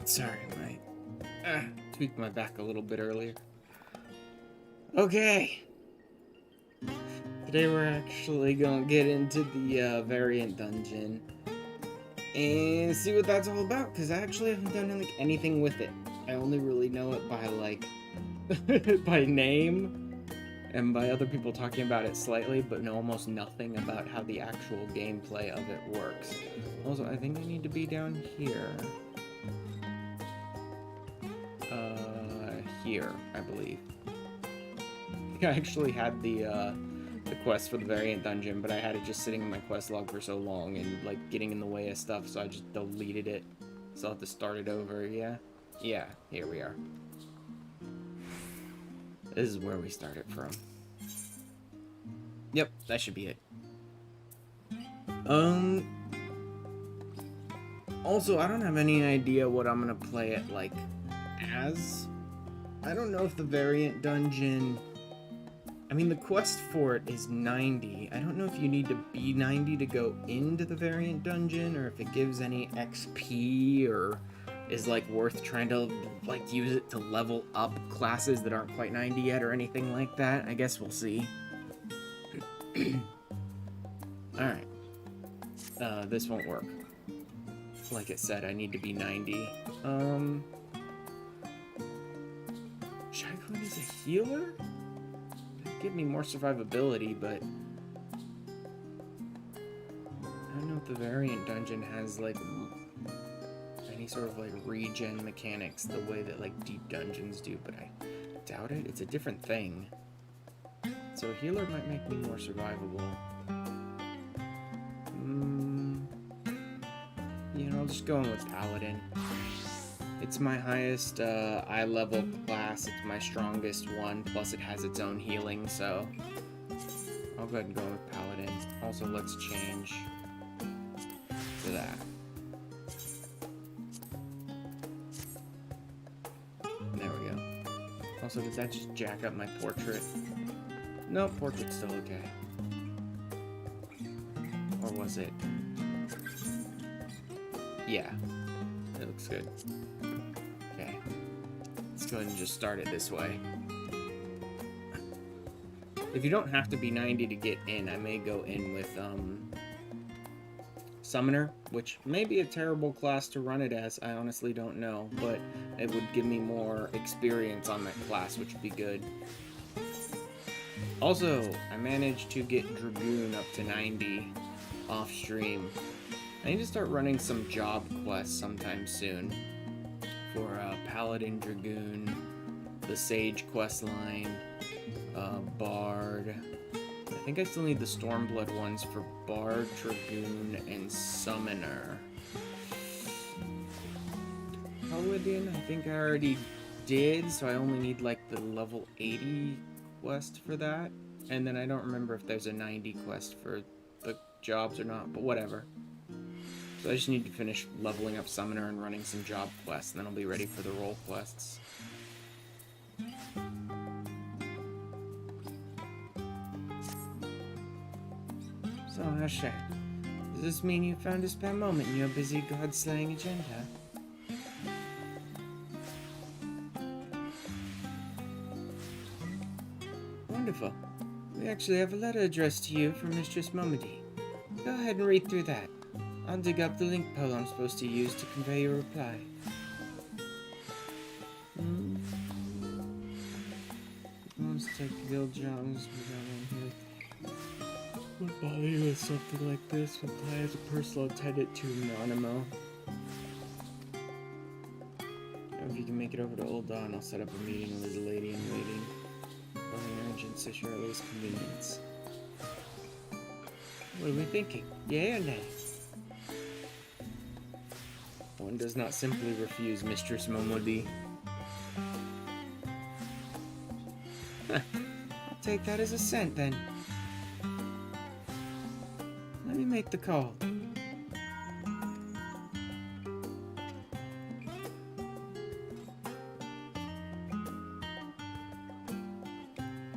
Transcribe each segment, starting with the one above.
Sorry, tweaked my back a little bit earlier. Okay. Today we're actually gonna get into the variant dungeon and see what that's all about, because I actually haven't done anything with it. I only really know it by by name and by other people talking about it slightly, but know almost nothing about how the actual gameplay of it works. Also, I think I need to be down here. Here, I believe. I actually had the quest for the variant dungeon, but I had it just sitting in my quest log for so long and like getting in the way of stuff, so I just deleted it. So I'll have to start it over. Yeah, here we are. This is where we started from. Yep, that should be it. Also, I don't have any idea what I'm gonna play it like as. I don't know if the variant dungeon... I mean, the quest for it is 90. I don't know if you need to be 90 to go into the variant dungeon, or if it gives any XP, or is, like, worth trying to, like, use it to level up classes that aren't quite 90 yet, or anything like that. I guess we'll see. Alright. This won't work. Like it said, I need to be 90. Should I go in as a healer? It'd give me more survivability, but I don't know if the variant dungeon has like any sort of like regen mechanics the way that like deep dungeons do, but I doubt it. It's a different thing. So a healer might make me more survivable. You know, I'll just go in with Paladin. It's my highest eye level class, it's my strongest one, plus it has its own healing, so I'll go ahead and go with Paladin. Also, let's change to that. There we go. Also, does that just jack up my portrait? No, portrait's still okay. Or was it? Yeah, it looks good. Okay, let's go ahead and just start it this way. If you don't have to be 90 to get in, I may go in with Summoner, which may be a terrible class to run it as, I honestly don't know, but it would give me more experience on that class, which would be good. Also, I managed to get Dragoon up to 90 off stream. I need to start running some job quests sometime soon for Paladin, Dragoon, the Sage quest line, Bard. I think I still need the Stormblood ones for Bard, Dragoon, and Summoner. Paladin, I think I already did, so I only need like the level 80 quest for that. And then I don't remember if there's a 90 quest for the jobs or not, but whatever. So I just need to finish leveling up Summoner and running some job quests, and then I'll be ready for the role quests. So, Asher, does this mean you found a spare moment in your busy god-slaying agenda? Wonderful. We actually have a letter addressed to you from Mistress Momody. Go ahead and read through that. I'll dig up the link poll I'm supposed to use to convey your reply. Let's take the guild jobs. Would bother you with something like this? Reply as a personal attendant to Anonymous. If you can make it over to Old Dawn, I'll set up a meeting with the lady in waiting. For an urgency, sure, at least convenience. What are we thinking? Yay or nay? One does not simply refuse Mistress Momody. I'll take that as a cent, then. Let me make the call.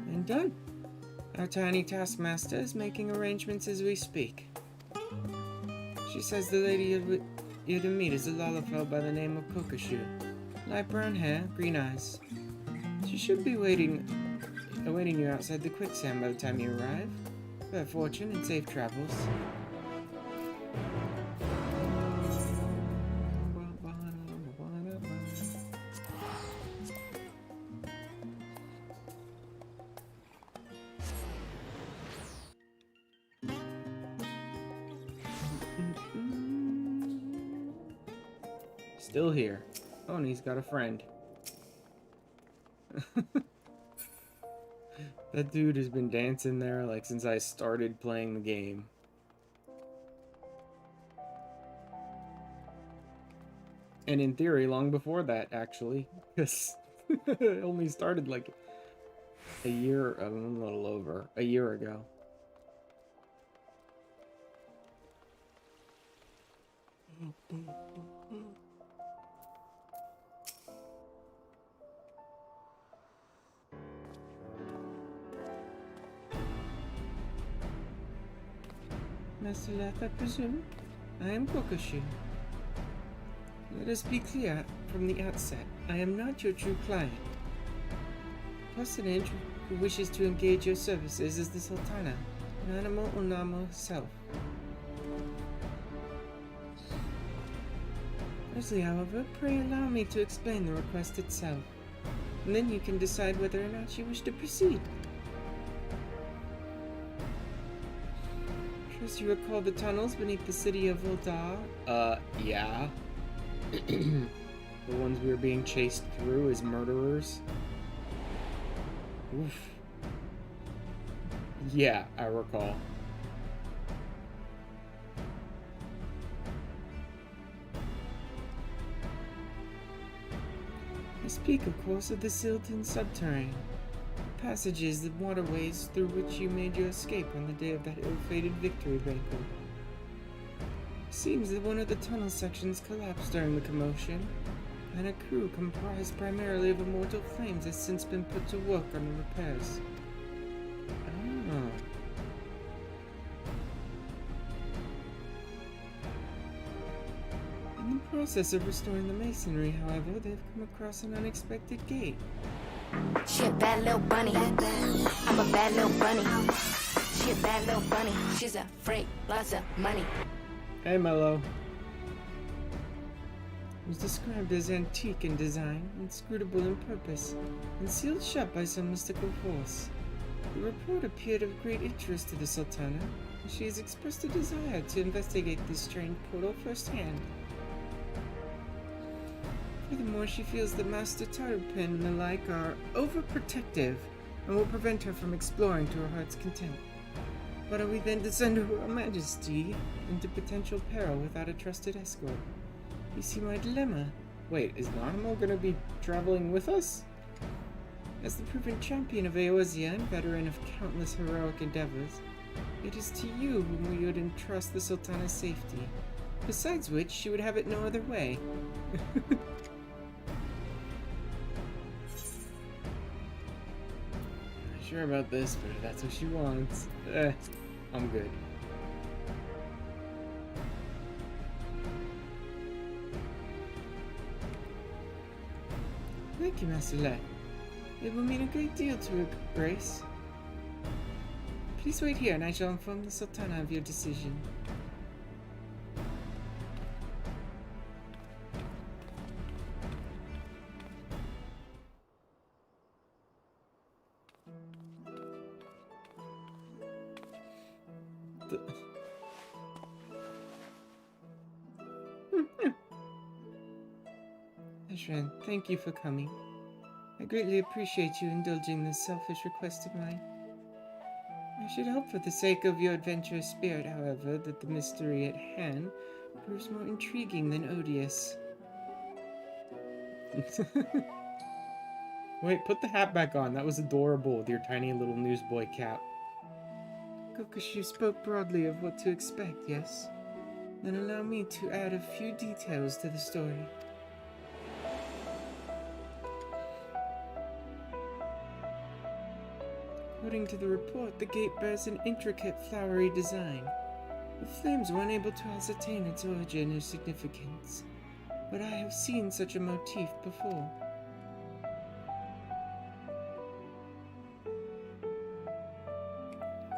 And done. Our tiny taskmaster is making arrangements as we speak. She says the lady you're to meet is a Lalafell by the name of Kokoshu. Light brown hair, green eyes. She should be awaiting you outside the quicksand by the time you arrive. Fair fortune and safe travels. Still here. Oh, and he's got a friend. That dude has been dancing there like since I started playing the game. And in theory, long before that, actually. Because it only started like a little over a year ago. Master Leth, I presume? I am Kokoshu. Let us be clear from the outset. I am not your true client. The personage who wishes to engage your services is the Sultana, Nanamo Unamo herself. Firstly, however, pray allow me to explain the request itself, and then you can decide whether or not you wish to proceed. Trust you recall the tunnels beneath the city of Uldar? Yeah. The ones we were being chased through as murderers? Oof. Yeah, I recall. I speak, of course, of the Sil'dihn Subterrane. Passages and waterways through which you made your escape on the day of that ill-fated victory banquet. It seems that one of the tunnel sections collapsed during the commotion, and a crew comprised primarily of immortal flames has since been put to work on the repairs. Oh. In the process of restoring the masonry, however, they've come across an unexpected gate. She a bad little bunny. I'm a bad little bunny. She a bad little bunny. She's a freak, lots of money. Hey, Mello. It was described as antique in design, inscrutable in purpose, and sealed shut by some mystical force. The report appeared of great interest to the Sultana, and she has expressed a desire to investigate this strange portal firsthand. Furthermore, she feels that Master Tarupin and the like are overprotective and will prevent her from exploring to her heart's content. But are we then to send her Majesty into potential peril without a trusted escort? You see my dilemma. Wait, is Nanamo gonna be traveling with us? As the proven champion of Eorzea and veteran of countless heroic endeavors, it is to you whom we would entrust the Sultana's safety. Besides which, she would have it no other way. Sure about this, but if that's what she wants, I'm good. Thank you, Master Leth. It will mean a great deal to her Grace. Please wait here and I shall inform the Sultana of your decision. Ashran, thank you for coming. I greatly appreciate you indulging this selfish request of mine. I should hope for the sake of your adventurous spirit, however, that the mystery at hand proves more intriguing than odious. Wait, put the hat back on. That was adorable with your tiny little newsboy cap. Kokoshu spoke broadly of what to expect, yes? Then allow me to add a few details to the story. According to the report, the gate bears an intricate flowery design. The flames were unable to ascertain its origin or significance, but I have seen such a motif before.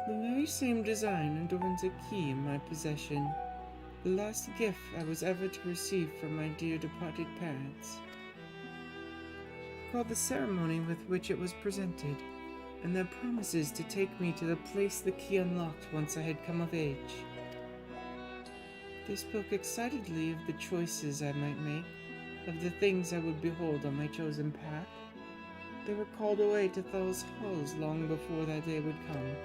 The very same design adorns a key in my possession, the last gift I was ever to receive from my dear departed parents. Recall the ceremony with which it was presented, and their promises to take me to the place the key unlocked once I had come of age. They spoke excitedly of the choices I might make, of the things I would behold on my chosen path. They were called away to Thal's halls long before that day would come.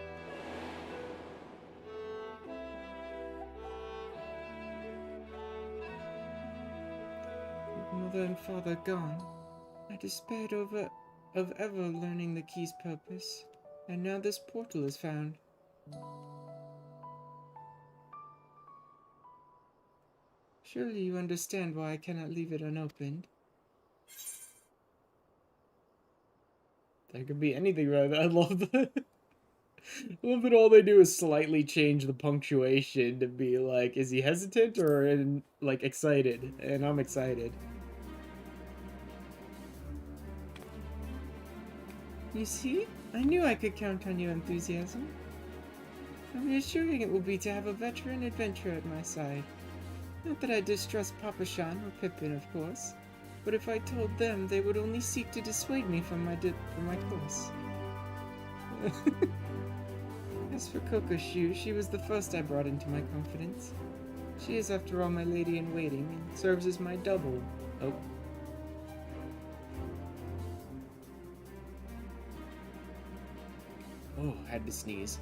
With mother and father gone, I despaired of ever learning the key's purpose, and now this portal is found. Surely you understand why I cannot leave it unopened. There could be anything right there. I love that. I love that all they do is slightly change the punctuation to be like, is he hesitant or like excited? And I'm excited. You see? I knew I could count on your enthusiasm. How reassuring it will be to have a veteran adventurer at my side. Not that I distrust Papashan or Pippin, of course, but if I told them, they would only seek to dissuade me from my course. As for Kokoshu, she was the first I brought into my confidence. She is, after all, my lady-in-waiting, and serves as my double. Oh. Oh, had to sneeze.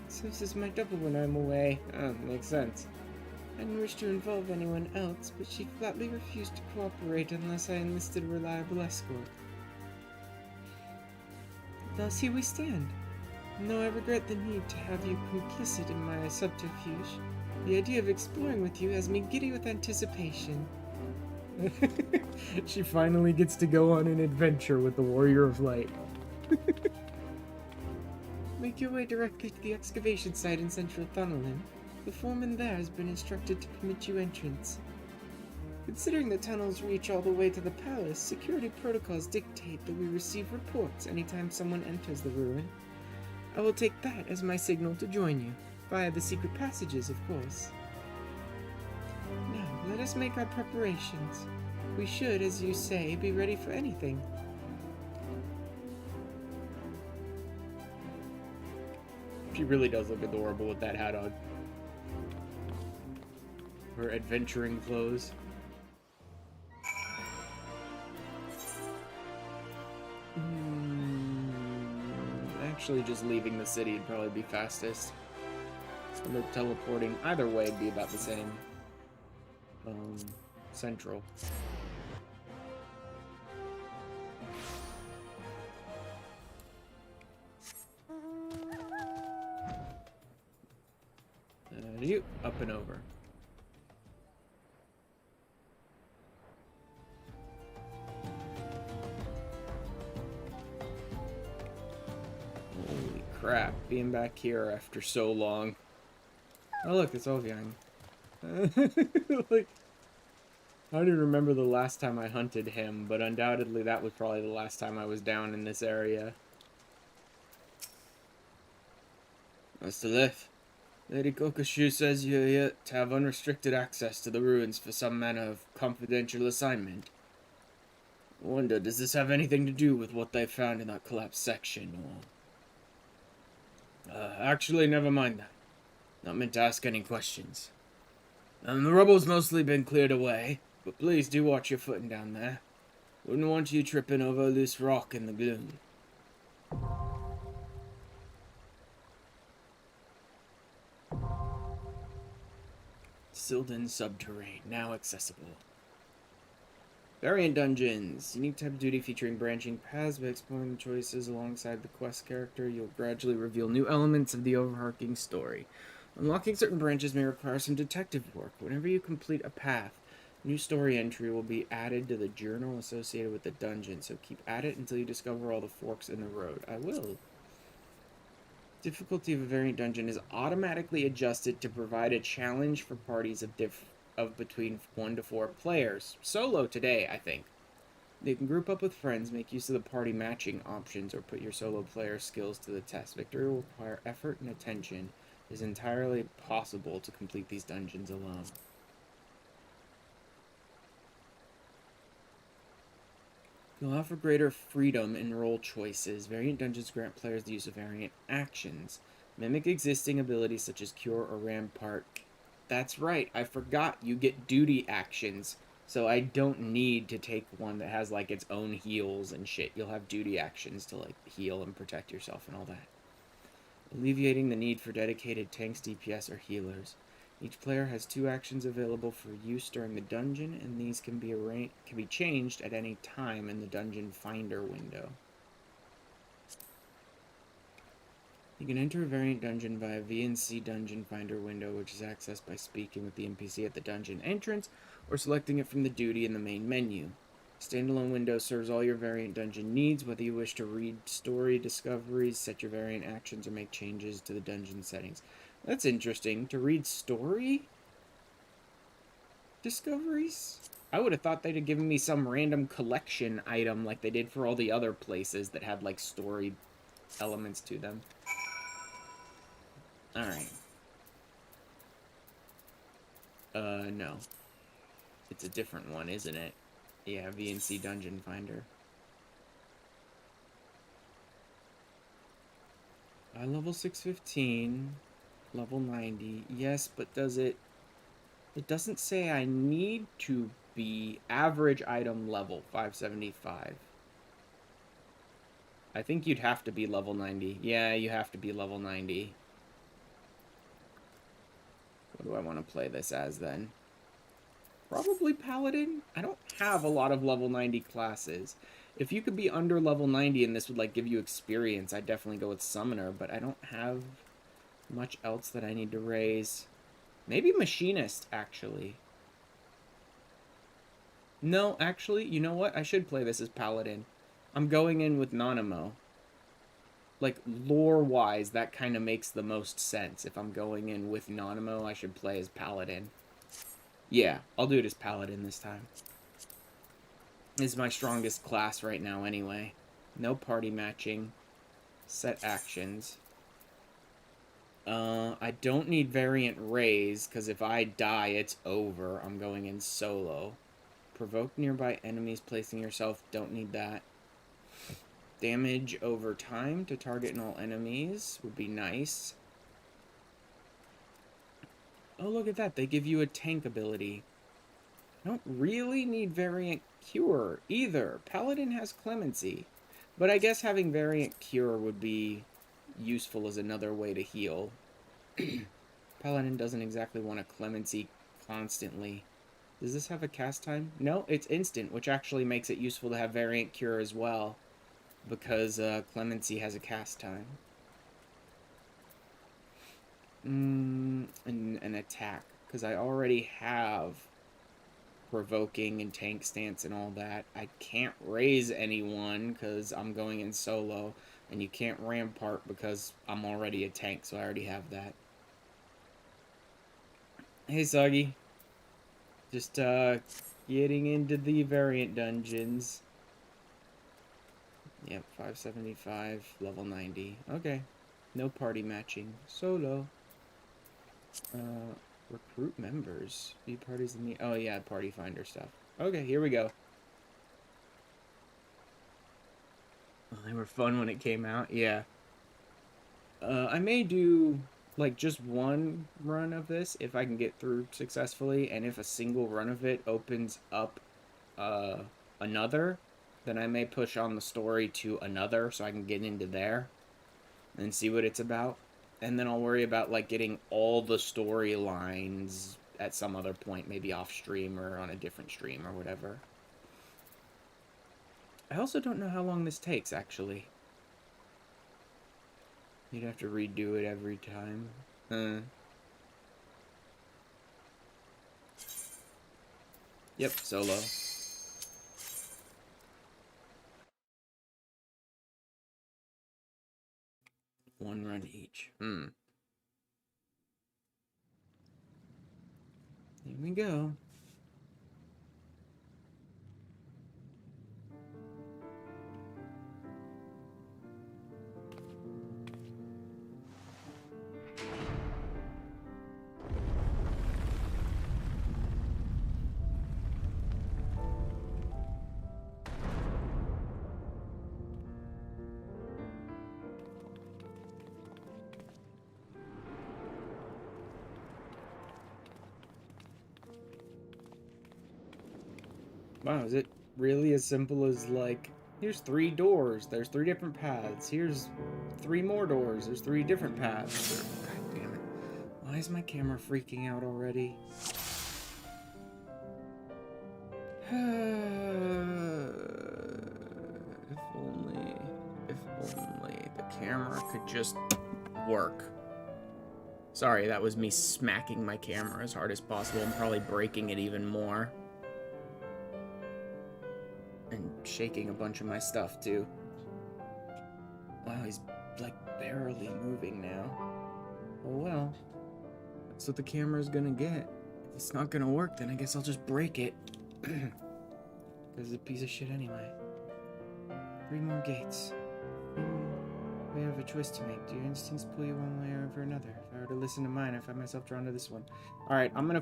Serves as my double when I'm away. Oh, makes sense. I didn't wish to involve anyone else, but she flatly refused to cooperate unless I enlisted a reliable escort. Thus here we stand. And though I regret the need to have you complicit in my subterfuge, the idea of exploring with you has me giddy with anticipation. She finally gets to go on an adventure with the Warrior of Light. Make your way directly to the excavation site in central Thunelin. The foreman there has been instructed to permit you entrance. Considering the tunnels reach all the way to the palace, security protocols dictate that we receive reports anytime someone enters the ruin. I will take that as my signal to join you, via the secret passages, of course. Now, let us make our preparations. We should, as you say, be ready for anything. She really does look adorable with that hat on. Her adventuring clothes. Actually, just leaving the city would probably be fastest. So the teleporting, either way, would be about the same. Central. You up and over. Holy crap, being back here after so long. Oh look, it's Ovyang. Like, I don't even remember the last time I hunted him, but undoubtedly that was probably the last time I was down in this area. Mr. Liff, Lady Kokoshu says you're here to have unrestricted access to the ruins for some manner of confidential assignment. I wonder, does this have anything to do with what they found in that collapsed section, or... actually, never mind that. Not meant to ask any questions. The rubble's mostly been cleared away, but please do watch your footing down there. Wouldn't want you tripping over a loose rock in the gloom. Sil'dihn Subterrane, now accessible. Variant dungeons. Unique type of duty featuring branching paths. By exploring the choices alongside the quest character, you'll gradually reveal new elements of the overarching story. Unlocking certain branches may require some detective work. Whenever you complete a path, new story entry will be added to the journal associated with the dungeon, so keep at it until you discover all the forks in the road. I will. Difficulty of a variant dungeon is automatically adjusted to provide a challenge for parties of between 1 to 4 players. Solo today, I think. They can group up with friends, make use of the party matching options, or put your solo player skills to the test. Victory will require effort and attention. It is entirely possible to complete these dungeons alone. You'll offer greater freedom in role choices. Variant dungeons grant players the use of variant actions. Mimic existing abilities such as Cure or Rampart. That's right, I forgot you get duty actions. So I don't need to take one that has, like, its own heals and shit. You'll have duty actions to, like, heal and protect yourself and all that. Alleviating the need for dedicated tanks, DPS, or healers. Each player has 2 actions available for use during the dungeon, and these can be changed at any time in the dungeon finder window. You can enter a variant dungeon via VNC Dungeon Finder window, which is accessed by speaking with the NPC at the dungeon entrance, or selecting it from the duty in the main menu. Standalone window serves all your variant dungeon needs, whether you wish to read story discoveries, set your variant actions, or make changes to the dungeon settings. That's interesting. To read story discoveries? I would have thought they'd have given me some random collection item like they did for all the other places that had, like, story elements to them. Alright. No. It's a different one, isn't it? Yeah, VNC Dungeon Finder. Level 615. Level 90. Yes, but does it... It doesn't say I need to be average item level 575. I think you'd have to be level 90. Yeah, you have to be level 90. What do I want to play this as, then? Probably Paladin? I don't have a lot of level 90 classes. If you could be under level 90 and this would, like, give you experience, I'd definitely go with Summoner, but I don't have much else that I need to raise. Maybe Machinist, actually. No, actually, you know what? I should play this as Paladin. I'm going in with Nanamo. Like, lore-wise, that kind of makes the most sense. If I'm going in with Nanamo, I should play as Paladin. Yeah, I'll do it as Paladin this time. This is my strongest class right now anyway. No party matching. Set actions. I don't need variant raise, because if I die, it's over. I'm going in solo. Provoke nearby enemies, placing yourself. Don't need that. Damage over time to target and all enemies would be nice. Oh, look at that. They give you a tank ability. I don't really need variant cure either. Paladin has clemency. But I guess having variant cure would be useful as another way to heal. Paladin doesn't exactly want a clemency constantly. Does this have a cast time? No, it's instant, which actually makes it useful to have variant cure as well. Because clemency has a cast time. An attack. Because I already have provoking and tank stance and all that. I can't raise anyone because I'm going in solo. And you can't rampart because I'm already a tank, so I already have that. Hey, Soggy. Just, getting into the variant dungeons. Yep, 575, level 90. Okay. No party matching. Solo. Recruit members. View parties in the... Oh, yeah, party finder stuff. Okay, here we go. Oh, they were fun when it came out. Yeah. I may do, like, just one run of this if I can get through successfully. And if a single run of it opens up another, then I may push on the story to another so I can get into there and see what it's about. And then I'll worry about, like, getting all the storylines at some other point, maybe off stream or on a different stream or whatever. I also don't know how long this takes, actually. You'd have to redo it every time. Yep, solo. 1 run each. Here we go. Wow, is it really as simple as, like, here's 3 doors, there's 3 different paths, here's 3 more doors, there's 3 different paths. God damn it. Why is my camera freaking out already? If only the camera could just work. Sorry, that was me smacking my camera as hard as possible and probably breaking it even more. And shaking a bunch of my stuff, too. Wow, he's, like, barely moving now. Oh, well. That's what the camera's gonna get. If it's not gonna work, then I guess I'll just break it. Because it's a piece of shit anyway. 3 more gates. We have a choice to make. Do your instincts pull you one way or over another? If I were to listen to mine, I find myself drawn to this one. Alright, I'm gonna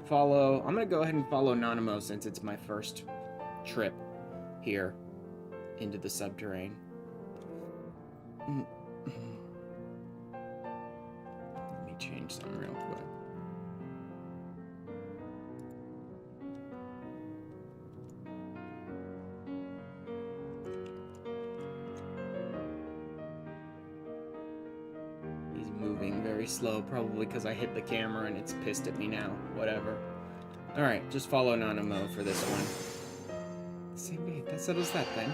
go ahead and follow Nanamo since it's my first trip here into the Subterrane. Let me change something real quick. He's moving very slow, probably because I hit the camera and it's pissed at me now. Whatever. Alright, just follow Nanamo for this one. Same gate. That settles that then.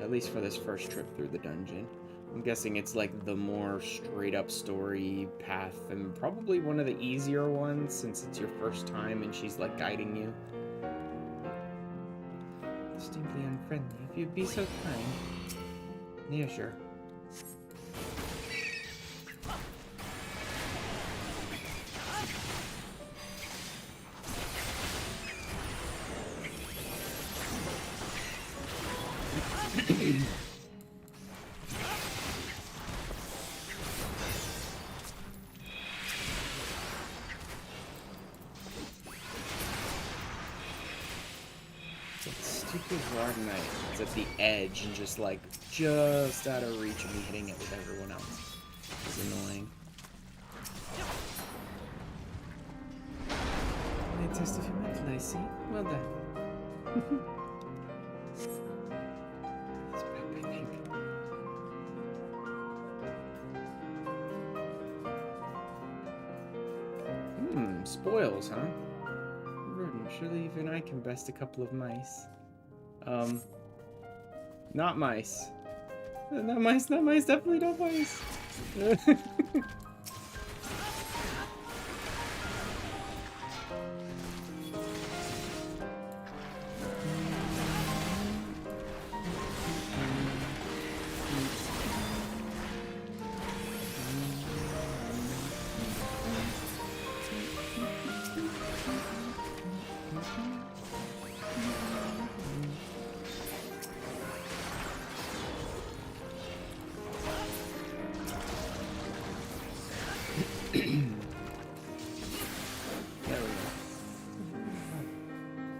At least for this first trip through the dungeon. I'm guessing it's like the more straight up story path and probably one of the easier ones since it's your first time and she's like guiding you. Distinctly unfriendly. If you'd be so kind. Yeah, sure. Stupid Hard Knight. It's at the edge and just like out of reach of me hitting it with everyone else. It's annoying. May I test if you meant Lacey? Well done. It's back, I think. Spoils, huh? Rodent, surely even I can best a couple of mice. Not mice. Not mice, definitely not mice.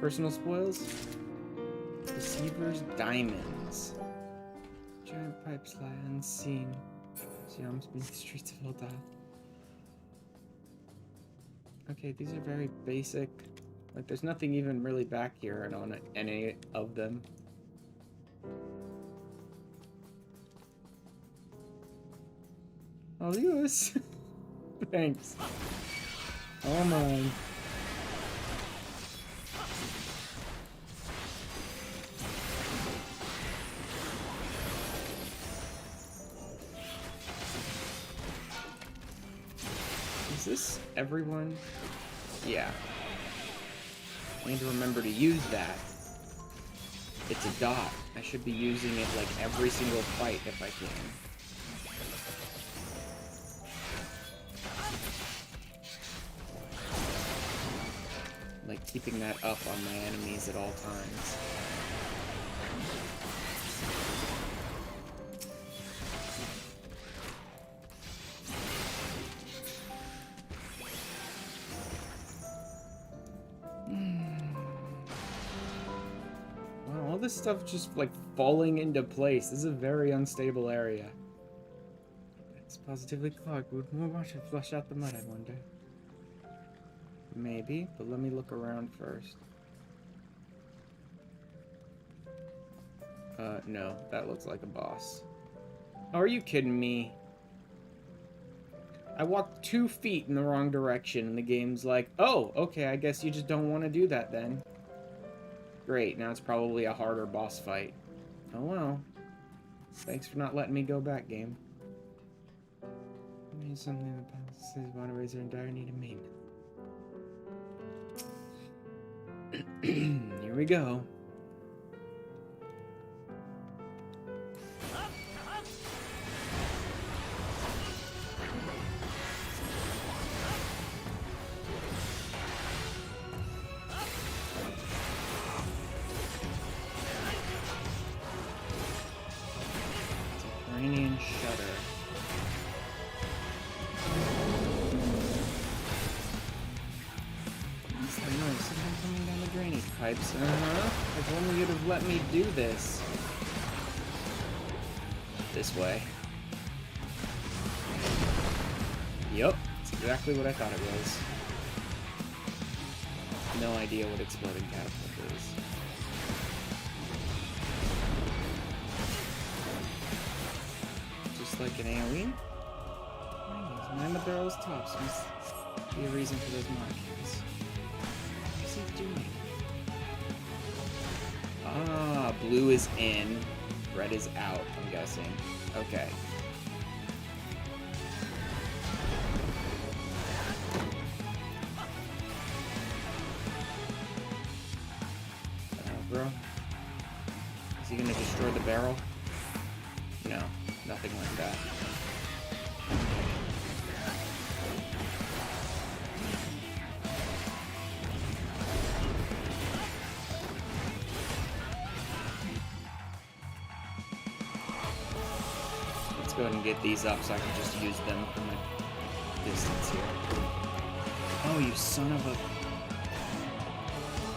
Personal spoils? Deceiver's diamonds. Giant pipes lie unseen. Gems beneath the streets of Sil'dihn. Okay, these are very basic. Like, there's nothing even really back here on any of them. I'll use. Thanks. All mine. Is this everyone? Yeah. I need to remember to use that. It's a dot. I should be using it like every single fight if I can. keeping that up on my enemies at all times. Wow, all this stuff just like falling into place. This is a very unstable area. It's positively clogged. Would more water flush out the mud, I wonder? Maybe, but let me look around first. No, that looks like a boss. Oh, are you kidding me? I walked 2 feet in the wrong direction, and the game's like, oh, okay, I guess you just don't want to do that then. Great, now it's probably a harder boss fight. Oh well. Thanks for not letting me go back, game. I mean, something in the past says waterways are in dire need of maintenance. Here we go. Subterranean Shudder. Something coming down the drainage pipes. If only you'd have let me do this. This way. Yup, that's exactly what I thought it was. No idea what exploding catapult is. Just like an AoE? Mind the barrel's tops must be a reason for those markings. What's he doing? Ah, blue is in, red is out, I'm guessing. Okay. Bro? Is he gonna destroy the barrel? No, nothing like that. Let's go ahead and get these up so I can just use them from a distance here. Oh, you son of a...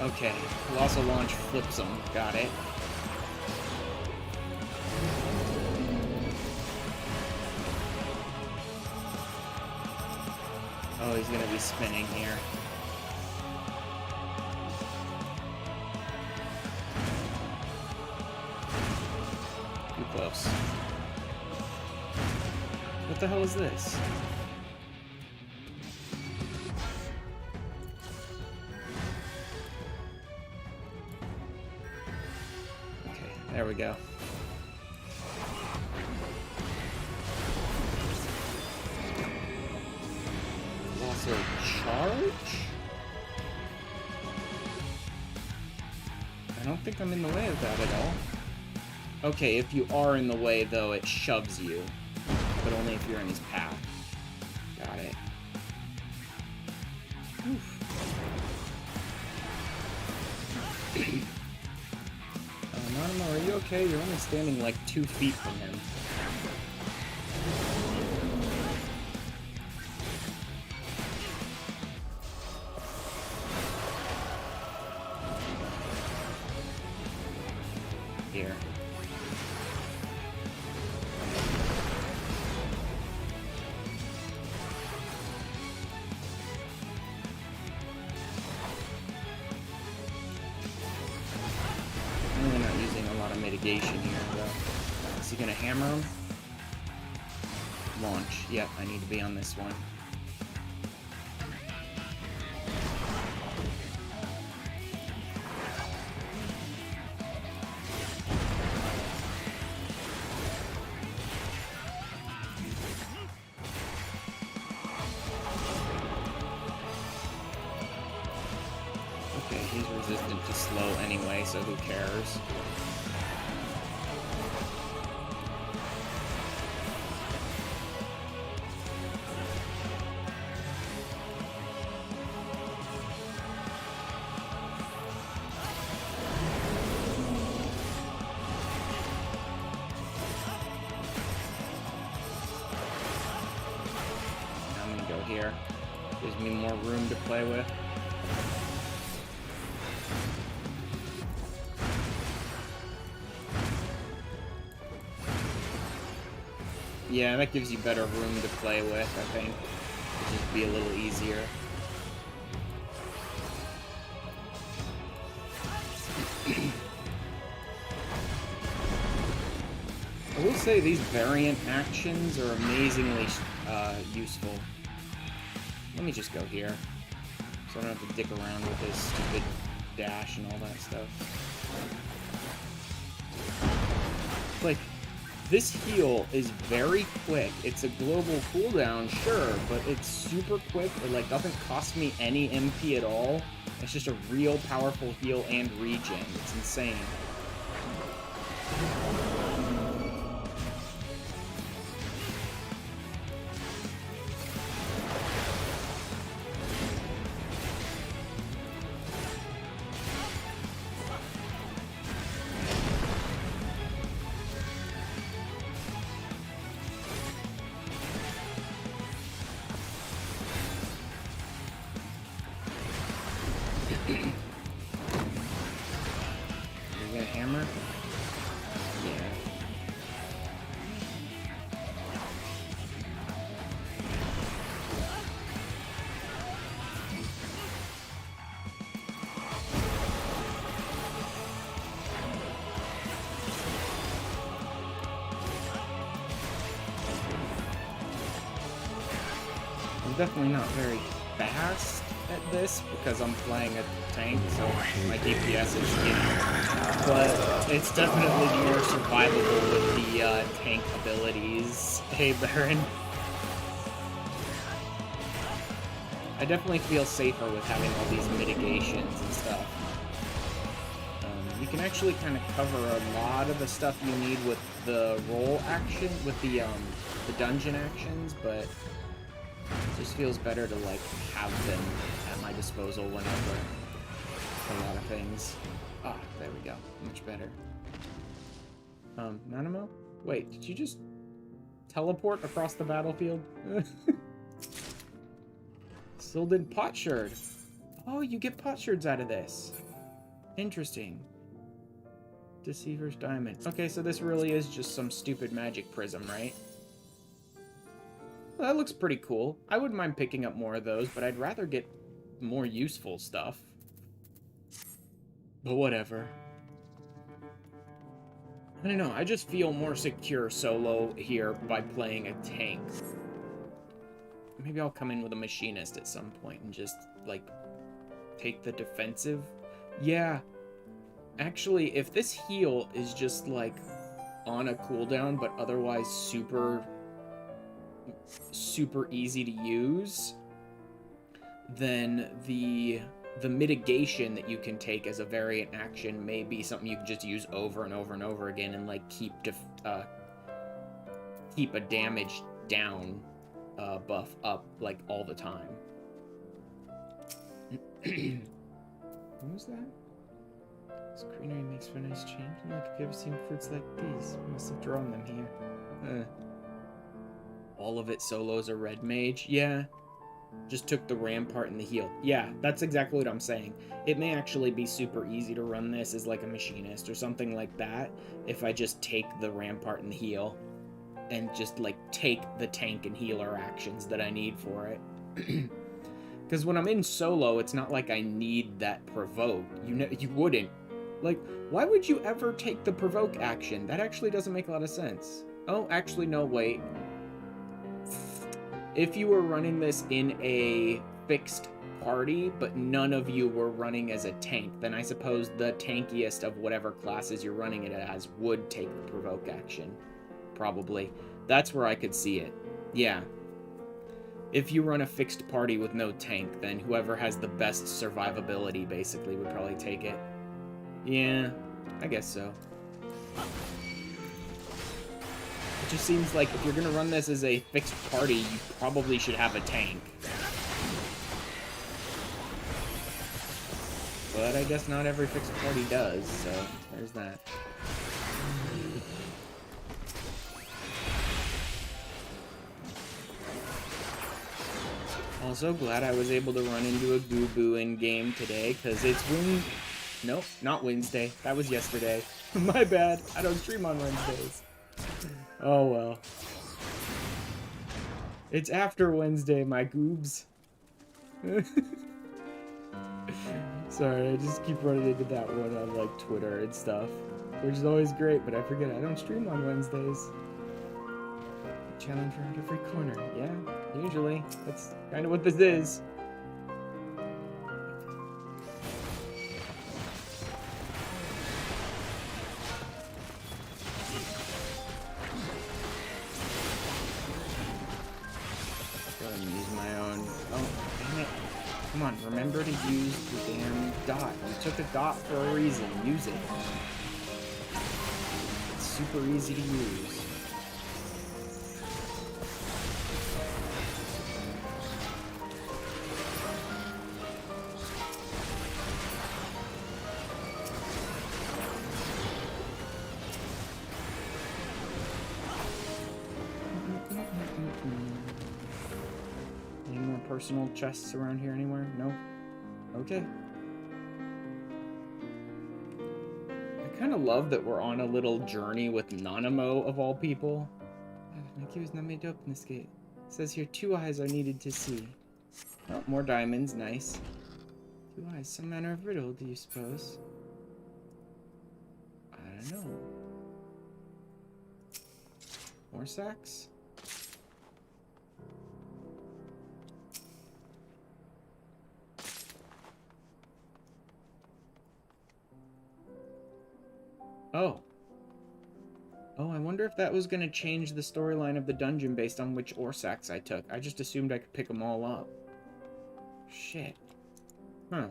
Okay, Colossal Launch flips them. Got it. Oh, he's gonna be spinning here. Too close. What the hell is this? There we go. Also charge? I don't think I'm in the way of that at all. Okay, if you are in the way though, it shoves you. But only if you're in his path. Got it. Oof. Anonymous, are you okay? You're only standing like 2 feet from him. Here. Mitigation here, though. Is he gonna hammer him? Launch. Yep, I need to be on this one. Okay, he's resistant to slow anyway, so who cares? here. Gives me more room to play with. Yeah, that gives you better room to play with, I think. It'll just be a little easier. I will say these variant actions are amazingly useful. Let me just go here, so I don't have to dick around with this stupid dash and all that stuff. Like, this heal is very quick. It's a global cooldown, sure, but it's super quick. It, like, doesn't cost me any MP at all. It's just a real powerful heal and regen. It's insane. Definitely not very fast at this because I'm playing a tank, so my DPS is skinny. But it's definitely more survivable with the tank abilities. Hey, Baron. I definitely feel safer with having all these mitigations and stuff. You can actually kind of cover a lot of the stuff you need with the roll action, with the dungeon actions, but it just feels better to, like, have them at my disposal whenever. A lot of things. Ah, there we go. Much better. Nanimo? Wait, did you just teleport across the battlefield? Sil'dihn potsherd. Oh, you get potsherds out of this. Interesting. Deceiver's Diamond. Okay, so this really is just some stupid magic prism, right? Well, that looks pretty cool. I wouldn't mind picking up more of those, but I'd rather get more useful stuff. But whatever. I don't know, I just feel more secure solo here by playing a tank. Maybe I'll come in with a machinist at some point and just, like, take the defensive. Yeah. Actually, if this heal is just, like, on a cooldown, but otherwise super easy to use, then the mitigation that you can take as a variant action may be something you can just use over and over and over again and, like, keep a damage down buff up, like, all the time. What was that? This greenery makes for a nice change. Look, have you ever seen fruits like these? I must have drawn them here. All of it solos a red mage? Yeah. Just took the rampart and the heal. Yeah, that's exactly what I'm saying. It may actually be super easy to run this as, like, a machinist or something like that if I just take the rampart and the heal and just, like, take the tank and healer actions that I need for it. Because when I'm in solo, it's not like I need that provoke. You wouldn't. Like, why would you ever take the provoke action? That actually doesn't make a lot of sense. Oh, actually, no, wait. If you were running this in a fixed party, but none of you were running as a tank, then I suppose the tankiest of whatever classes you're running it as would take the provoke action. Probably. That's where I could see it. Yeah. If you run a fixed party with no tank, then whoever has the best survivability basically would probably take it. Yeah, I guess so. It just seems like if you're gonna run this as a fixed party, you probably should have a tank. But I guess not every fixed party does, so there's that. Also glad I was able to run into a Goo-Boo in game today, because it's Nope, not Wednesday. That was yesterday. My bad. I don't stream on Wednesdays. Oh well. It's after Wednesday, my goobs. Sorry, I just keep running into that one on like Twitter and stuff, which is always great, but I forget I don't stream on Wednesdays. Challenge around every corner. Yeah, usually. That's kind of what this is. Go ahead and use my own. Oh, damn it. Come on, remember to use the damn dot. You took a dot for a reason. Use it. It's super easy to use. Any more personal chests around here anywhere? No? Okay. I kind of love that we're on a little journey with Nanamo, of all people. My key was not made to open this gate. It says here 2 eyes are needed to see. Oh, more diamonds. Nice. 2 eyes. Some manner of riddle, do you suppose? I don't know. More sacks? Oh. Oh, I wonder if that was going to change the storyline of the dungeon based on which ore sacks I took. I just assumed I could pick them all up. Shit. Huh.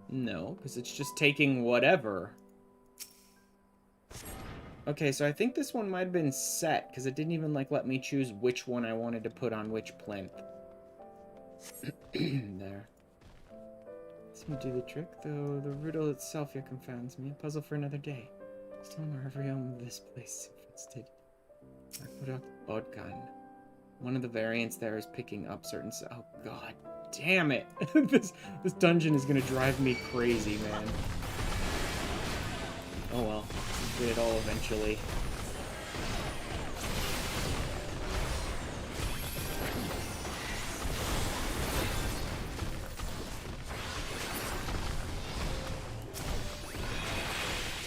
No, because it's just taking whatever. Okay, so I think this one might have been set, because it didn't even, like, let me choose which one I wanted to put on which plinth. There. This may do the trick, though the riddle itself yet confounds me. A puzzle for another day. Still more every home of this place instead. Bodgan. One of the variants there is picking up certain... Oh, god damn it! This dungeon is gonna drive me crazy, man. Oh well. We'll get it all eventually.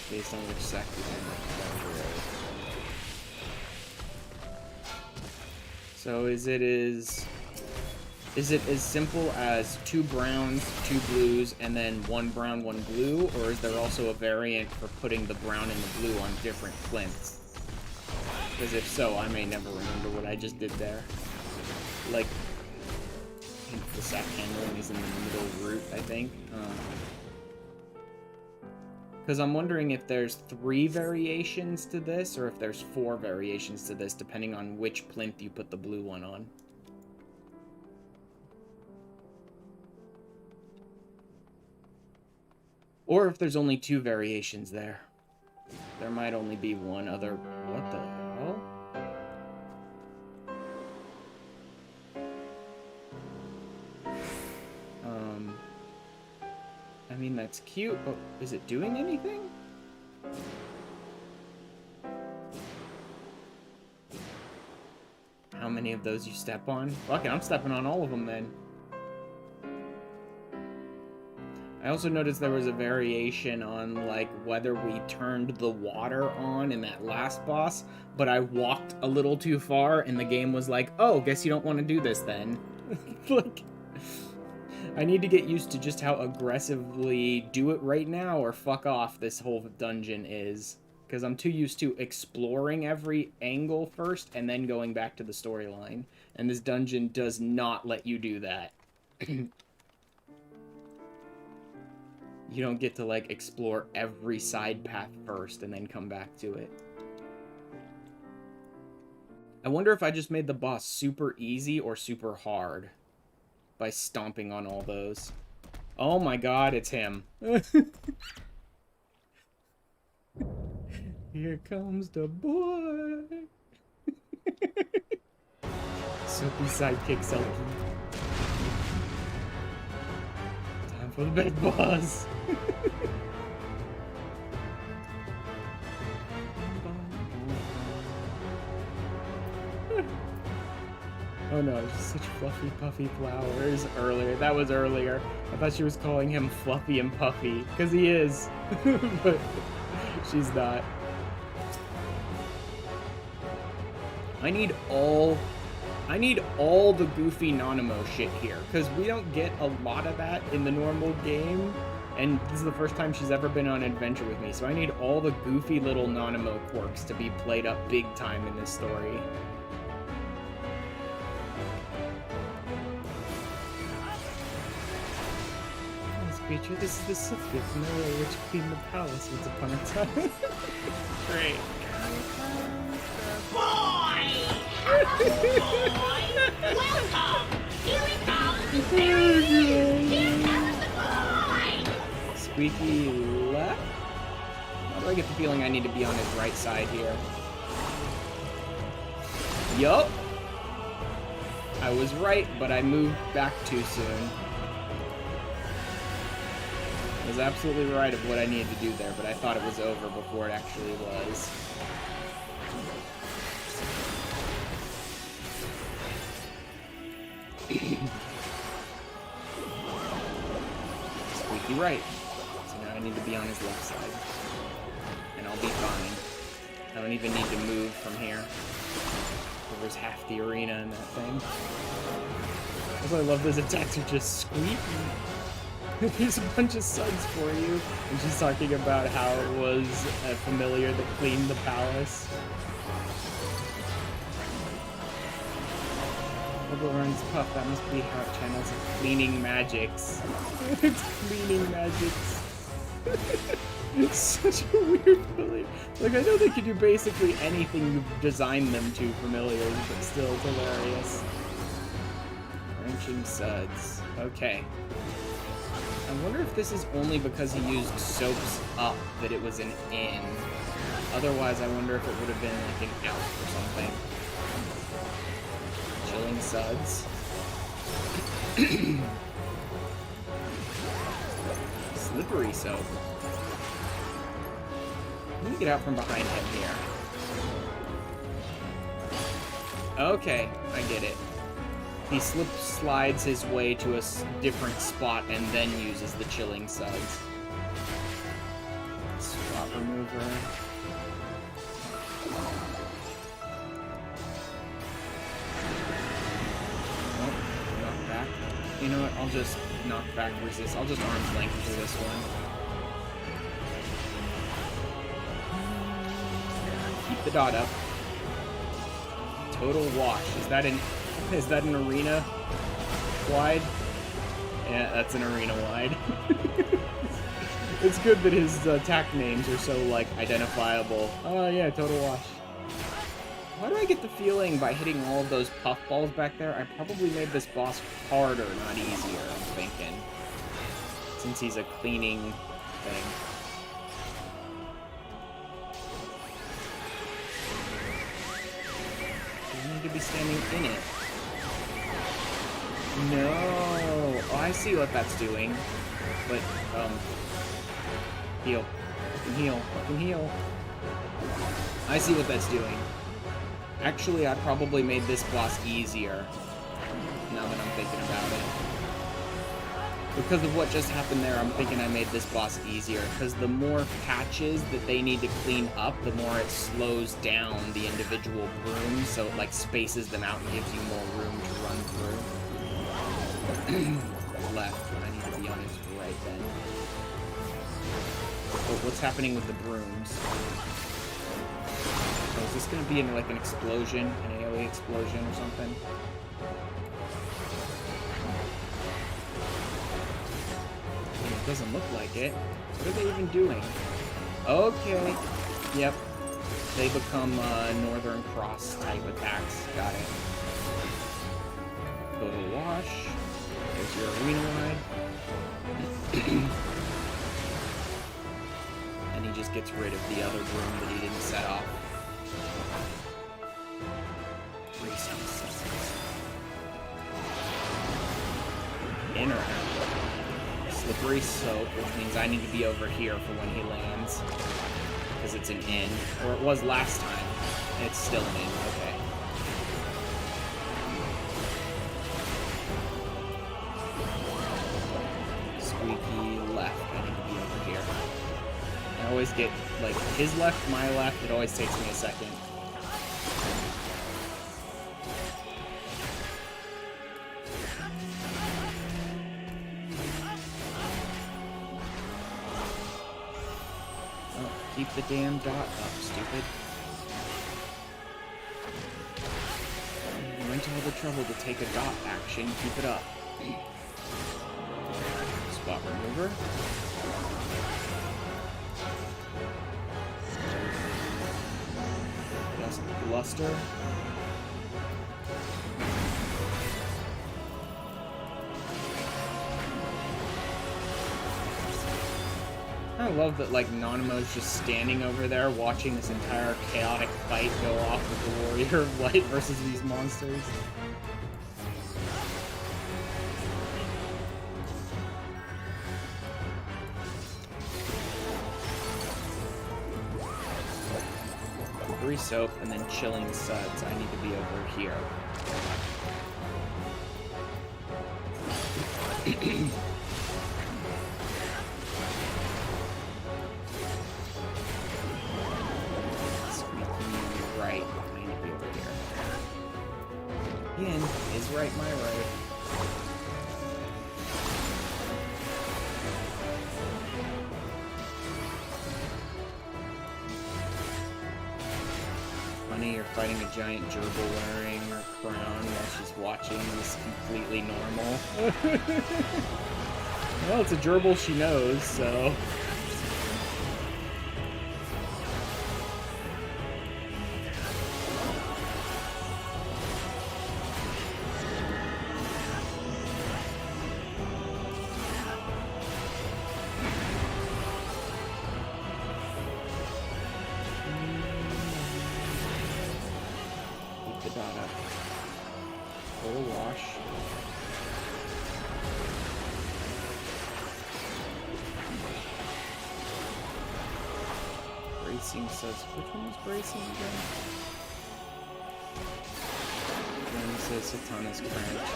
Based on which sector I'm at. So is it as simple as 2 browns, 2 blues, and then 1 brown, 1 blue, or is there also a variant for putting the brown and the blue on different plinths? Because if so, I may never remember what I just did there. Like, the sack handling is in the middle root, I think. Because I'm wondering if there's 3 variations to this, or if there's 4 variations to this, depending on which plinth you put the blue one on. Or if there's only 2 variations there. There might only be one other... What the hell? I mean, that's cute, but is it doing anything? How many of those you step on? Fuck it, I'm stepping on all of them then. I also noticed there was a variation on, like, whether we turned the water on in that last boss, but I walked a little too far, and the game was like, oh, guess you don't want to do this then. Like... I need to get used to just how aggressively do it right now or fuck off this whole dungeon is. Because I'm too used to exploring every angle first and then going back to the storyline. And this dungeon does not let you do that. You don't get to, like, explore every side path first and then come back to it. I wonder if I just made the boss super easy or super hard by stomping on all those. Oh my god, it's him. Here comes the boy. Soapy sidekick Selkie. Time for the big boss. Oh no, just such fluffy, puffy flowers earlier. That was earlier. I thought she was calling him Fluffy and Puffy, because he is. But she's not. I need all the goofy Nanamo shit here, because we don't get a lot of that in the normal game, and this is the first time she's ever been on an adventure with me, so I need all the goofy little Nanamo quirks to be played up big time in this story. Creature, this is the Sith from the way which cleaned the palace once upon a time. Great. Boy! Boy! Welcome! Here he comes! There he is! Here comes the boy! Squeaky left? How do I get the feeling I need to be on his right side here? Yup! I was right, but I moved back too soon. I was absolutely right of what I needed to do there, but I thought it was over before it actually was. Squeaky right. So now I need to be on his left side. And I'll be fine. I don't even need to move from here. There's half the arena in that thing. That's why I love those attacks are just squeaky. Here's a bunch of suds for you. And she's talking about how it was a familiar that cleaned the palace. Overruns Puff, that must be how it channels cleaning magics. It's cleaning magics. It's such a weird feeling. Like, I know they could do basically anything you design them to familiars, but still, it's hilarious. Wrenching suds. Okay. I wonder if this is only because he used soaps up that it was an in. Otherwise, I wonder if it would have been like an out or something. Chilling suds. Slippery soap. Let me get out from behind him here. Okay, I get it. He slides his way to a different spot and then uses the chilling suds. Spot remover. Oh, knock back. You know what? I'll just knock back resist. I'll just arm's length for this one. Keep the dot up. Total wash. Is that an arena wide? Yeah, that's an arena wide. It's good that his attack names are so, like, identifiable. Oh, yeah, total wash. Why do I get the feeling by hitting all of those puff balls back there, I probably made this boss harder, not easier, I'm thinking. Since he's a cleaning thing. You need to be standing in it. No. Oh, I see what that's doing. But, heal. Fucking heal. Fucking heal. I see what that's doing. Actually, I probably made this boss easier. Now that I'm thinking about it. Because of what just happened there, I'm thinking I made this boss easier. Because the more patches that they need to clean up, the more it slows down the individual brooms. So it, like, spaces them out and gives you more room to run through. Left, but I need to be on his right then. But what's happening with the brooms? So is this going to be in like an explosion, an AoE explosion or something? It doesn't look like it. What are they even doing? Okay. Yep. They become Northern Cross type attacks. Got it. Total wash. There's your arena wide. And he just gets rid of the other broom that he didn't set off. in or out? Slippery soap, which means I need to be over here for when he lands. Because it's an in. Or it was last time. It's still an in. Okay. Squeaky left. I need to be over here. I always get, like, his left, my left. It always takes me a second. Oh, keep the damn dot up, stupid. You went to all the trouble to take a dot action. Keep it up. Spot remover. Luster. I love that, like, Nanamo's just standing over there watching this entire chaotic fight go off with the Warrior of Light versus these monsters. Soap and then chilling suds. I need to be over here. Squeaky right. I need to be over here. In is right, my right. You're fighting a giant gerbil wearing her crown while she's watching this completely normal. Well, it's a gerbil she knows, so... Says, which one was bracing again? One says Satana's crouch.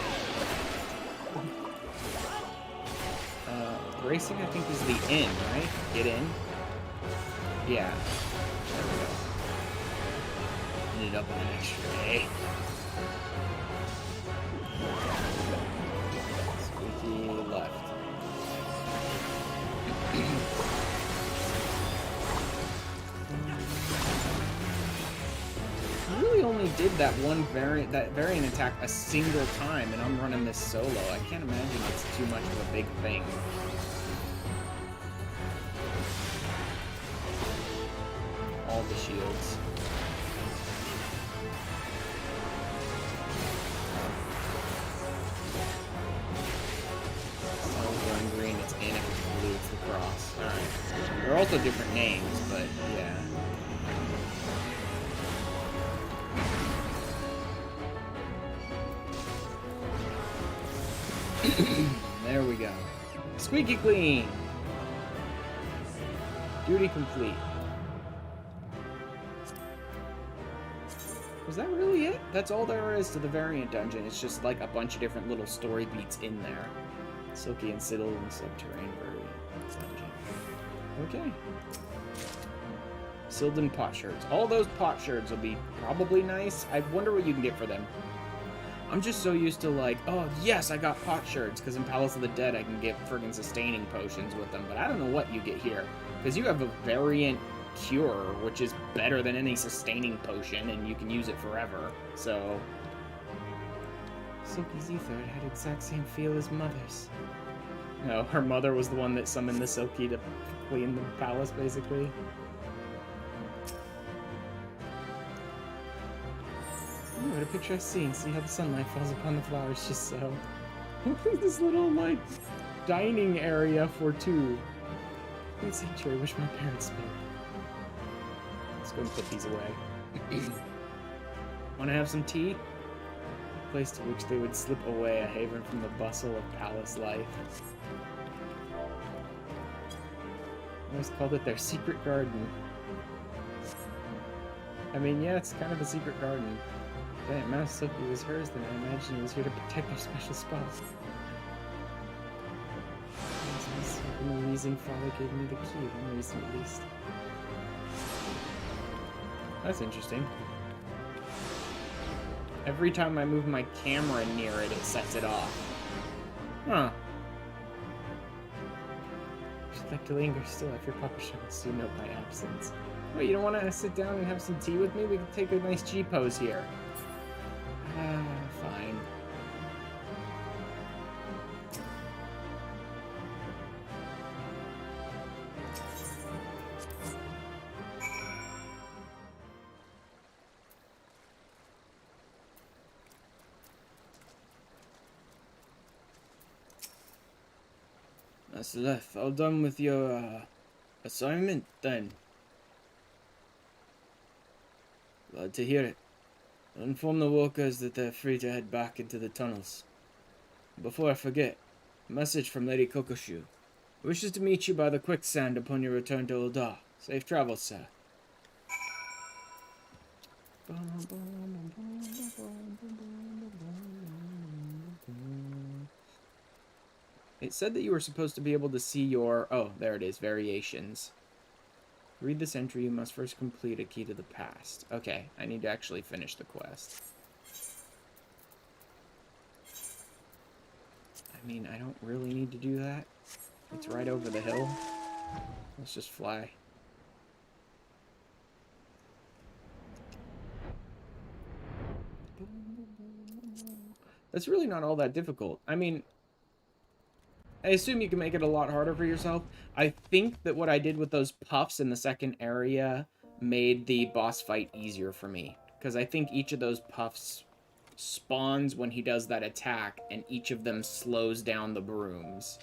Bracing, I think, is the in, right? Get in? Yeah. There we go. Ended up in an extra A. Squeaky left. Only did that variant attack a single time, and I'm running this solo. I can't imagine it's too much of a big thing. All the shields. Silver and green, it's in. If it's blue, it's the cross. Alright. They're also different names, but yeah. There we go. Squeaky clean! Duty complete. Was that really it? That's all there is to the variant dungeon. It's just like a bunch of different little story beats in there. Silky and Sil'dihn Subterrane variant dungeon. Okay. Sil'dihn potshirts. All those potsherds will be probably nice. I wonder what you can get for them. I'm just so used to, like, oh, yes, I got potsherds, because in Palace of the Dead I can get friggin' sustaining potions with them, but I don't know what you get here. Because you have a variant cure, which is better than any sustaining potion, and you can use it forever, so... Silky's ether had the exact same feel as Mother's. No, her mother was the one that summoned the Silky to clean the palace, basically. Ooh, what a picture I've seen. See how the sunlight falls upon the flowers just so. This little, like, dining area for two. Great sanctuary, wish my parents spoke. Let's go and put these away. Wanna have some tea? place to which they would slip away, a haven from the bustle of palace life. I always called it their secret garden. I mean, yeah, it's kind of a secret garden. If Aunt Mouse took it was hers, then I imagine it was here to protect their special spot. And the reason Father gave me the key, one reason at least. That's interesting. Every time I move my camera near it, it sets it off. Huh. She'd like to linger still. I fear Papa Show will soon note my absence. Wait, you don't want to sit down and have some tea with me? We can take a nice G-pose here. Fine. That's left. All done with your assignment then. Glad to hear it. I'll inform the walkers that they're free to head back into the tunnels. Before I forget, a message from Lady Kokoshu. Wishes to meet you by the quicksand upon your return to Ul'dah. Safe travels, sir. It said that you were supposed to be able to see your... Oh, there it is. Variations. Read this entry. You must first complete a key to the past. Okay, I need to actually finish the quest. I mean, I don't really need to do that. It's right over the hill. Let's just fly. That's really not all that difficult. I mean... I assume you can make it a lot harder for yourself. I think that what I did with those puffs in the second area made the boss fight easier for me. Because I think each of those puffs spawns when he does that attack, and each of them slows down the brooms.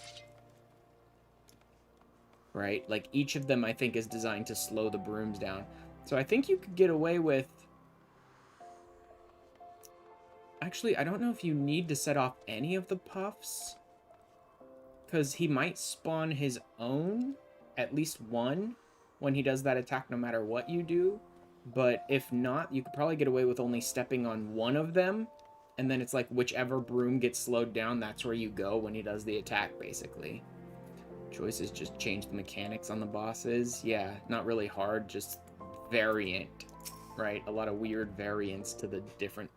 Right? Like, each of them, I think, is designed to slow the brooms down. So I think you could get away with... Actually, I don't know if you need to set off any of the puffs. Because he might spawn his own, at least one, when he does that attack no matter what you do. But if not, you could probably get away with only stepping on one of them. And then it's like whichever broom gets slowed down, that's where you go when he does the attack, basically. Choices just change the mechanics on the bosses. Yeah, not really hard, just variant, right? A lot of weird variants to the different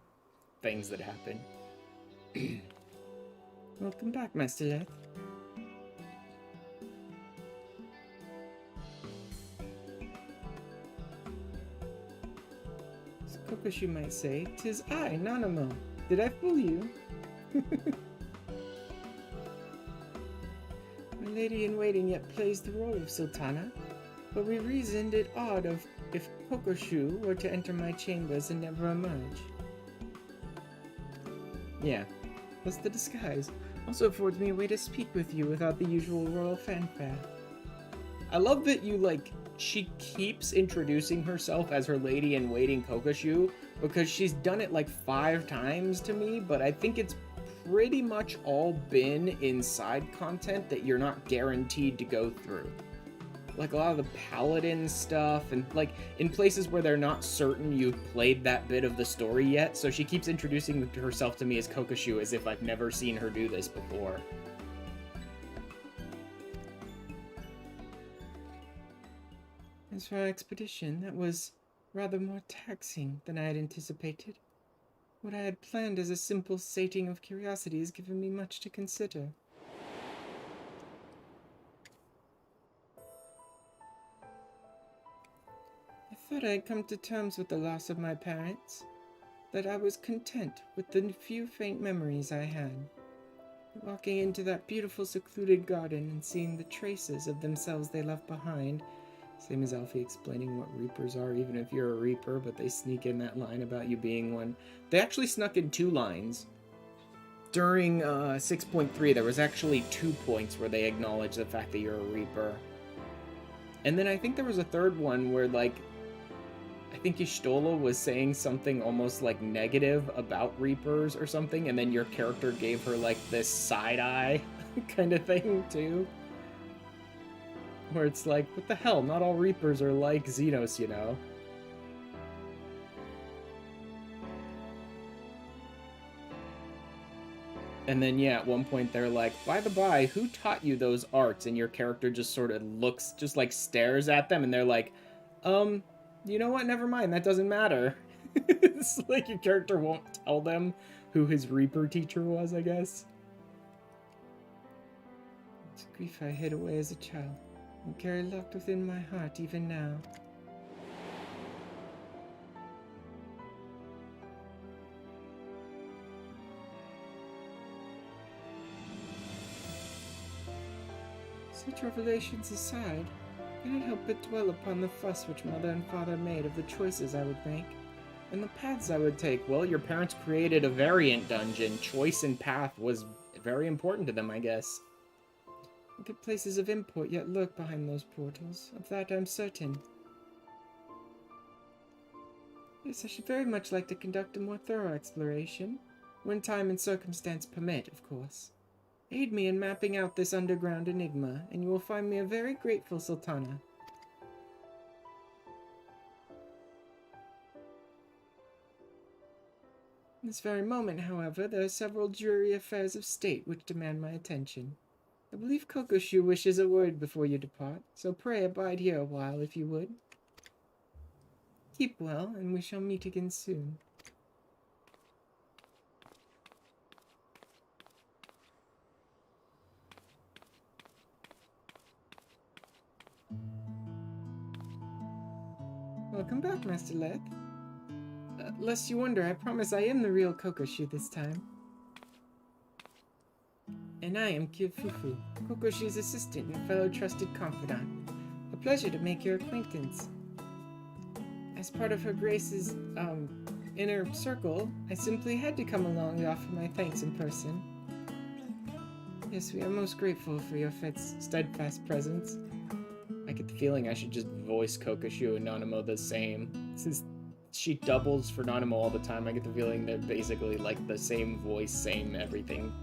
things that happen. Welcome back, Master Death. As you might say, 'tis I, Nanamo. Did I fool you? My lady-in-waiting yet plays the role of Sultana, but we reasoned it odd if Kokoshu were to enter my chambers and never emerge. Yeah, that's the disguise. Also affords me a way to speak with you without the usual royal fanfare. I love that you, like, she keeps introducing herself as her lady-in-waiting Kokoshu, because she's done it like 5 times to me, but I think it's pretty much all been in side content that you're not guaranteed to go through. Like a lot of the paladin stuff, and like in places where they're not certain you've played that bit of the story yet, so she keeps introducing herself to me as Kokoshu as if I've never seen her do this before. As for our expedition, that was rather more taxing than I had anticipated. What I had planned as a simple sating of curiosity has given me much to consider. I thought I had come to terms with the loss of my parents, that I was content with the few faint memories I had. Walking into that beautiful secluded garden and seeing the traces of themselves they left behind. Same as Alfie explaining what Reapers are, even if you're a Reaper, but they sneak in that line about you being one. They actually snuck in 2 lines. During 6.3, there was actually 2 points where they acknowledged the fact that you're a Reaper. And then I think there was a third one where, like, I think Y'shtola was saying something almost like negative about Reapers or something, and then your character gave her like this side eye kind of thing too. Where it's like, what the hell? Not all Reapers are like Xenos, you know? And then, yeah, at one point they're like, by the by, who taught you those arts? And your character just sort of looks, just like stares at them, and they're like, you know what? Never mind, that doesn't matter. It's like your character won't tell them who his Reaper teacher was, I guess. It's a grief I hid away as a child, and carry locked within my heart even now. Such revelations aside, I cannot help but dwell upon the fuss which mother and father made of the choices I would make, and the paths I would take. Well, your parents created a variant dungeon. Choice and path was very important to them, I guess. The places of import yet lurk behind those portals. Of that I'm certain. Yes, I should very much like to conduct a more thorough exploration, when time and circumstance permit, of course. Aid me in mapping out this underground enigma, and you will find me a very grateful Sultana. In this very moment, however, there are several dreary affairs of state which demand my attention. I believe Kokoshu wishes a word before you depart, so pray abide here a while, if you would. Keep well, and we shall meet again soon. Welcome back, Master Leth. Lest you wonder, I promise I am the real Kokoshu this time. And I am Kyofufu, Kokoshu's assistant and fellow trusted confidant. A pleasure to make your acquaintance. As part of Her Grace's, inner circle, I simply had to come along to offer my thanks in person. Yes, we are most grateful for your steadfast presence. I get the feeling I should just voice Kokoshu and Nanamo the same. Since she doubles for Nanamo all the time, I get the feeling they're basically like the same voice, same everything.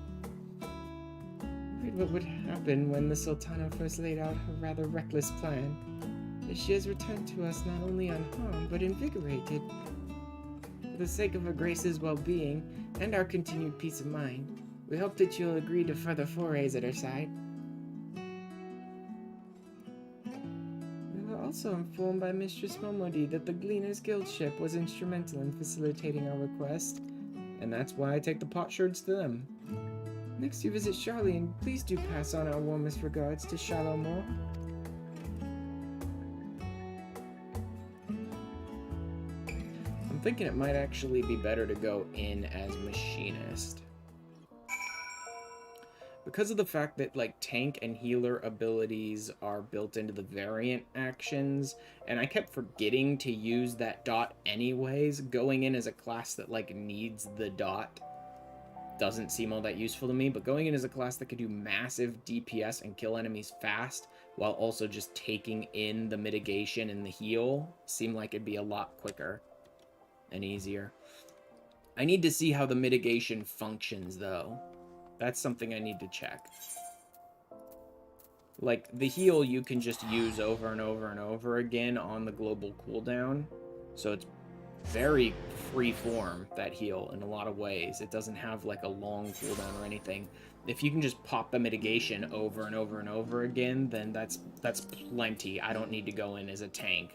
Read what would happen when the Sultana first laid out her rather reckless plan. That she has returned to us not only unharmed, but invigorated. For the sake of Her Grace's well-being, and our continued peace of mind, we hope that you'll agree to further forays at her side. Also informed by Mistress Momodi that the Gleaner's Guild ship was instrumental in facilitating our request, and that's why I take the potsherds to them. Next you visit Charlene, please do pass on our warmest regards to Shalomore. I'm thinking it might actually be better to go in as Machinist. Because of the fact that, like, tank and healer abilities are built into the variant actions, and I kept forgetting to use that dot anyways, going in as a class that, like, needs the dot doesn't seem all that useful to me, but going in as a class that could do massive DPS and kill enemies fast, while also just taking in the mitigation and the heal, seemed like it'd be a lot quicker and easier. I need to see how the mitigation functions, though. That's something I need to check. Like, the heal you can just use over and over and over again on the global cooldown. So it's very free form, that heal, in a lot of ways. It doesn't have, like, a long cooldown or anything. If you can just pop the mitigation over and over and over again, then that's plenty. I don't need to go in as a tank.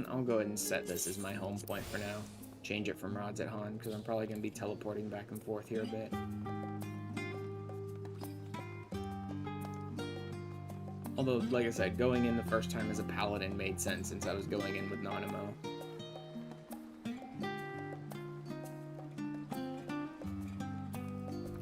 I'll go ahead and set this as my home point for now. Change it from Rods at Han, because I'm probably going to be teleporting back and forth here a bit. Although, like I said, going in the first time as a Paladin made sense since I was going in with Nanamo.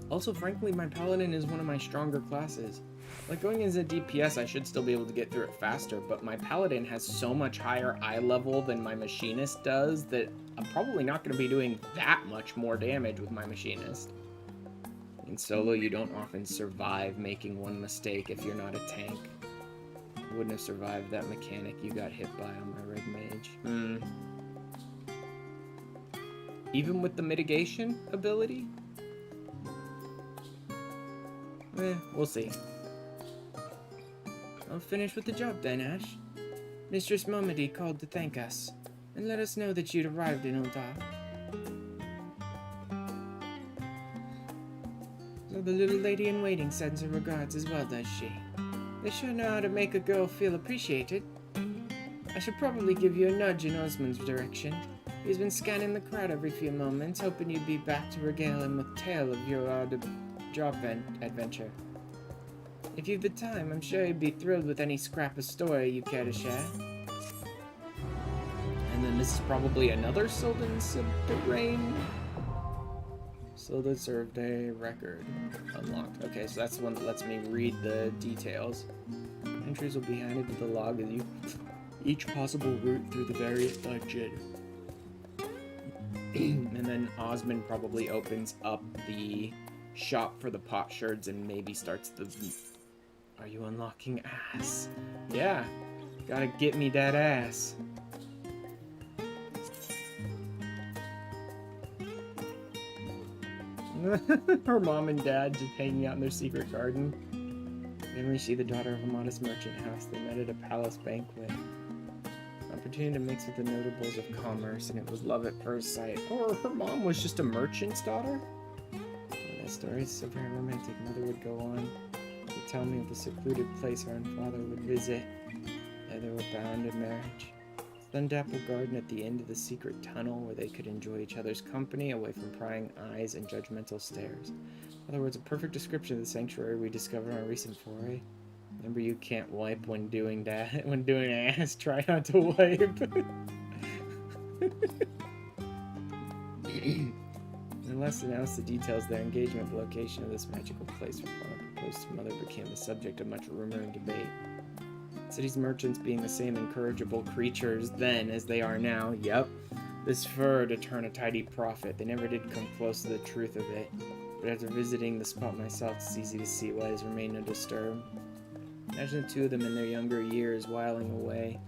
Also, frankly, my Paladin is one of my stronger classes. Like, going in as a DPS, I should still be able to get through it faster, but my Paladin has so much higher eye level than my Machinist does that I'm probably not going to be doing that much more damage with my Machinist. In solo, you don't often survive making one mistake if you're not a tank. Wouldn't have survived that mechanic you got hit by on my red mage. Even with the mitigation ability? We'll see. I'll finish with the job then, Ash. Mistress Momedy called to thank us, and let us know that you'd arrived in Ul'dah. So the little lady-in-waiting sends her regards as well, does she? They sure know how to make a girl feel appreciated. I should probably give you a nudge in Osmond's direction. He's been scanning the crowd every few moments, hoping you'd be back to regale him with tale of your job adventure. If you've the time, I'm sure he'd be thrilled with any scrap of story you care to share. And then this is probably another Sil'dihn Subterrane. Sil'dihn served a record. Unlocked. Okay, so that's the one that lets me read the details. Entries will be added to the log of each possible route through the various dungeon. And then Osmond probably opens up the shop for the potsherds and maybe starts the... Are you unlocking ass? Yeah. Gotta get me that ass. Her mom and dad just hanging out in their secret garden. Finally, she, the daughter of a modest merchant house, they met at a palace banquet. Opportunity to mix with the notables of commerce, and it was love at first sight. Or her mom was just a merchant's daughter? That story is so very romantic. Mother would go on to tell me of the secluded place her own father would visit. There they were bound in marriage. Thundapple garden at the end of the secret tunnel where they could enjoy each other's company away from prying eyes and judgmental stares. In other words, a perfect description of the sanctuary we discovered on a recent foray. Remember, you can't wipe when doing that. When doing ass, try not to wipe. Unless announced the details of their engagement, the location of this magical place for father proposed to mother became the subject of much rumor and debate. City's merchants being the same incorrigible creatures then as they are now, yep. This fur to turn a tidy profit. They never did come close to the truth of it. But after visiting the spot myself, it's easy to see why he's remained undisturbed. Imagine the two of them in their younger years whiling away,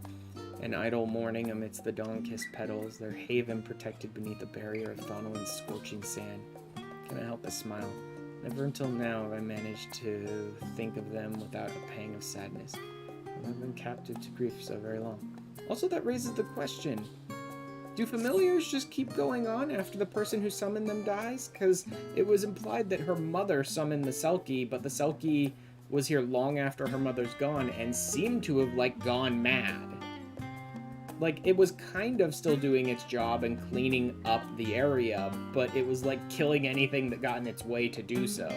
an idle morning amidst the dawn-kissed petals, their haven protected beneath a barrier of Thonowin's scorching sand. Can't help but smile. Never until now have I managed to think of them without a pang of sadness. I've been captive to grief for so very long. Also, that raises the question, do familiars just keep going on after the person who summoned them dies? Because it was implied that her mother summoned the Selkie, but the Selkie was here long after her mother's gone and seemed to have, like, gone mad. Like, it was kind of still doing its job and cleaning up the area, but it was, like, killing anything that got in its way to do so.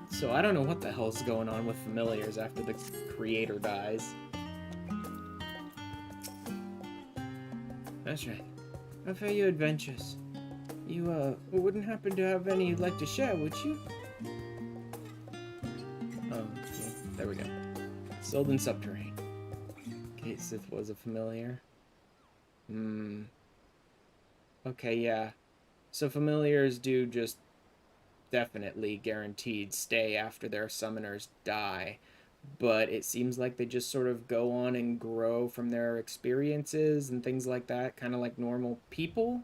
So I don't know what the hell's going on with familiars after the creator dies. That's right. How fare your adventures? You, wouldn't happen to have any you'd like to share, would you? Oh, yeah, there we go. Sil'dihn Subterrane. Kate Sith was a familiar. Okay, yeah. So familiars do just definitely guaranteed stay after their summoners die, but it seems like they just sort of go on and grow from their experiences and things like that, kind of like normal people.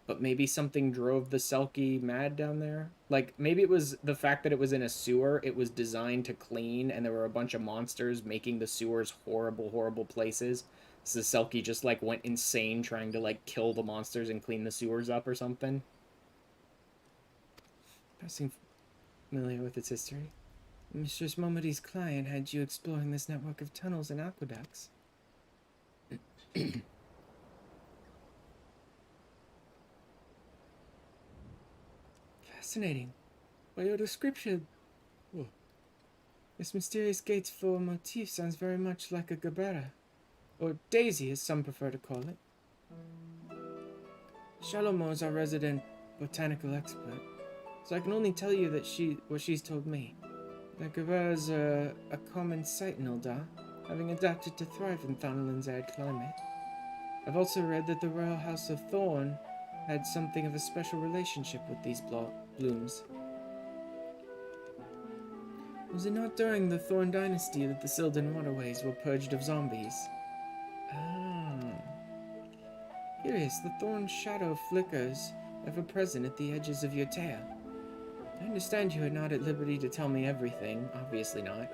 But maybe something drove the Selkie mad down there. Like, maybe it was the fact that it was in a sewer, it was designed to clean, and there were a bunch of monsters making the sewers horrible, horrible places. So the Selkie just, like, went insane trying to, like, kill the monsters and clean the sewers up or something. Passing familiar with its history. Mistress Momedy's client had you exploring this network of tunnels and aqueducts. Fascinating. By your description, this mysterious gate's floor motif sounds very much like a Gabera, or Daisy as some prefer to call it. Shalomo's our resident botanical expert, so I can only tell you that what she's told me. The Gabera's a common sight in Ul'dah, having adapted to thrive in Thanalin's arid climate. I've also read that the Royal House of Thorn had something of a special relationship with these blooms. Was it not during the Thorn Dynasty that the Sil'dihn waterways were purged of zombies? Ah. Curious, the Thorn shadow flickers, ever present at the edges of your tale. I understand you are not at liberty to tell me everything, obviously not.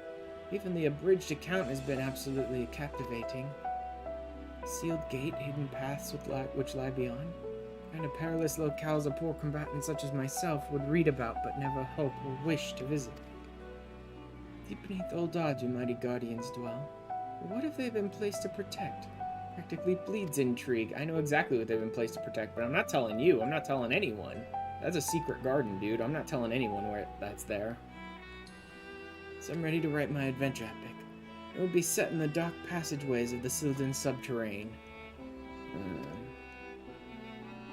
Even the abridged account has been absolutely captivating. Sealed gate, hidden paths which lie beyond. Kind of perilous locales a poor combatant such as myself would read about but never hope or wish to visit. Deep beneath old odds your mighty guardians dwell. But what have they been placed to protect? Practically bleeds intrigue. I know exactly what they've been placed to protect, but I'm not telling you. I'm not telling anyone. That's a secret garden, dude. I'm not telling anyone where that's there. So I'm ready to write my adventure epic. It will be set in the dark passageways of the Sil'dihn Subterrane.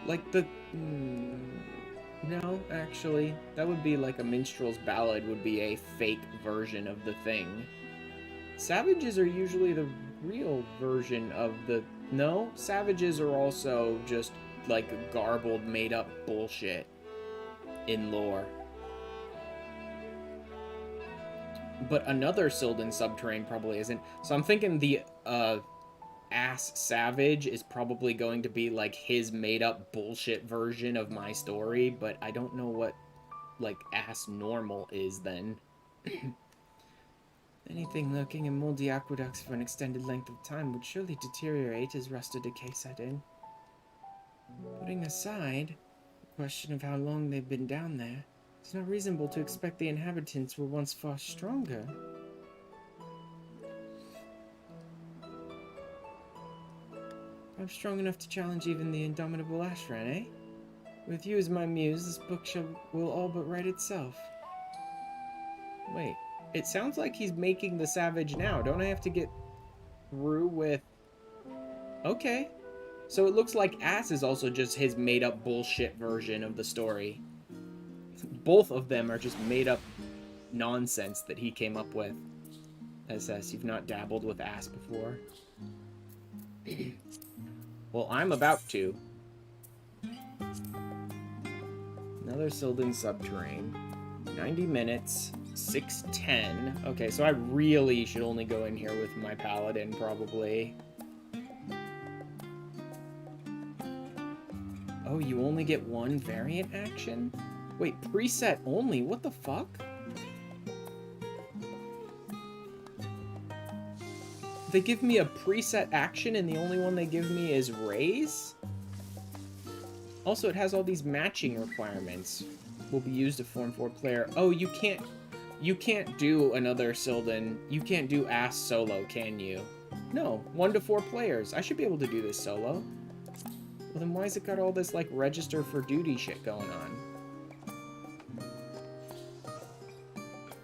Like the... No, actually. That would be like a minstrel's ballad would be a fake version of the thing. Savages are usually the real version of the... No, savages are also just like garbled, made-up bullshit in lore. But another Sil'dihn Subterrane probably isn't. So I'm thinking the ass savage is probably going to be like his made-up bullshit version of my story, but I don't know what like ass normal is then. Anything lurking in moldy aqueducts for an extended length of time would surely deteriorate as rust or decay set in. Putting aside the question of how long they've been down there, it's not reasonable to expect the inhabitants were once far stronger. I'm strong enough to challenge even the indomitable Ashran, eh? With you as my muse, this book will all but write itself. Wait, it sounds like he's making the savage now. Don't I have to get through with... Okay. So it looks like Ass is also just his made-up bullshit version of the story. Both of them are just made-up nonsense that he came up with. SS, you've not dabbled with Ass before. Well, I'm about to. Another Sil'dihn Subterrane. 90 minutes. 6:10. Okay, so I really should only go in here with my paladin, probably. Oh, you only get one variant action? Wait, preset only? What the fuck? They give me a preset action and the only one they give me is raise? Also, it has all these matching requirements. Will be used to form 4 player. Oh, you can't do another Sil'dihn. You can't do Ass solo, can you? No, 1 to 4 players. I should be able to do this solo. Well, then why's it got all this, like, register for duty shit going on?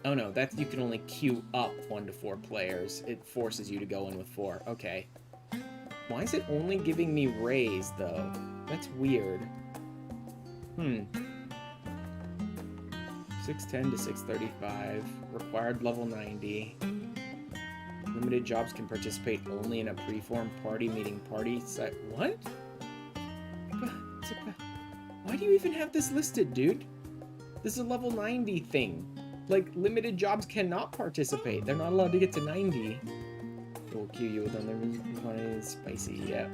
Oh no, that's, you can only queue up 1 to 4 players. It forces you to go in with 4. Okay. Why is it only giving me raise, though? That's weird. 610 to 635. Required level 90. Limited jobs can participate only in a preformed party meeting party set. What? Why do you even have this listed, dude? This is a level 90 thing. Like, limited jobs cannot participate. They're not allowed to get to 90. We'll queue you with unlimited spicy, yep.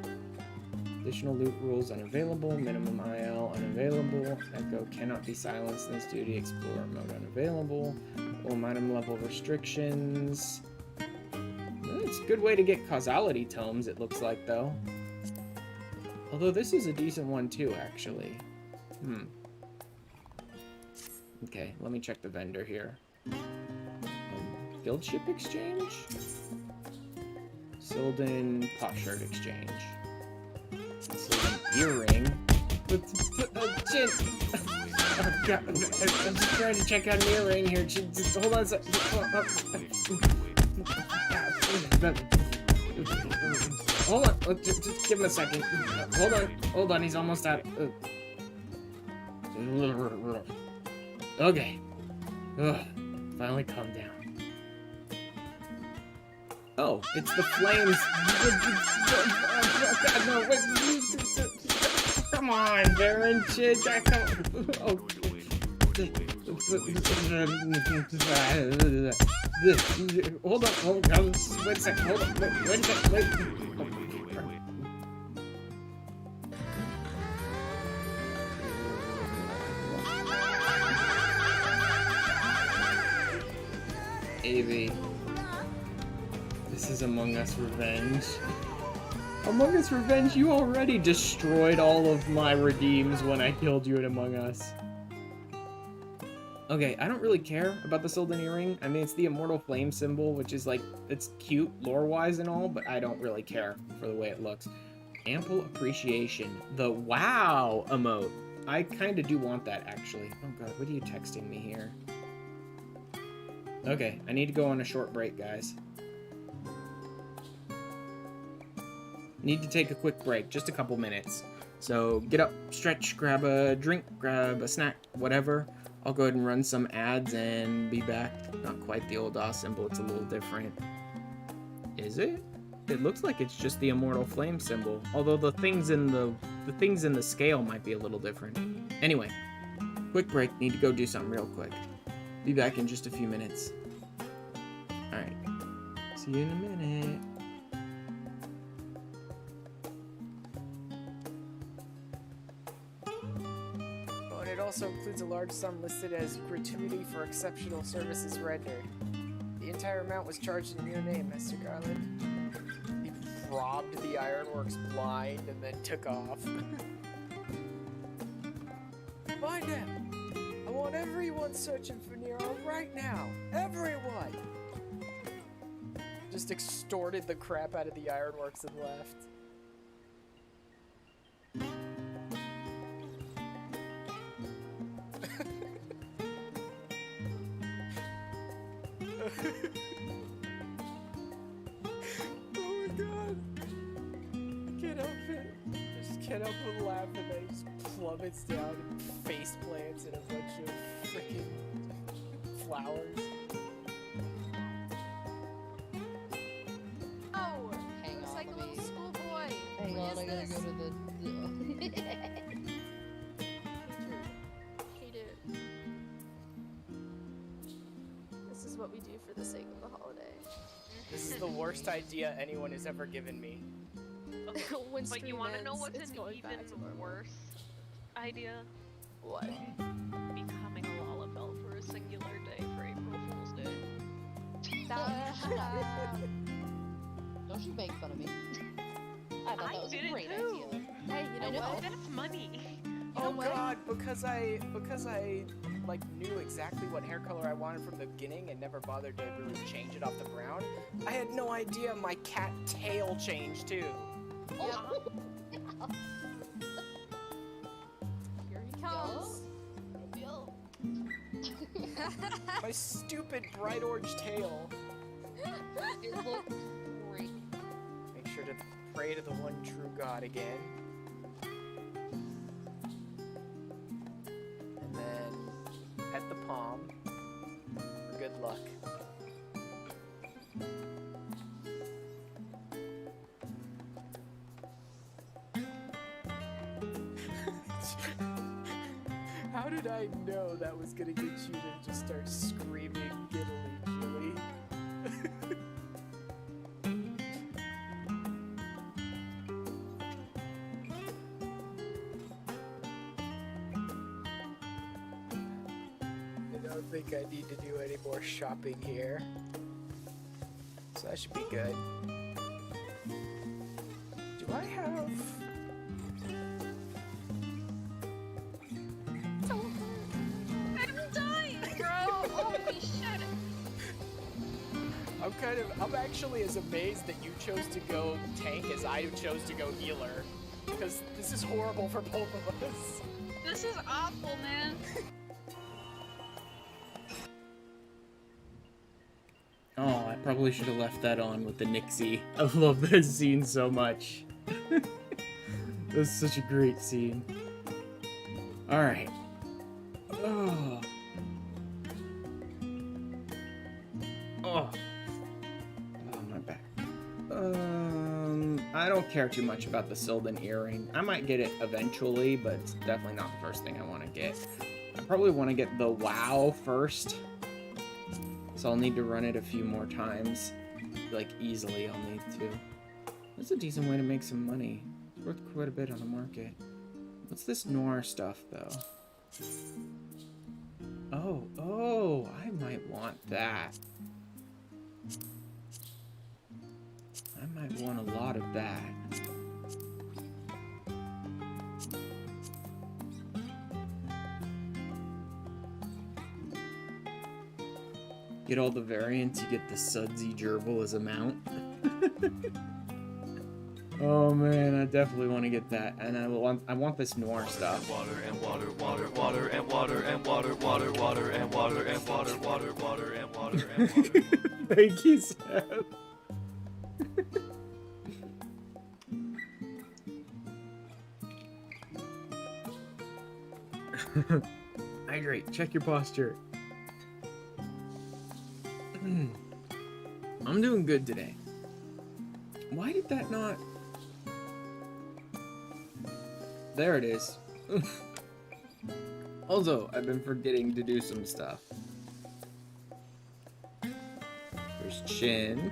Additional loot rules unavailable. Minimum IL unavailable. Echo cannot be silenced in this duty. Explorer mode unavailable. Full item level restrictions. Well, it's a good way to get causality tomes, it looks like, though. Although this is a decent one, too, actually. Okay, let me check the vendor here. Guild ship exchange? Sil'dihn potsherd exchange. Sil'dihn earring. Chin! Oh god, I'm just trying to check out an earring here. Just hold on a second. Hold on, just give him a second. Hold on, he's almost out. Okay. Finally calm down. Oh, it's the flames. Come on, Baron. Shit, come on. Oh. Hold on. Wait a second. Hold on. Wait a second. Wait. Avy. This is Among Us Revenge. Among Us Revenge, you already destroyed all of my redeems when I killed you in Among Us. Okay, I don't really care about the Sil'dihn earring. I mean, it's the Immortal Flame symbol, which is like, it's cute lore-wise and all, but I don't really care for the way it looks. Ample appreciation. The wow emote. I kind of do want that, actually. Oh god, what are you texting me here? Okay, I need to go on a short break, guys. Need to take a quick break, just a couple minutes. So get up, stretch, grab a drink, grab a snack, whatever. I'll go ahead and run some ads and be back. Not quite the old symbol, it's a little different. Is it? It looks like it's just the Immortal Flame symbol, although the things in the scale might be a little different. Anyway, quick break, need to go do something real quick. Be back in just a few minutes. Alright. See you in a minute. Oh, and it also includes a large sum listed as gratuity for exceptional services rendered. The entire amount was charged in your name, Mr. Garland. He robbed the ironworks blind and then took off. Find him! I want everyone searching for Nero right now! Everyone! Just extorted the crap out of the ironworks and left. Oh my god! I can't help it. I just can't help but laugh and then it just plummets down and face plants in a bunch of freaking flowers. Oh, Hang looks on, like a let little me- schoolboy. Hang What on, is I gotta this? go to the... Hate it. This is what we do for the sake of the holiday. This is the worst idea anyone has ever given me. When But you stream want to know ends, what's it's an going even back to normal. worse idea? What? Becoming a Lalabelle for a singular day for April Fool's Day. Don't you make fun of me. I thought that was did a it great too. idea. Hey, you know I know. what? That's money. Oh what? god, because I like knew exactly what hair color I wanted from the beginning and never bothered to really change it off the ground. I had no idea my cat tail changed too. Oh. Here he comes. Yo. My stupid bright orange tail. It looks great. Make sure to pray to the one true God again. And then pet the palm for good luck. How did I know that was gonna get you to just start screaming giddily gilly? I don't think I need to do any more shopping here. So that should be good. Do I have... I'm dying, bro. Holy shit. I'm actually as amazed that you chose to go tank as I chose to go healer. Because this is horrible for both of us. This is awful, man. Oh, I probably should have left that on with the Nixie. I love this scene so much. This is such a great scene. Alright. Oh. Oh. Oh, my back. I don't care too much about the Sil'dihn earring. I might get it eventually, but it's definitely not the first thing I want to get. I probably want to get the WoW first. So I'll need to run it a few more times. Like, easily I'll need to. That's a decent way to make some money. It's worth quite a bit on the market. What's this noir stuff, though? Oh, I might want that. I might want a lot of that. Get all the variants, you get the sudsy gerbil as a mount. Oh man, I definitely want to get that, and I want this noir stuff. Water and water, water, water and water and water, water, water and water and water, water, water and water and water. Thank you, Seb. Hydrate. Check your posture. I'm doing good today. Why did that not... There it is. Also, I've been forgetting to do some stuff. There's Chin.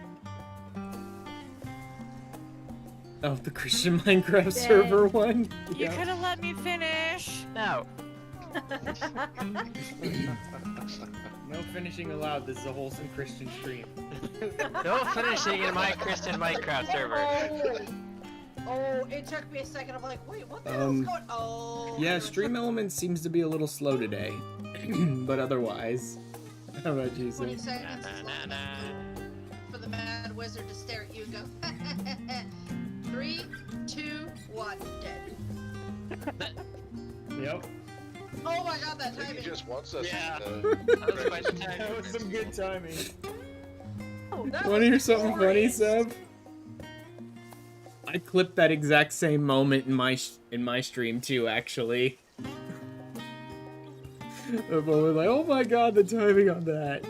Oh, the Christian Minecraft server one? You could have let me finish. No. No finishing allowed. This is a wholesome Christian stream. No finishing in my Christian Minecraft server. Oh, it took me a second. I'm like, wait, what the hell's going? Oh. Yeah, Stream Elements seems to be a little slow today, but otherwise, how about you, 20 Sam? seconds for the Mad Wizard to stare at you and go. 3, 2, 1, dead. Yep. Oh my god, that timing. He just wants us. Yeah. To, That was quite the time. That was some good timing. Oh, that Want to hear something funny, glorious. Seb? I clipped that exact same moment in my stream too, actually. The moment like, oh my god, the timing on that.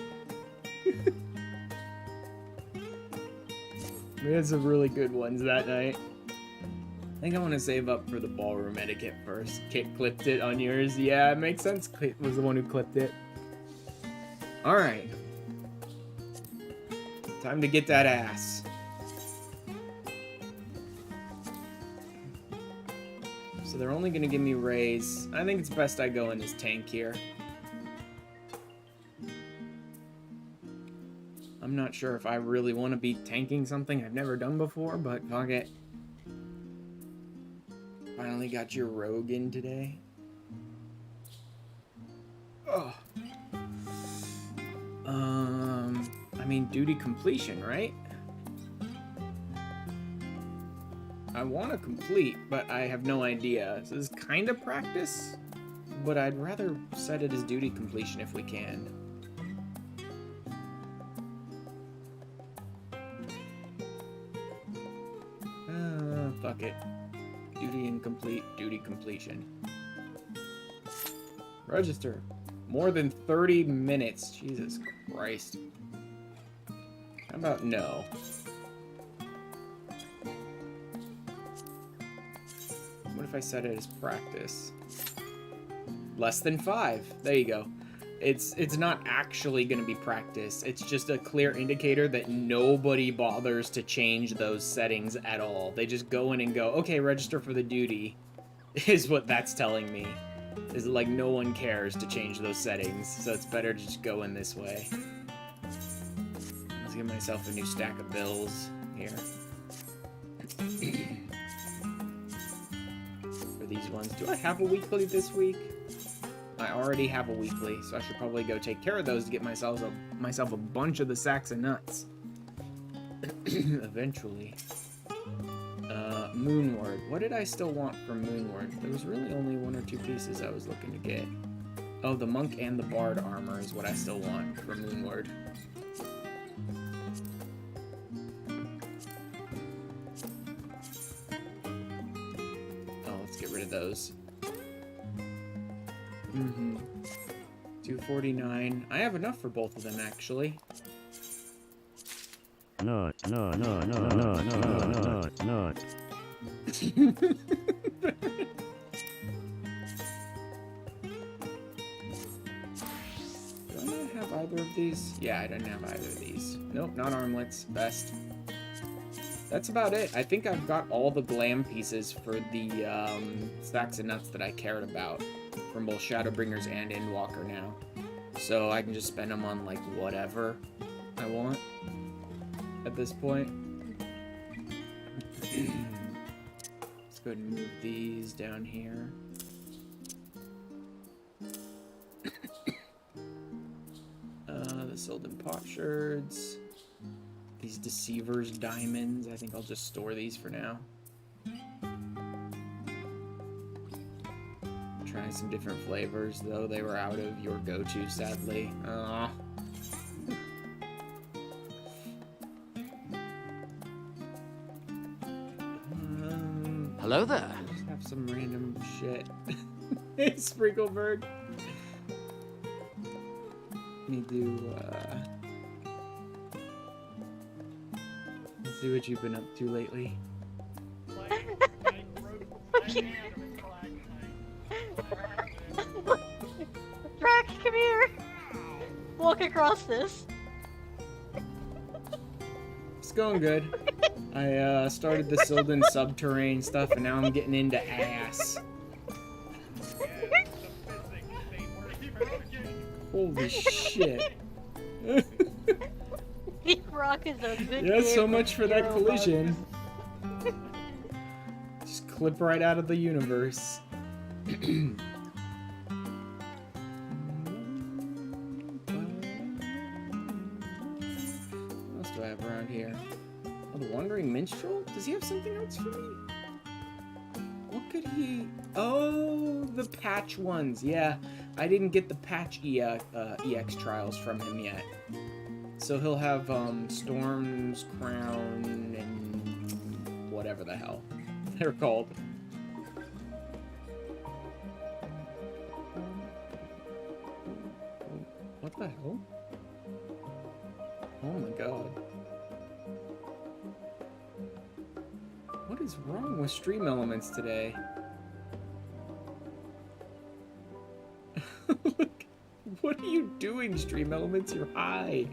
We had some really good ones that night. I think I want to save up for the ballroom etiquette first. Kit clipped it on yours. Yeah, it makes sense. Kit was the one who clipped it. Alright. Time to get that ass. So they're only gonna give me raise. I think it's best I go in as tank here. I'm not sure if I really want to be tanking something I've never done before, but fuck it. Finally got your rogue in today. Oh. I mean, duty completion, right? I want to complete, but I have no idea. So this is kind of practice, but I'd rather set it as duty completion if we can. Fuck it. Duty incomplete, duty completion. Register. More than 30 minutes. Jesus Christ. How about no? What if I set it as practice? Less than 5. There you go. It's not actually going to be practice. It's just a clear indicator that nobody bothers to change those settings at all. They just go in and go, okay, register for the duty, is what that's telling me. Is like no one cares to change those settings, so it's better to just go in this way. Let's give myself a new stack of bills here. For these ones. Do I have a weekly this week? I already have a weekly, so I should probably go take care of those to get myself a bunch of the sacks of nuts. Eventually. Moonward. What did I still want from Moonward? There was really only 1 or 2 pieces I was looking to get. Oh, the monk and the bard armor is what I still want from Moonward. Oh, let's get rid of those. 249. I have enough for both of them, actually. Not. have either of these? Yeah, I didn't have either of these. Nope, not armlets. Best. That's about it. I think I've got all the glam pieces for the stacks of nuts that I cared about from both Shadowbringers and Endwalker now. So I can just spend them on, like, whatever I want at this point. Let's go ahead and move these down here. The Sil'dihn potsherds. These Deceivers diamonds. I think I'll just store these for now. Trying some different flavors, though they were out of your go-to, sadly. Aww. Hello there. Just have some random shit. Hey, Sprinkleberg. Let me do, let's see what you've been up to lately. Drax, come here! Walk across this. It's going good. I started the Sil'dihn Subterrane stuff, and now I'm getting into ass. Holy shit. The Rock is a good Yeah, so game much for that hero collision. Just clip right out of the universe. What else do I have around here? Oh, the Wandering Minstrel? Does he have something else for me? What could he... Oh, the patch ones. Yeah, I didn't get the patch EX trials from him yet. So he'll have Storm's Crown and whatever the hell they're called. What the hell? Oh my god. What is wrong with Stream Elements today? Look, what are you doing, Stream Elements? You're high.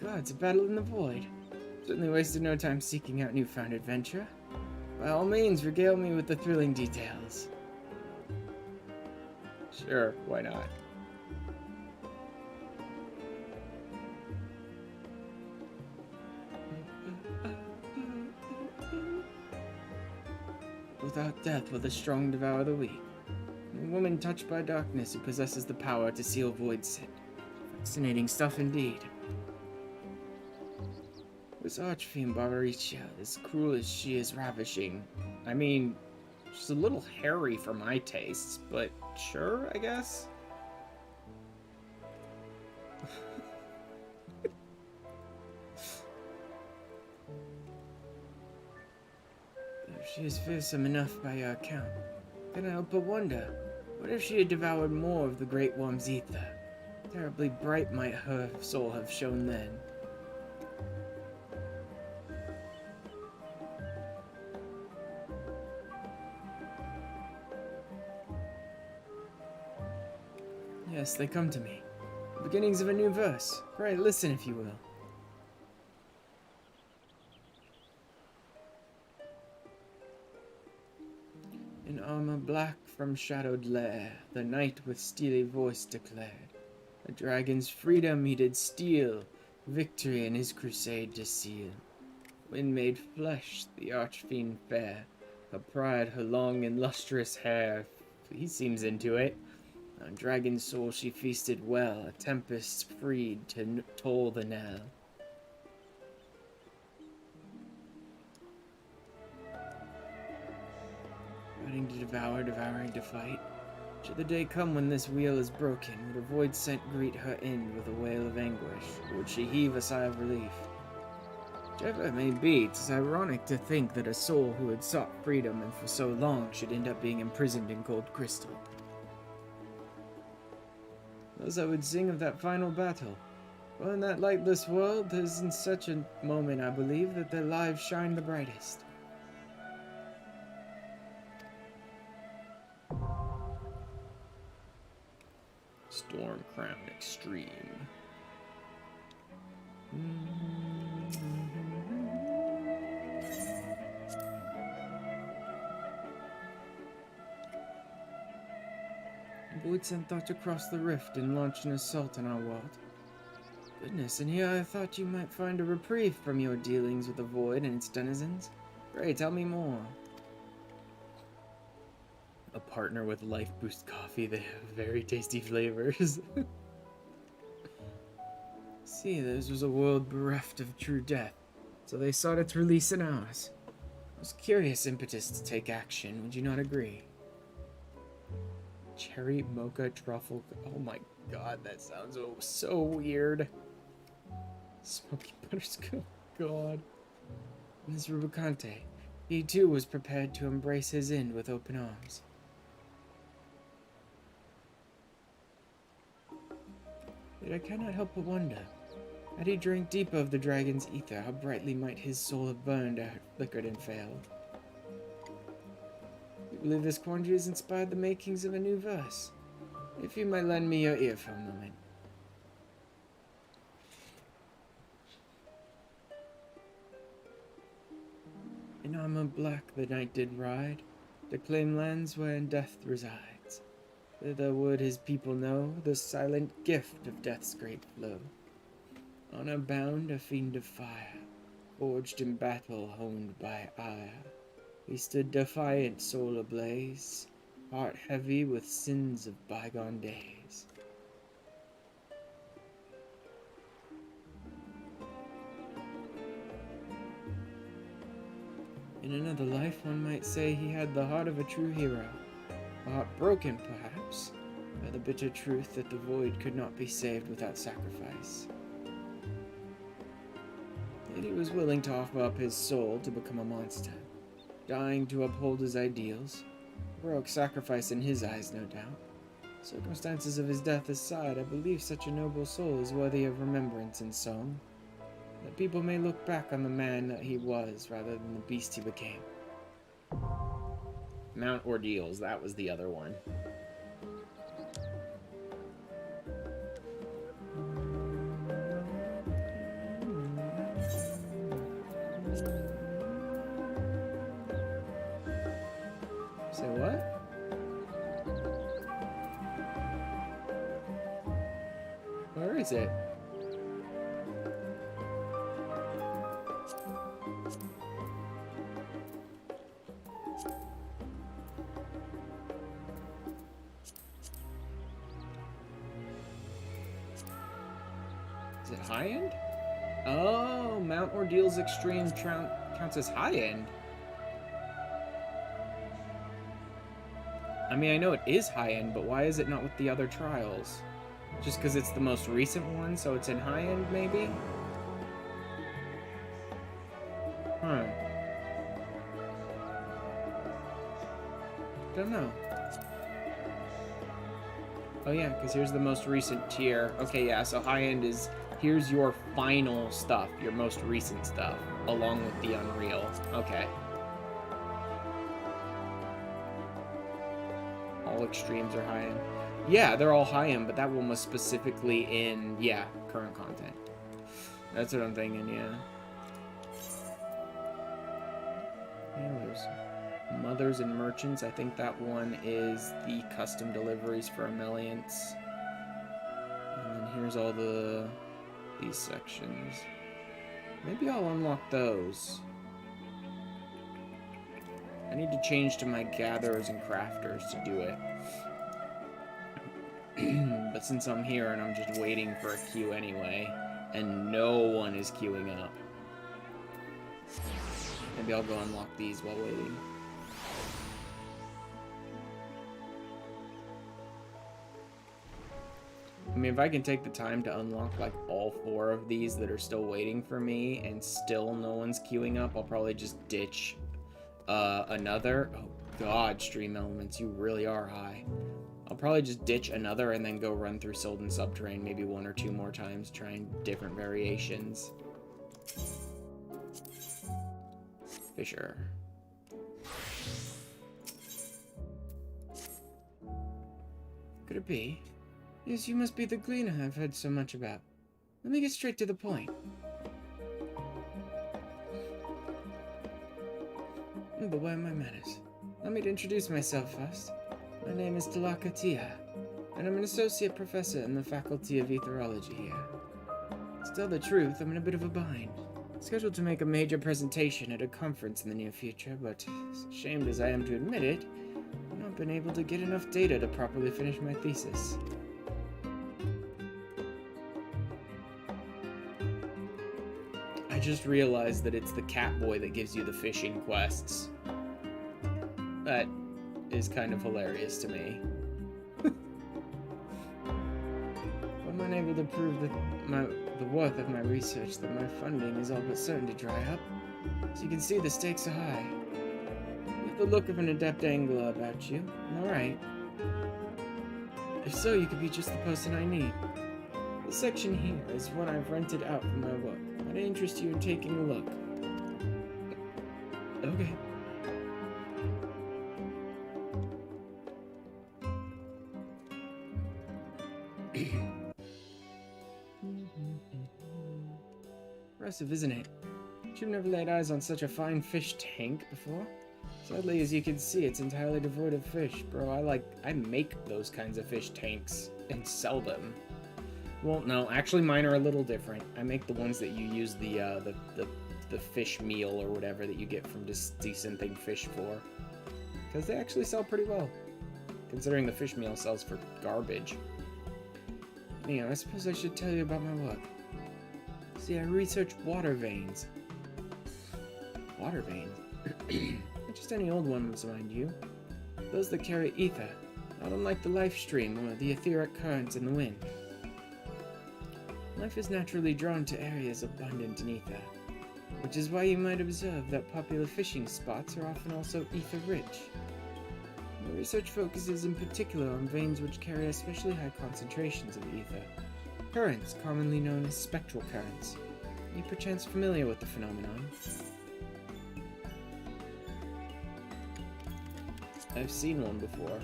God, it's a battle in the void. Certainly wasted no time seeking out newfound adventure. By all means, regale me with the thrilling details. Sure, why not? Without death will the strong devour the weak. A woman touched by darkness who possesses the power to seal void sin. Fascinating stuff indeed. This archfiend Barbaricia, as cruel as she is ravishing. I mean, she's a little hairy for my tastes, but sure, I guess? If she is fearsome enough by your account, can I help but wonder, what if she had devoured more of the great worm's ether? Terribly bright might her soul have shone then. Yes, they come to me. The beginnings of a new verse. Right, listen if you will. In armor black from shadowed lair, the knight with steely voice declared, a dragon's freedom he did steal, victory in his crusade to seal. When made flesh, the archfiend fair, her pride, her long and lustrous hair, he seems into it. On dragon's soul she feasted well, a tempest freed to toll the knell. Fighting to devour, devouring to fight. Should the day come when this wheel is broken, would a void scent greet her end with a wail of anguish, or would she heave a sigh of relief? Whichever it may be, it is ironic to think that a soul who had sought freedom and for so long should end up being imprisoned in cold crystal. Thus I would sing of that final battle, Well, in that lightless world, there's in such a moment, I believe, that their lives shine the brightest. Storm Crown Extreme. Void sent thought to cross the rift and launch an assault on our world. Goodness, and here I thought you might find a reprieve from your dealings with the Void and its denizens. Pray, tell me more. A partner with Life Boost coffee, they have very tasty flavors. See, theirs was a world bereft of true death, so they sought its release in ours. It was curious impetus to take action, would you not agree? Cherry mocha truffle. Oh my god, that sounds so weird. Smoky butterscotch. God. Miss Rubicante. He too was prepared to embrace his end with open arms. Yet I cannot help but wonder, had he drank deep of the dragon's ether, how brightly might his soul have burned ere it flickered and failed. You believe this quandary has inspired the makings of a new verse? If you might lend me your ear for a moment. In armor black the knight did ride, to claim lands wherein death resides. Thither would his people know the silent gift of death's great flow. Honor bound, a fiend of fire, forged in battle, honed by ire. He stood defiant, soul ablaze, heart heavy with sins of bygone days. In another life, one might say he had the heart of a true hero, a heart broken, perhaps, by the bitter truth that the Void could not be saved without sacrifice. Yet he was willing to offer up his soul to become a monster, dying to uphold his ideals. Heroic sacrifice in his eyes, no doubt. Circumstances of his death aside, I believe such a noble soul is worthy of remembrance and song, that people may look back on the man that he was rather than the beast he became. Mount Ordeals, that was the other one. Say what? Where is it? Is it high end? Oh, Mount Ordeals Extreme counts as high end. I mean, I know it is high end, but why is it not with the other trials? Just because it's the most recent one, so it's in high end, maybe? Huh. Don't know. Oh yeah, because here's the most recent tier. Okay, yeah, so high end is, here's your final stuff, your most recent stuff, along with the Unreal. Okay. All extremes are high end. Yeah, they're all high end, but that one was specifically in, yeah, current content. That's what I'm thinking, yeah. There's Mothers and Merchants. I think that one is the custom deliveries for Ameliance. And then here's all these sections. Maybe I'll unlock those. I need to change to my gatherers and crafters to do it. But since I'm here and I'm just waiting for a queue anyway, and no one is queuing up, maybe I'll go unlock these while waiting. I mean, if I can take the time to unlock like all 4 of these that are still waiting for me and still no one's queuing up, I'll probably just ditch another. Oh god, Stream Elements, you really are high. I'll probably just ditch another and then go run through Sil'dihn Subterrane maybe 1 or 2 more times, trying different variations. Fisher. Could it be? Yes, you must be the gleaner I've heard so much about. Let me get straight to the point. But where are my manners? Let me introduce myself first. My name is Talaka Tia, and I'm an associate professor in the Faculty of Etherology here. To tell the truth, I'm in a bit of a bind. Scheduled to make a major presentation at a conference in the near future, but ashamed as I am to admit it, I've not been able to get enough data to properly finish my thesis. I just realized that it's the cat boy that gives you the fishing quests. That is kind of hilarious to me. I'm unable to prove the worth of my research, that my funding is all but certain to dry up. As you can see, the stakes are high. You have the look of an adept angler about you. Am I right? If so, you could be just the person I need. This section here is one I've rented out for my work. Might interest you in taking a look. Okay. Impressive, isn't it? You've never laid eyes on such a fine fish tank before. Sadly, as you can see, it's entirely devoid of fish. Bro, I make those kinds of fish tanks and sell them. Well, no, actually mine are a little different. I make the ones that you use the fish meal or whatever that you get from Decent Thing Fish for. Because they actually sell pretty well. Considering the fish meal sells for garbage. Anyhow, I suppose I should tell you about my work. See, I research water veins. Water veins? Not just any old ones, mind you. Those that carry ether, not unlike the life stream or the etheric currents in the wind. Life is naturally drawn to areas abundant in ether, which is why you might observe that popular fishing spots are often also ether-rich. My research focuses in particular on veins which carry especially high concentrations of ether. Currents, commonly known as spectral currents. Are you perchance familiar with the phenomenon? I've seen one before.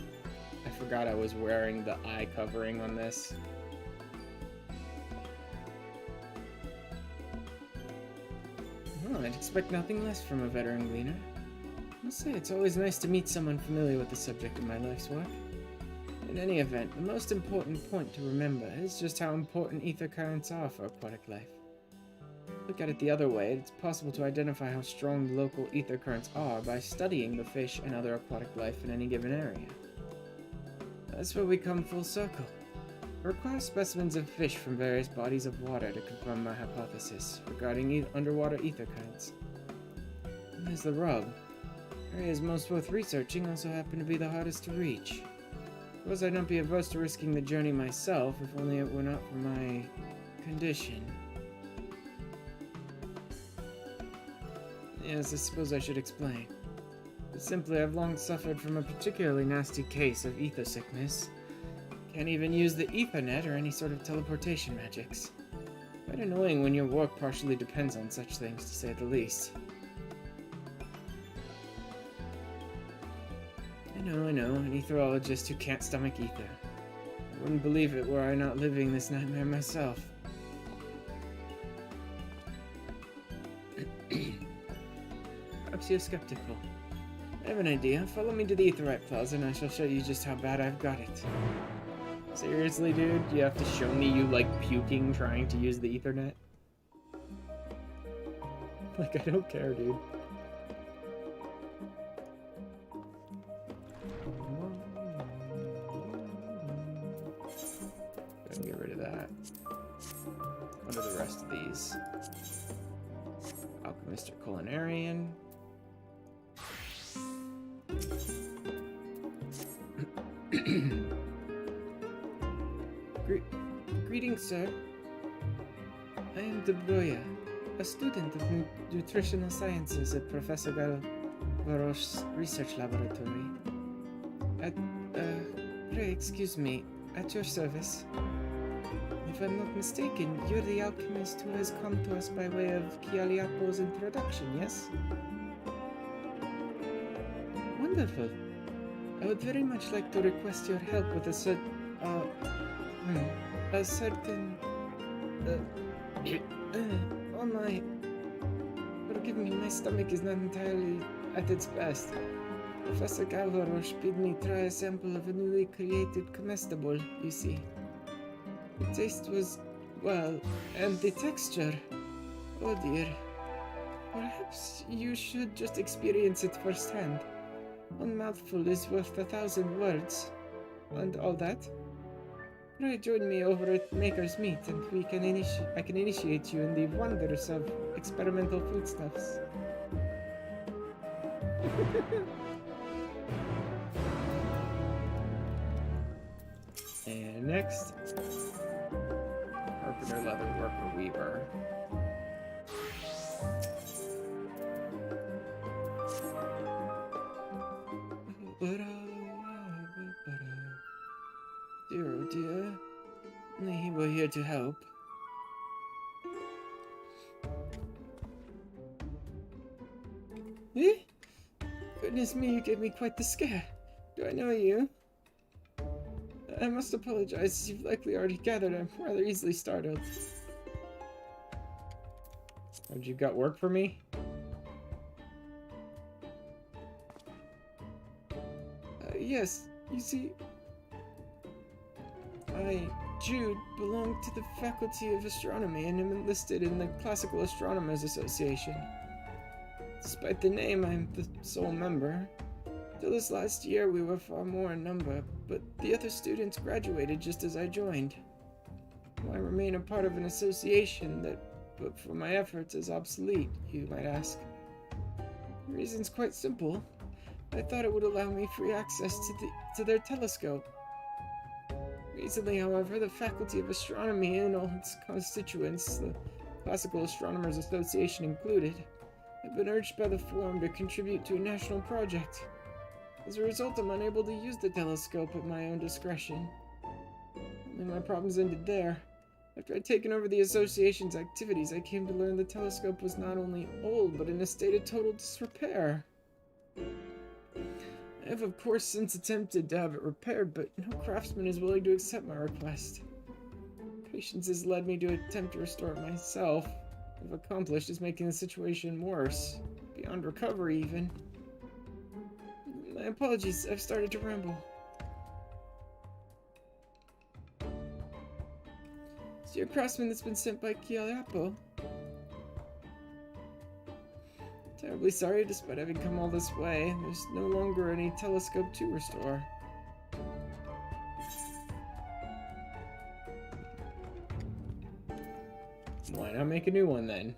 I forgot I was wearing the eye covering on this. Well, I'd expect nothing less from a veteran gleaner. I must say, it's always nice to meet someone familiar with the subject of my life's work. In any event, the most important point to remember is just how important ether currents are for aquatic life. Look at it the other way, it's possible to identify how strong the local ether currents are by studying the fish and other aquatic life in any given area. That's where we come full circle. I require specimens of fish from various bodies of water to confirm my hypothesis regarding underwater ether currents. And there's the rub. Areas most worth researching also happen to be the hardest to reach. Suppose I'd not be averse to risking the journey myself, if only it were not for my condition. Yes, I suppose I should explain. But simply, I've long suffered from a particularly nasty case of ether sickness. Can't even use the Ethernet or any sort of teleportation magics. Quite annoying when your work partially depends on such things, to say the least. I know, an etherologist who can't stomach ether. I wouldn't believe it were I not living this nightmare myself. Perhaps you're skeptical. I have an idea. Follow me to the Aetherite Plaza and I shall show you just how bad I've got it. Seriously, dude? You have to show me you, like, puking trying to use the Ethernet? Like, I don't care, dude. Gonna get rid of that. What are the rest of these? Alchemist or Culinarian. Greetings, sir. I am Debroya, a student of nutritional sciences at Professor Galvarosh's research laboratory. Pray excuse me, at your service. If I'm not mistaken, you're the alchemist who has come to us by way of Kialiapo's introduction, yes? Wonderful. I would very much like to request your help with a certain... oh my... Forgive me, my stomach is not entirely at its best. Professor Galvarosh bid me try a sample of a newly created comestible, you see. The taste was, well, and the texture. Oh dear. Perhaps you should just experience it firsthand. One mouthful is worth 1,000 words. And all that. Pray join me over at Maker's Meat, and I can initiate you in the wonders of experimental foodstuffs. And next, carpenter, leather worker, weaver. Dear, oh dear. Only we're here to help. Eh? Goodness me, you gave me quite the scare. Do I know you? I must apologize, as you've likely already gathered. I'm rather easily startled. Have you got work for me? Yes, you see, I, Jude, belong to the Faculty of Astronomy and am enlisted in the Classical Astronomers Association. Despite the name, I'm the sole member. Till this last year, we were far more in number, but the other students graduated just as I joined. I remain a part of an association that, but for my efforts, is obsolete, you might ask. The reason's quite simple. I thought it would allow me free access to their telescope. Recently, however, the Faculty of Astronomy and all its constituents, the Classical Astronomers Association included, have been urged by the Forum to contribute to a national project. As a result, I'm unable to use the telescope at my own discretion. And my problems ended there. After I'd taken over the association's activities, I came to learn the telescope was not only old, but in a state of total disrepair. I have, of course, since attempted to have it repaired, but no craftsman is willing to accept my request. Patience has led me to attempt to restore it myself. If accomplished, is making the situation worse, beyond recovery even. My apologies, I've started to ramble. So you're a craftsman that's been sent by Kialiapo? Terribly sorry, despite having come all this way, there's no longer any telescope to restore. Why not make a new one then?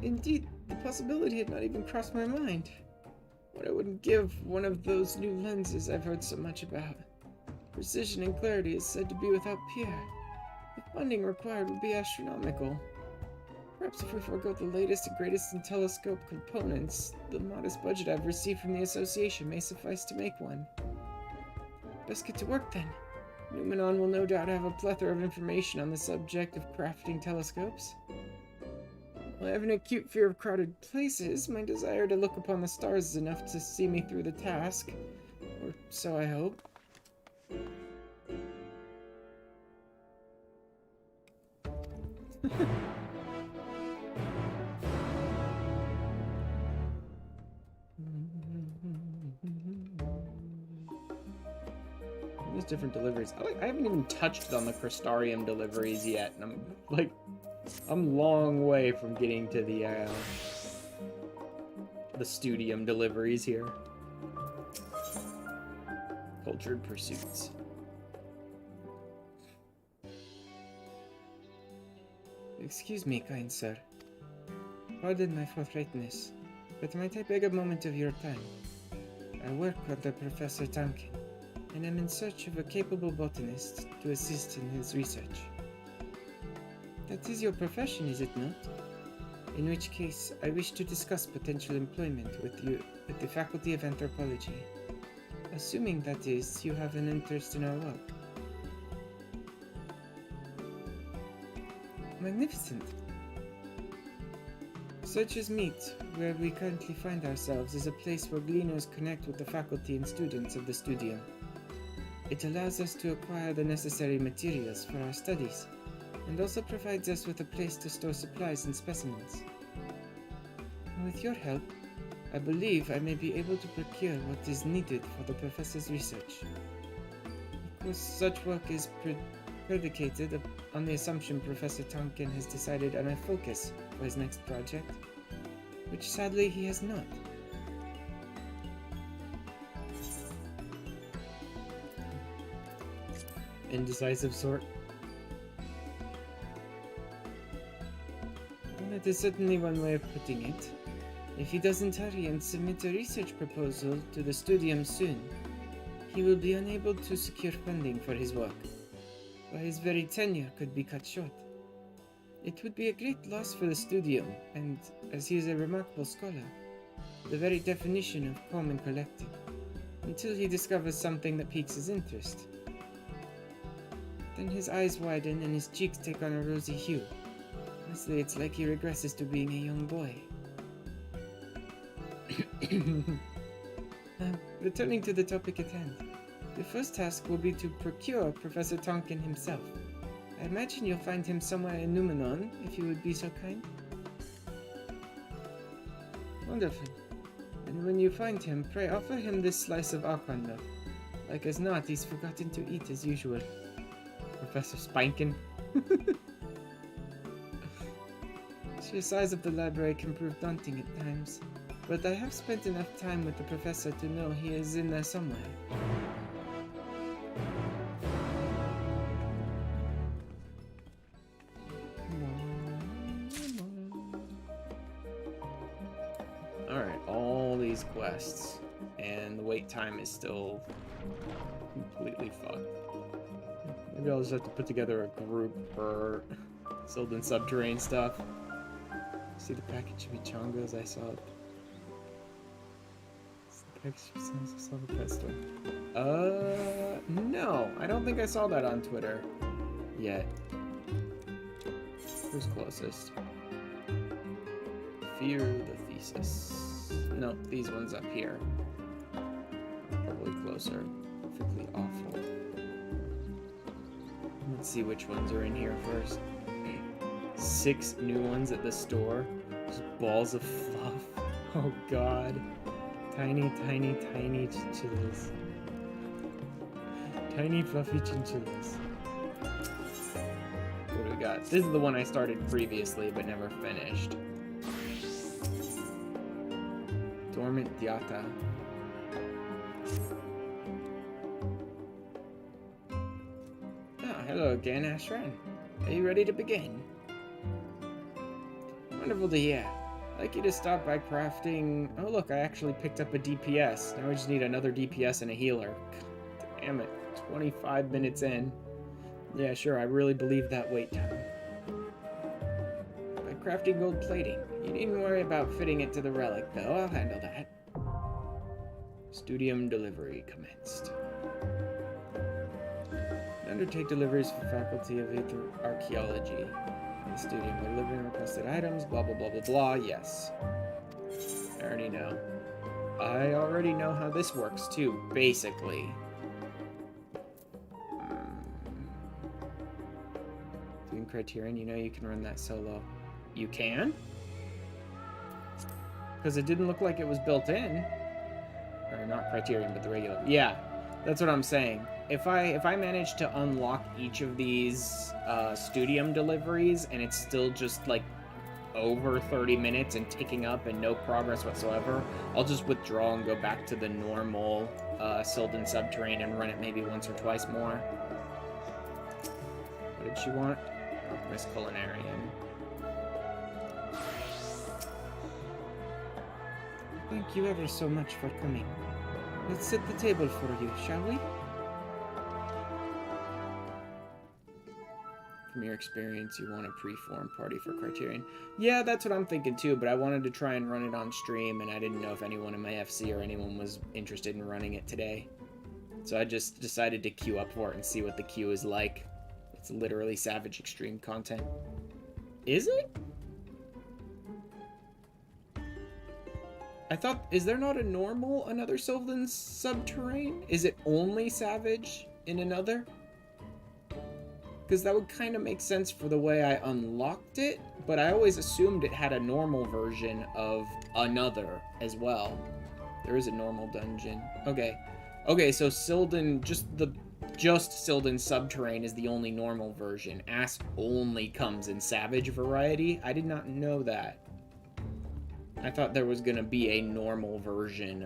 Indeed, the possibility had not even crossed my mind. What I wouldn't give one of those new lenses I've heard so much about. Precision and clarity is said to be without peer. The funding required would be astronomical. Perhaps if we forego the latest and greatest in telescope components, the modest budget I've received from the association may suffice to make one. Best get to work then. Numenon will no doubt have a plethora of information on the subject of crafting telescopes. While I have an acute fear of crowded places, my desire to look upon the stars is enough to see me through the task. Or so I hope. There's different deliveries. I haven't even touched on the Crystarium deliveries yet, and I'm long way from getting to the Studium deliveries here. Cultured Pursuits. Excuse me, kind sir. Pardon my forthrightness, but might I beg a moment of your time? I work under Professor Tamkin, and am in search of a capable botanist to assist in his research. That is your profession, is it not? In which case, I wish to discuss potential employment with you at the Faculty of Anthropology. Assuming, that is, you have an interest in our work. Magnificent! Such as Meet, where we currently find ourselves, is a place where gleaners connect with the faculty and students of the studium. It allows us to acquire the necessary materials for our studies, and also provides us with a place to store supplies and specimens. With your help, I believe I may be able to procure what is needed for the professor's research. Of course, such work is predicated on the assumption Professor Tonkin has decided on a focus for his next project, which sadly he has not. Indecisive sort. Well, that is certainly one way of putting it. If he doesn't hurry and submit a research proposal to the studium soon, he will be unable to secure funding for his work, while his very tenure could be cut short. It would be a great loss for the studium, and, as he is a remarkable scholar, the very definition of calm and collected, until he discovers something that piques his interest. Then his eyes widen and his cheeks take on a rosy hue. Honestly, it's like he regresses to being a young boy. Returning to the topic at hand, the first task will be to procure Professor Tonkin himself. I imagine you'll find him somewhere in Numenon, if you would be so kind. Wonderful. And when you find him, pray offer him this slice of Akanda. Like as not, he's forgotten to eat as usual. Professor Spankin. Sheer size of the library can prove daunting at times, but I have spent enough time with the professor to know he is in there somewhere. Alright, all these quests, and the wait time is still completely fucked. Maybe I'll just have to put together a group for Sil'dihn Subterrane stuff. See the package of chimichangas, I saw it. It's the package of chimichangas, I saw the pet store. No, I don't think I saw that on Twitter yet. Who's closest? Fear the thesis. No, these ones up here. Probably closer. Perfectly awful. Let's see which ones are in here first. 6 new ones at the store. Just balls of fluff. Oh god. Tiny, tiny, tiny chinchillas. Tiny fluffy chinchillas. What do we got? This is the one I started previously but never finished. Dormant Diata. Hello again, Ashran. Are you ready to begin? Wonderful to hear. I'd like you to start by crafting... Oh look, I actually picked up a DPS. Now we just need another DPS and a healer. God damn it. 25 minutes in. Yeah, sure, I really believe that wait time. By crafting gold plating. You needn't worry about fitting it to the relic, though. I'll handle that. Studium delivery commenced. Undertake deliveries for Faculty of Archaeology in the studio by delivering requested items, blah blah blah blah blah. Yes. I already know. I already know how this works too, basically. Doing Criterion, you know you can run that solo. You can? Because it didn't look like it was built in. Or not Criterion, but the regular. Yeah, that's what I'm saying. If I manage to unlock each of these studium deliveries and it's still just like over 30 minutes and ticking up and no progress whatsoever, I'll just withdraw and go back to the normal Sil'dihn Subterrane and run it maybe once or twice more. What did she want? Oh, Miss Culinarian. Thank you ever so much for coming. Let's set the table for you, shall we? Come here, experience, you want a pre-formed party for Criterion. Yeah, that's what I'm thinking too, but I wanted to try and run it on stream, and I didn't know if anyone in my FC or anyone was interested in running it today. So I just decided to queue up for it and see what the queue is like. It's literally Savage Extreme content. Is it? I thought, is there not a normal Another Sil'dihn Subterrane? Is it only Savage in Another? Because that would kind of make sense for the way I unlocked it, but I always assumed it had a normal version of Another as well. There is a normal dungeon. Okay. Okay, so Sil'dihn, just Sil'dihn Subterrane is the only normal version. Ass only comes in Savage variety. I did not know that. I thought there was gonna be a normal version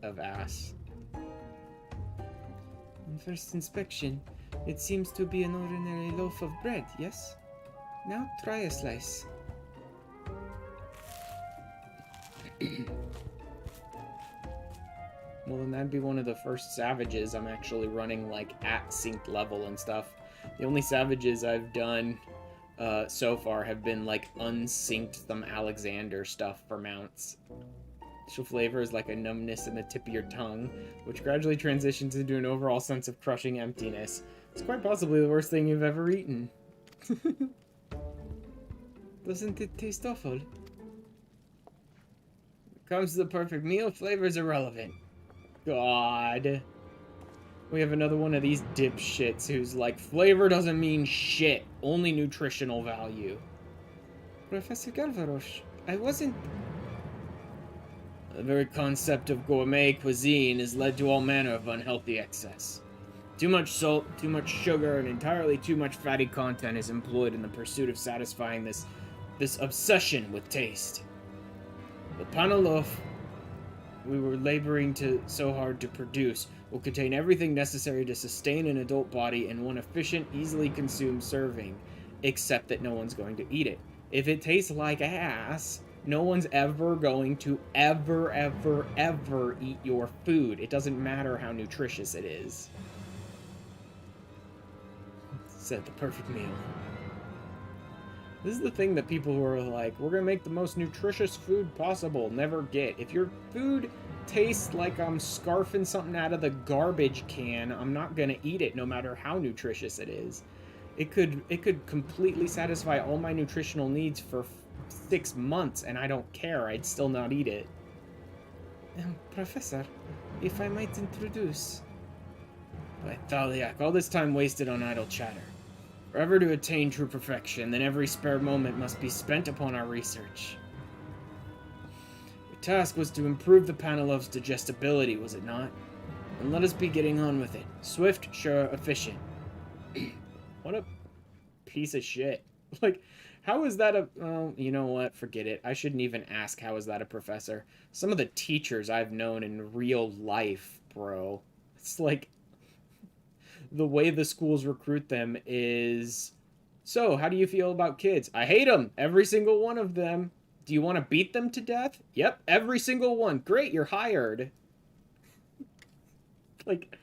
of Ass. On first inspection, it seems to be an ordinary loaf of bread, yes? Now try a slice. Well, then that'd be one of the first Savages I'm actually running, like, at synced level and stuff. The only Savages I've done so far have been, like, unsynced some Alexander stuff for mounts. Initial flavor is like a numbness in the tip of your tongue, which gradually transitions into an overall sense of crushing emptiness. It's quite possibly the worst thing you've ever eaten. Doesn't it taste awful? When it comes to the perfect meal, flavor's irrelevant. God. We have another one of these dipshits who's like, flavor doesn't mean shit, only nutritional value. Professor Galvarosh, I wasn't... The very concept of gourmet cuisine has led to all manner of unhealthy excess. Too much salt, too much sugar, and entirely too much fatty content is employed in the pursuit of satisfying this obsession with taste. The panel loaf we were laboring so hard to produce will contain everything necessary to sustain an adult body in one efficient, easily consumed serving, except that no one's going to eat it. If it tastes like ass, no one's ever going to ever eat your food. It doesn't matter how nutritious it is. Said the perfect meal. This is the thing that people who are like, we're gonna make the most nutritious food possible, never get. If your food tastes like I'm scarfing something out of the garbage can, I'm not gonna eat it no matter how nutritious it is. It could completely satisfy all my nutritional needs for 6 months and I don't care, I'd still not eat it. Professor, if I might introduce... By Thaliak, all this time wasted on idle chatter. Forever to attain true perfection, then every spare moment must be spent upon our research. The task was to improve the Panelof's digestibility, was it not? And let us be getting on with it. Swift, sure, efficient. What a piece of shit. Like, how is that a... Oh, you know what? Forget it. I shouldn't even ask how is that a professor. Some of the teachers I've known in real life, bro. It's like... The way the schools recruit them is... So, how do you feel about kids? I hate them! Every single one of them. Do you want to beat them to death? Yep, every single one. Great, you're hired. Like,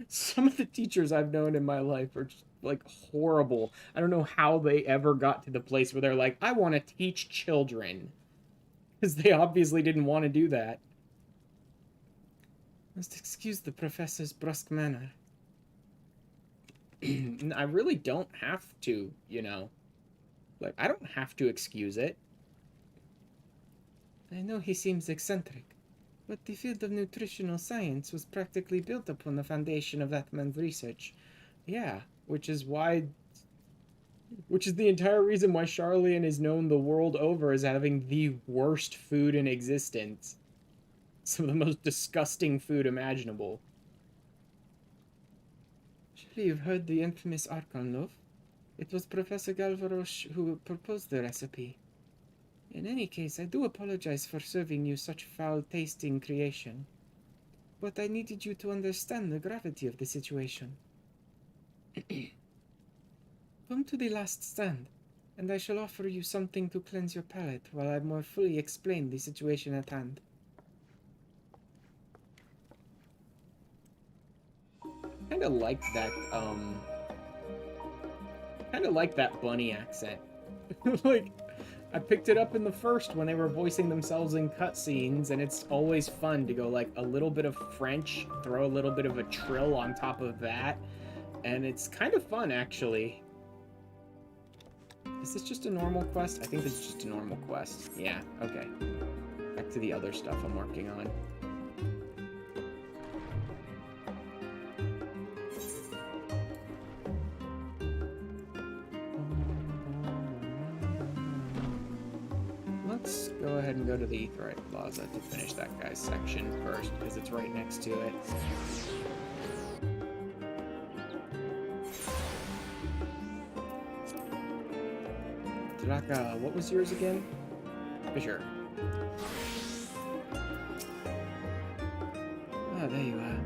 some of the teachers I've known in my life are just, like, horrible. I don't know how they ever got to the place where they're like, I want to teach children. Because they obviously didn't want to do that. Must excuse the professor's brusque manner. I really don't have to, you know. Like, I don't have to excuse it. I know he seems eccentric, but the field of nutritional science was practically built upon the foundation of that man's research. Yeah, which is the entire reason why Charlian is known the world over as having the worst food in existence. Some of the most disgusting food imaginable. Surely you've heard the infamous Archon loaf. It was Professor Galvarosh who proposed the recipe. In any case, I do apologize for serving you such foul-tasting creation. But I needed you to understand the gravity of the situation. Come to the last stand, and I shall offer you something to cleanse your palate while I more fully explain the situation at hand. Kinda like that, kind of like that bunny accent. Like, I picked it up in the first when they were voicing themselves in cutscenes, and it's always fun to go like a little bit of French, throw a little bit of a trill on top of that, and it's kind of fun, actually. Is this just a normal quest? I think this is just a normal quest. Yeah, okay. Back to the other stuff I'm working on. Let's go ahead and go to the Aetheryte Plaza to finish that guy's section first, because it's right next to it. Tanaka, what was yours again? Fisher. Ah, there you are.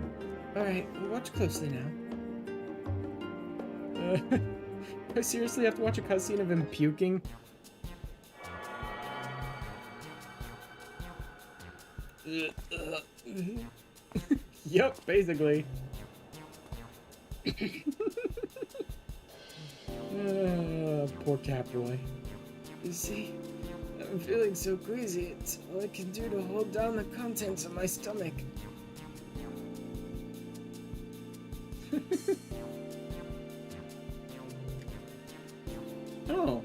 Alright, watch closely now. I seriously have to watch a cutscene of him puking? Yep, basically. Poor Catboy. You see, I'm feeling so queasy, it's all I can do to hold down the contents of my stomach. Oh.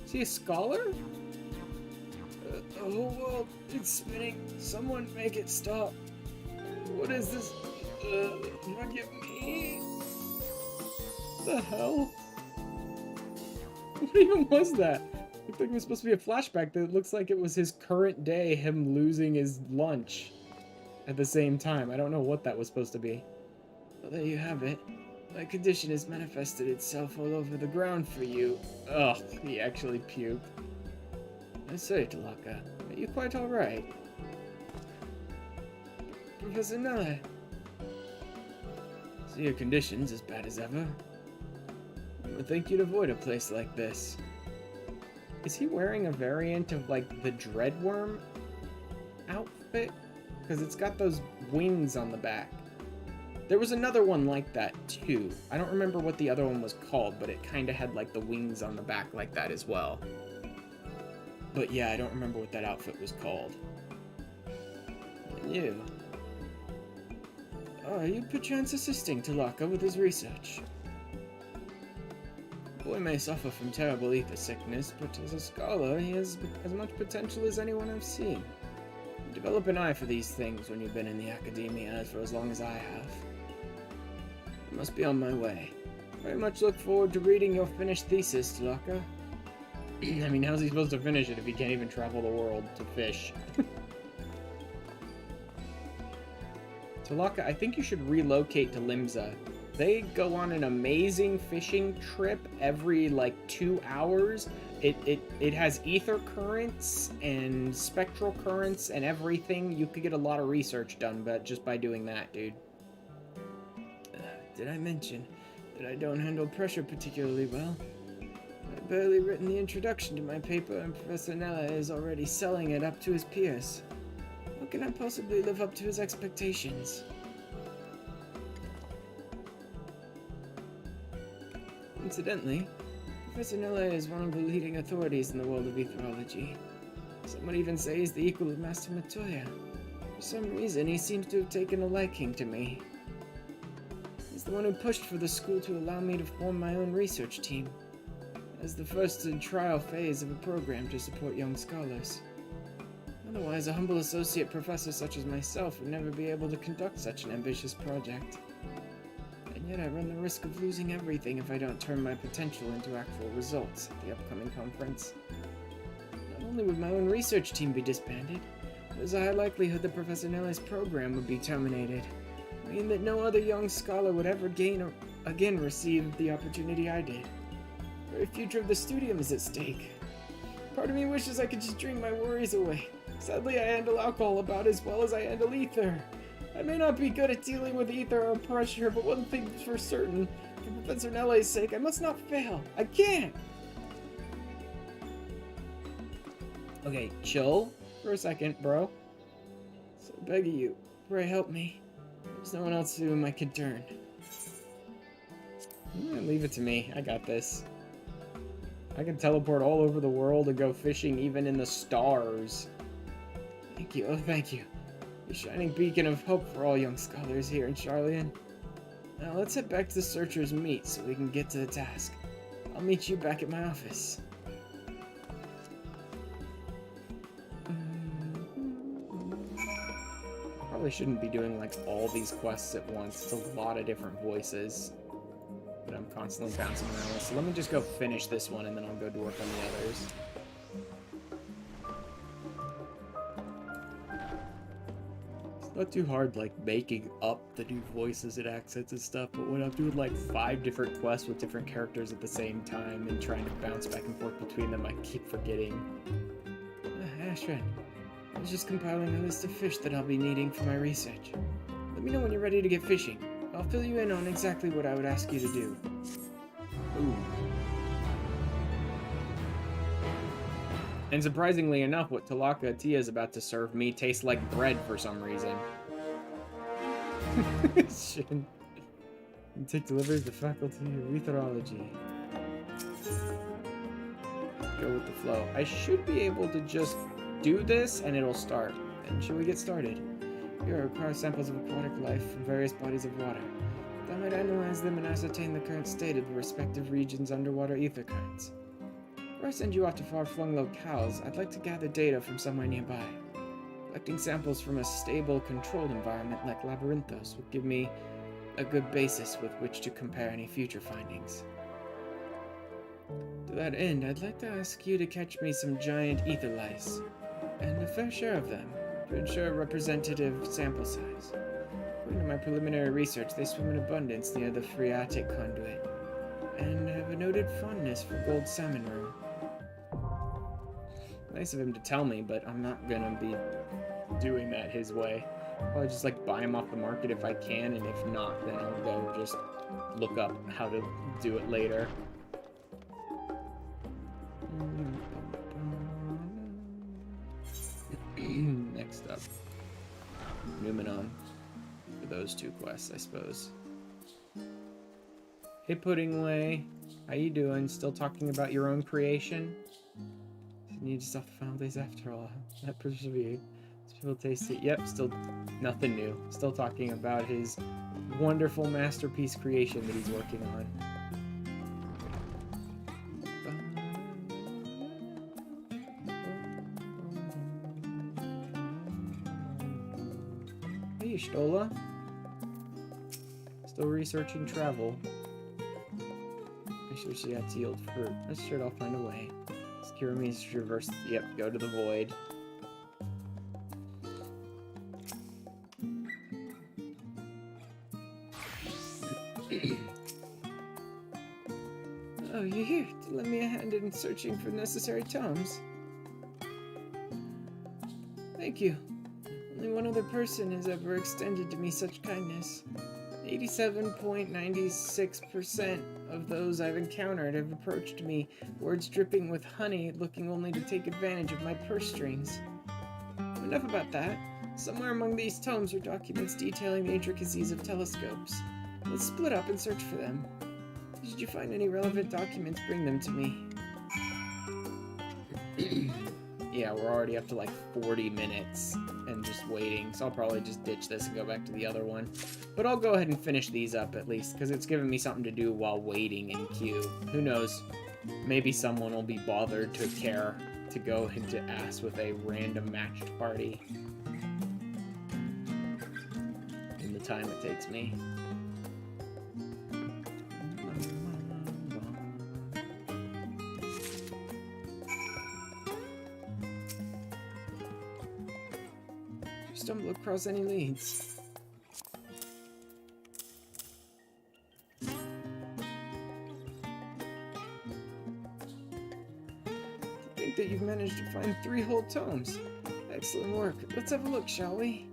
Is he a scholar? The whole world is spinning. Someone make it stop. What is this? Look at me. What the hell? What even was that? Looked like it was supposed to be a flashback that looks like it was his current day, him losing his lunch at the same time. I don't know what that was supposed to be. Well, there you have it. My condition has manifested itself all over the ground for you. Ugh, he actually puked. I say, Tanaka, are you quite alright? Professor Nella. So your condition's as bad as ever? I would think you'd avoid a place like this. Is he wearing a variant of, like, the Dreadworm outfit? Because it's got those wings on the back. There was another one like that, too. I don't remember what the other one was called, but it kind of had, like, the wings on the back like that as well. But yeah, I don't remember what that outfit was called. And you? Oh, are you perchance assisting Tanaka with his research? The boy may suffer from terrible ether sickness, but as a scholar, he has as much potential as anyone I've seen. You develop an eye for these things when you've been in the academia for as long as I have. I must be on my way. Very much look forward to reading your finished thesis, Tanaka. I mean, how's he supposed to finish it if he can't even travel the world to fish? Tanaka, I think you should relocate to Limsa. They go on an amazing fishing trip every, like, 2 hours. It has ether currents and spectral currents and everything. You could get a lot of research done but just by doing that, dude. Did I mention that I don't handle pressure particularly well? I've barely written the introduction to my paper, and Professor Nella is already selling it up to his peers. How can I possibly live up to his expectations? Incidentally, Professor Nella is one of the leading authorities in the world of etherology. Some would even say he's the equal of Master Matoya. For some reason, he seems to have taken a liking to me. He's the one who pushed for the school to allow me to form my own research team, as the first and trial phase of a program to support young scholars. Otherwise, a humble associate professor such as myself would never be able to conduct such an ambitious project. And yet I run the risk of losing everything if I don't turn my potential into actual results at the upcoming conference. Not only would my own research team be disbanded, there's a high likelihood that Professor Nella's program would be terminated, meaning that no other young scholar would ever again receive the opportunity I did. The very future of the studium is at stake. Part of me wishes I could just drink my worries away. Sadly, I handle alcohol about as well as I handle ether. I may not be good at dealing with ether or pressure, but one thing's for certain. For Professor Nella's sake, I must not fail. I can't! Okay, chill for a second, bro. So beg of you, pray help me. There's no one else to whom I can turn. Leave it to me. I got this. I can teleport all over the world and go fishing even in the stars. Thank you. Oh, thank you. A shining beacon of hope for all young scholars here in Sil'dihn. Now let's head back to the Searcher's meet so we can get to the task. I'll meet you back at my office. Probably shouldn't be doing like all these quests at once. It's a lot of different voices that I'm constantly bouncing around with. So let me just go finish this one and then I'll go to work on the others. It's not too hard like making up the new voices and accents and stuff, but when I'm doing like 5 different quests with different characters at the same time and trying to bounce back and forth between them, I keep forgetting. Ashran, I was just compiling a list of fish that I'll be needing for my research. Let me know when you're ready to get fishing. I'll fill you in on exactly what I would ask you to do. Ooh. And surprisingly enough, what Talaka Tia is about to serve me tastes like bread for some reason. Shit. You take delivery of the faculty of meteorology. Go with the flow. I should be able to just do this and it'll start. And shall we get started? Here are required samples of aquatic life from various bodies of water. That might analyze them and ascertain the current state of the respective region's underwater ether currents. Before I send you off to far-flung locales, I'd like to gather data from somewhere nearby. Collecting samples from a stable, controlled environment like Labyrinthos would give me a good basis with which to compare any future findings. To that end, I'd like to ask you to catch me some giant ether lice, and a fair share of them, to ensure a representative sample size. According to my preliminary research, they swim in abundance near the phreatic conduit, and have a noted fondness for gold salmon roe. Nice of him to tell me, but I'm not gonna be doing that his way. I'll just like buy him off the market if I can, and if not, then I'll go just look up how to do it later. Next up, Numenon, for those 2 quests, I suppose. Hey Puddingway, how you doing? Still talking about your own creation? You need to stop the final days after all. That persevered. Still taste it. Yep, still nothing new. Still talking about his wonderful masterpiece creation that he's working on. Hey, Stola. Still researching travel. Make sure she got yield fruit. That's sure I'll find a way. Secure means to traverse. Yep, go to the void. Oh, you're here to lend me a hand in searching for necessary tomes. Thank you. Only one other person has ever extended to me such kindness. 87.96% of those I've encountered have approached me, words dripping with honey, looking only to take advantage of my purse strings. Enough about that. Somewhere among these tomes are documents detailing the intricacies of telescopes. Let's split up and search for them. Should you find any relevant documents, bring them to me. Yeah, we're already up to like 40 minutes and just waiting, so I'll probably just ditch this and go back to the other one. But I'll go ahead and finish these up at least, because it's giving me something to do while waiting in queue. Who knows? Maybe someone will be bothered to care to go into ass with a random matched party in the time it takes me. Stumble across any leads. I think that you've managed to find 3 whole tomes. Excellent work. Let's have a look, shall we?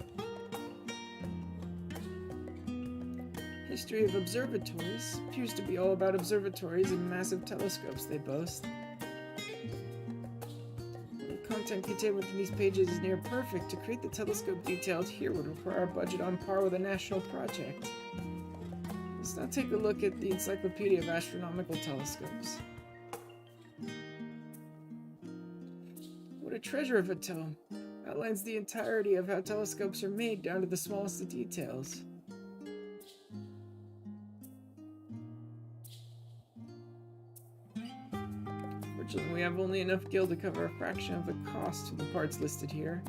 History of observatories appears to be all about observatories and massive telescopes they boast. Content contained within these pages is near perfect. To create the telescope detailed here would require a budget on par with a national project. The Let's now take a look at the Encyclopedia of Astronomical Telescopes. What a treasure of a tome! Outlines the entirety of how telescopes are made down to the smallest of details. Fortunately, we have only enough gil to cover a fraction of the cost of the parts listed here.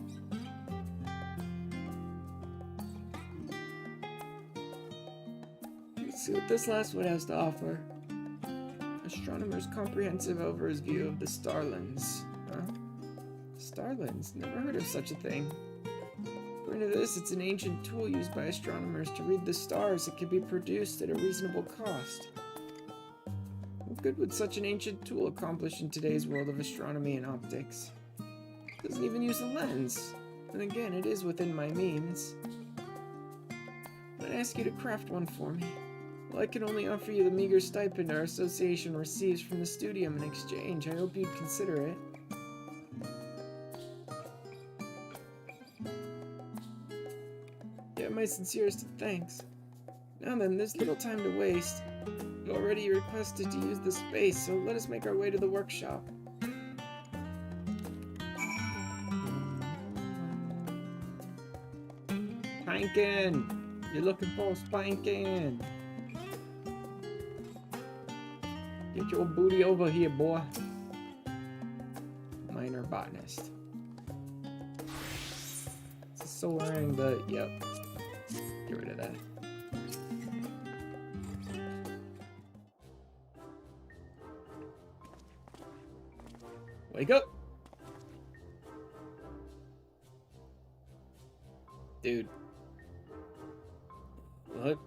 Let's see what this last one has to offer. Astronomer's comprehensive overview of the starlings. Huh? Starlings? Never heard of such a thing. According to this, it's an ancient tool used by astronomers to read the stars that can be produced at a reasonable cost. What good would such an ancient tool accomplish in today's world of astronomy and optics? It doesn't even use a lens. And again, it is within my means. I'd ask you to craft one for me. Well, I can only offer you the meager stipend our association receives from the studium in exchange. I hope you'd consider it. Yeah, my sincerest thanks. Now then, there's little time to waste. You already requested to use the space, so let us make our way to the workshop. Spanking! You're looking for spanking! Get your booty over here, boy. Minor botanist. It's a soaring, but yep. Get rid of that. Wake up! Dude. What?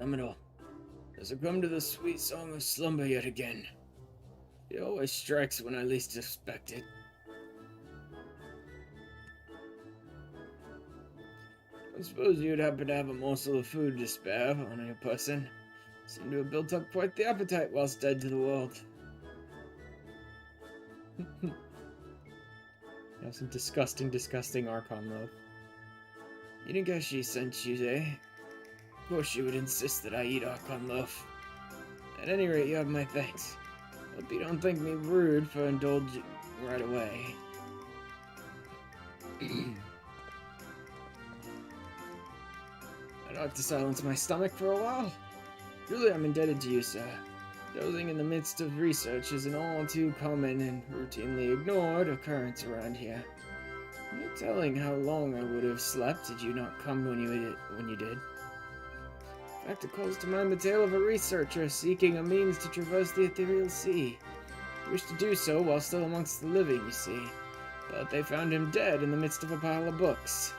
Amador. Has it come to the sweet song of slumber yet again? It always strikes when I least expect it. I suppose you'd happen to have a morsel of food to spare on your person. Seem to have built up quite the appetite whilst dead to the world. Have some disgusting, disgusting Archon love. You didn't guess she sent you, eh? Of course she would insist that I eat Archon loaf. At any rate, you have my thanks. Hope you don't think me rude for indulging right away. I'd like to silence my stomach for a while. Truly, I'm indebted to you, sir. Dozing in the midst of research is an all too common and routinely ignored occurrence around here. No telling how long I would have slept did you not come when you did. In fact, it calls to mind the tale of a researcher seeking a means to traverse the ethereal sea. He wished to do so while still amongst the living, you see. But they found him dead in the midst of a pile of books.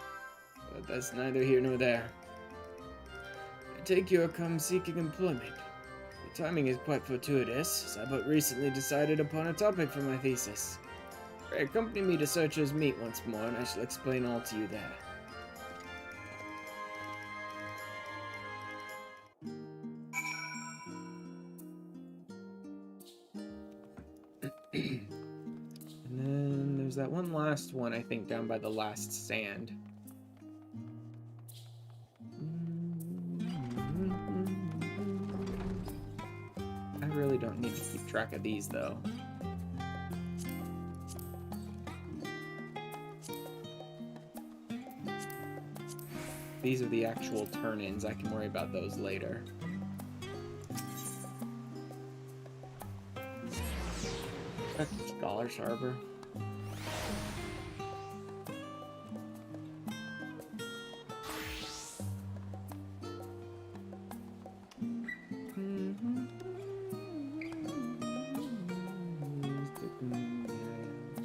But that's neither here nor there. I take you come seeking employment. The timing is quite fortuitous, as I but recently decided upon a topic for my thesis. Pray accompany me to Searcher's Meet once more, and I shall explain all to you there. And then there's that one last one, I think, down by the last sand. I really don't need to keep track of these, though. These are the actual turn-ins. I can worry about those later. That's Scholar's Harbor.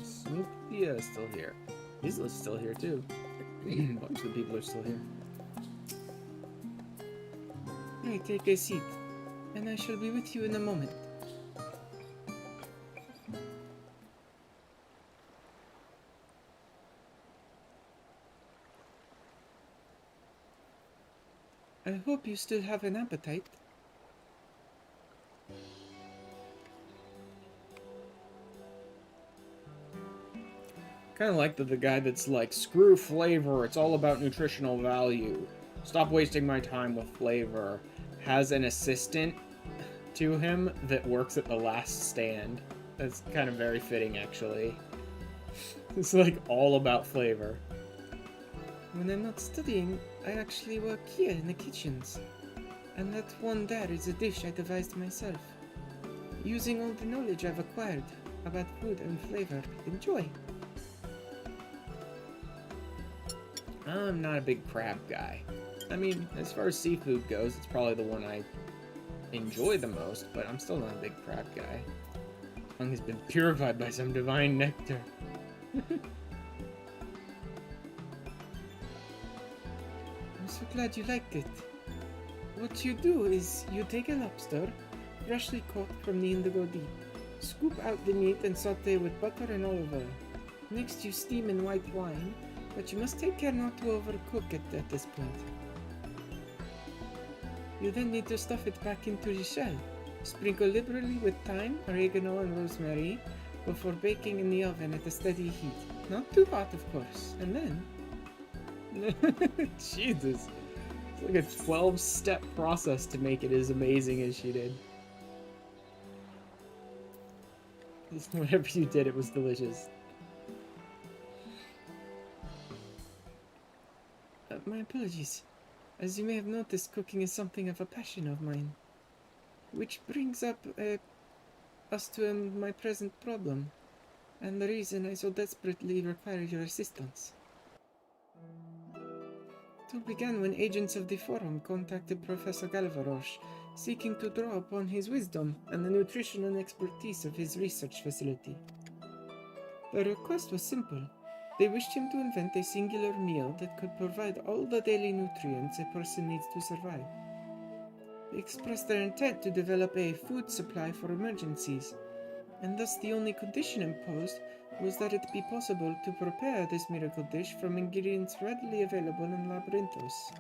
Snoopia is still here. Isla's still here too. A bunch of the people are still here. Hey, take a seat, and I shall be with you in a moment. I hope you still have an appetite. Kind of like the guy that's like, screw flavor, it's all about nutritional value. Stop wasting my time with flavor. has an assistant to him that works at the last stand. That's kind of very fitting, actually. It's like all about flavor. When I'm not studying, I actually work here in the kitchens. And that one there is a dish I devised myself. Using all the knowledge I've acquired about food and flavor. Enjoy! I'm not a big crab guy. I mean, as far as seafood goes, it's probably the one I enjoy the most, but I'm still not a big crab guy. Tongue has been purified by some divine nectar. I'm so glad you liked it. What you do is, you take a lobster, freshly caught from the Indigo Deep, scoop out the meat and saute with butter and olive oil. Next you steam in white wine, but you must take care not to overcook it at this point. You then need to stuff it back into the shell. Sprinkle liberally with thyme, oregano, and rosemary before baking in the oven at a steady heat. Not too hot, of course. And then... Jesus. It's like a 12-step process to make it as amazing as she did. Whatever you did, it was delicious. My apologies. As you may have noticed, cooking is something of a passion of mine. Which brings up us to my present problem, and the reason I so desperately require your assistance. It all began when agents of the Forum contacted Professor Galvarosh, seeking to draw upon his wisdom and the nutritional expertise of his research facility. The request was simple. They wished him to invent a singular meal that could provide all the daily nutrients a person needs to survive. They expressed their intent to develop a food supply for emergencies, and thus the only condition imposed was that it be possible to prepare this miracle dish from ingredients readily available in Labyrinthos.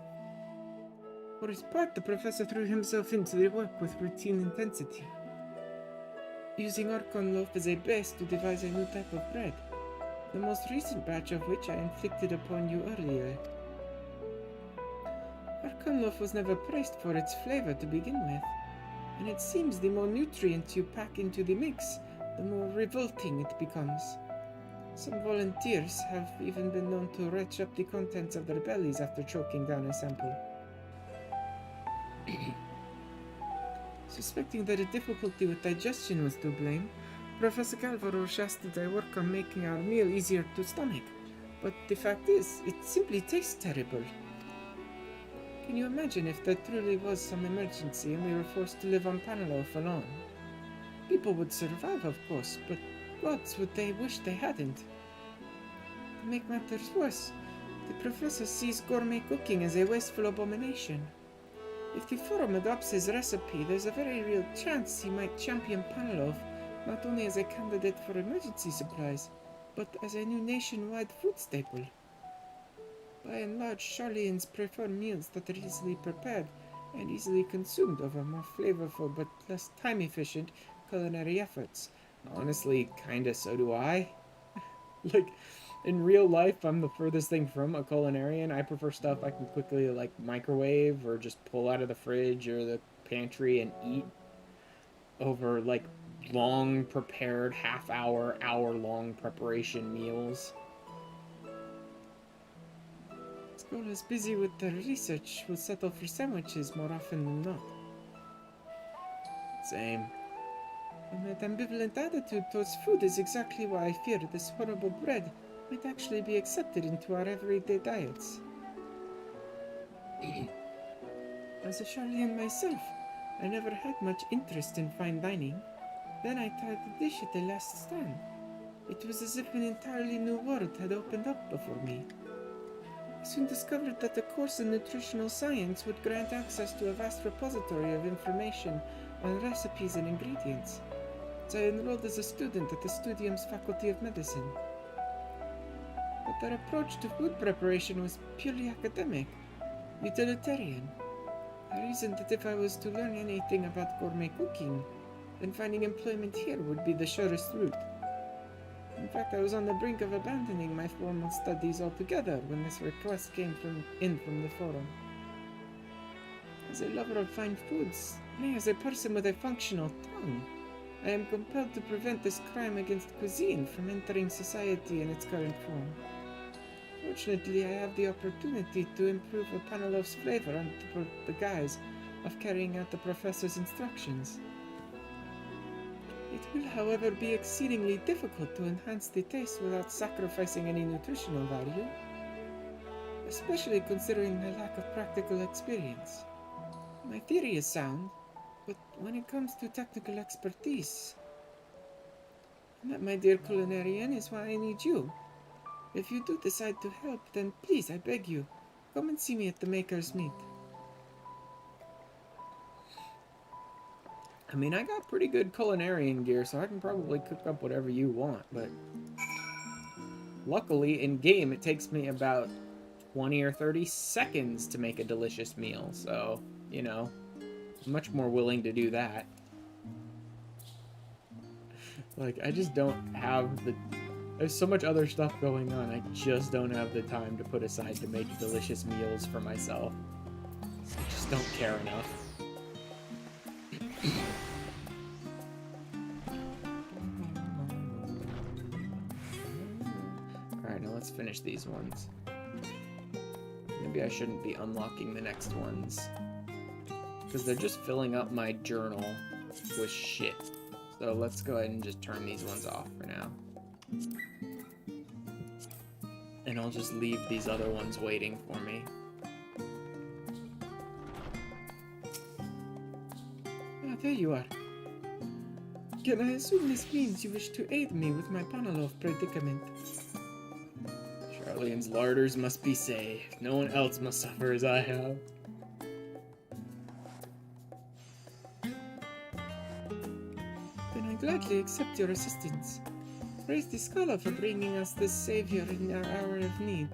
For his part, the professor threw himself into the work with routine intensity, using Archon loaf as a base to devise a new type of bread, the most recent batch of which I inflicted upon you earlier. Archon loaf was never praised for its flavor to begin with, and it seems the more nutrients you pack into the mix, the more revolting it becomes. Some volunteers have even been known to retch up the contents of their bellies after choking down a sample. Suspecting that a difficulty with digestion was to blame, Professor Galvarosh asked that I work on making our meal easier to stomach, but the fact is, it simply tastes terrible. Can you imagine if there truly was some emergency and we were forced to live on Panalof alone? People would survive, of course, but gods would they wish they hadn't. To make matters worse, the professor sees gourmet cooking as a wasteful abomination. If the Forum adopts his recipe, there's a very real chance he might champion Panalof not only as a candidate for emergency supplies, but as a new nationwide food staple. By and large, Charlians prefer meals that are easily prepared and easily consumed over more flavorful but less time-efficient culinary efforts. Honestly, kinda so do I. Like, in real life, I'm the furthest thing from a culinarian. I prefer stuff I can quickly, like, microwave or just pull out of the fridge or the pantry and eat over, like, long prepared, half-hour, hour-long preparation meals. Scholars busy with their research will settle for sandwiches more often than not. Same. And that ambivalent attitude towards food is exactly why I fear this horrible bread might actually be accepted into our everyday diets. As a Charlian myself, I never had much interest in fine dining. Then I tried the dish at the last stand. It was as if an entirely new world had opened up before me. I soon discovered that a course in nutritional science would grant access to a vast repository of information on recipes and ingredients, so I enrolled as a student at the Studium's Faculty of Medicine. But their approach to food preparation was purely academic, utilitarian. I reasoned that if I was to learn anything about gourmet cooking, then finding employment here would be the surest route. In fact, I was on the brink of abandoning my formal studies altogether when this request came from the Forum. As a lover of fine foods, nay, as a person with a functional tongue, I am compelled to prevent this crime against cuisine from entering society in its current form. Fortunately, I have the opportunity to improve a Panelov's flavor under the guise of carrying out the professor's instructions. It will, however, be exceedingly difficult to enhance the taste without sacrificing any nutritional value, especially considering my lack of practical experience. My theory is sound, but when it comes to technical expertise, and that, my dear culinarian, is why I need you. If you do decide to help, then please, I beg you, come and see me at the Maker's Meet. I mean, I got pretty good culinarian gear, so I can probably cook up whatever you want, but luckily, in-game, it takes me about 20 or 30 seconds to make a delicious meal, so, you know, I'm much more willing to do that. Like, I just don't have the... There's so much other stuff going on, I just don't have the time to put aside to make delicious meals for myself. I just don't care enough. Alright, now let's finish these ones. Maybe I shouldn't be unlocking the next ones, because they're just filling up my journal with shit. So let's go ahead and just turn these ones off for now. And I'll just leave these other ones waiting for me. Ah, there you are. Can I assume this means you wish to aid me with my Panelov predicament? Charlian's larders must be saved. No one else must suffer as I have. Then I gladly accept your assistance. Praise the scholar for bringing us this savior in our hour of need.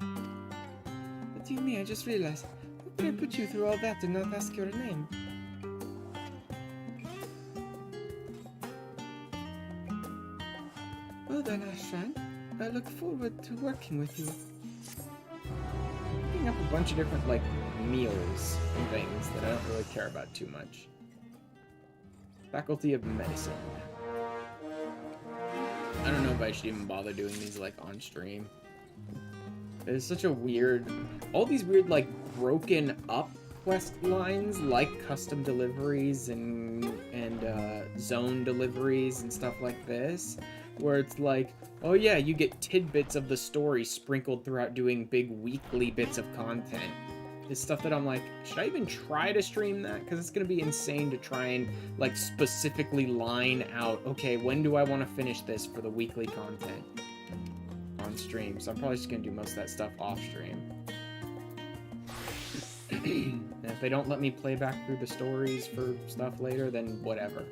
But you me, I just realized, how could I put you through all that and not ask your name? Well then, Ashran, I look forward to working with you. Picking up a bunch of different, like, meals and things that I don't really care about too much. Faculty of Medicine. I don't know if I should even bother doing these, like, on stream. It's such a weird... All these weird, like, broken up quest lines, like custom deliveries and zone deliveries and stuff like this, where it's like, oh yeah, you get tidbits of the story sprinkled throughout doing big weekly bits of content. It's stuff that I'm like, should I even try to stream that? Because it's going to be insane to try and, like, specifically line out, okay, when do I want to finish this for the weekly content on stream? So I'm probably just going to do most of that stuff off stream. And if they don't let me play back through the stories for stuff later, then whatever.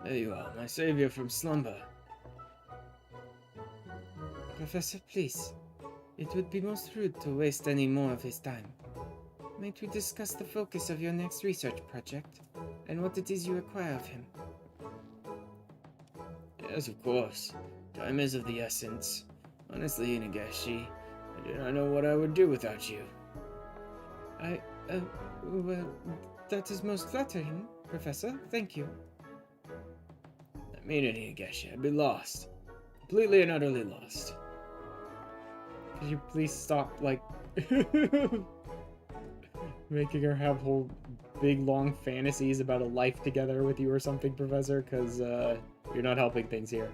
There you are, my savior from slumber. Professor, please. It would be most rude to waste any more of his time. Might we discuss the focus of your next research project, and what it is you require of him? Yes, of course. Time is of the essence. Honestly, Inagashi, I do not know what I would do without you. Well, that is most flattering, Professor. Thank you. I mean it, Inagashi. I'd be lost. Completely and utterly lost. Could you please stop, like, making her have whole big, long fantasies about a life together with you or something, Professor? Because, you're not helping things here.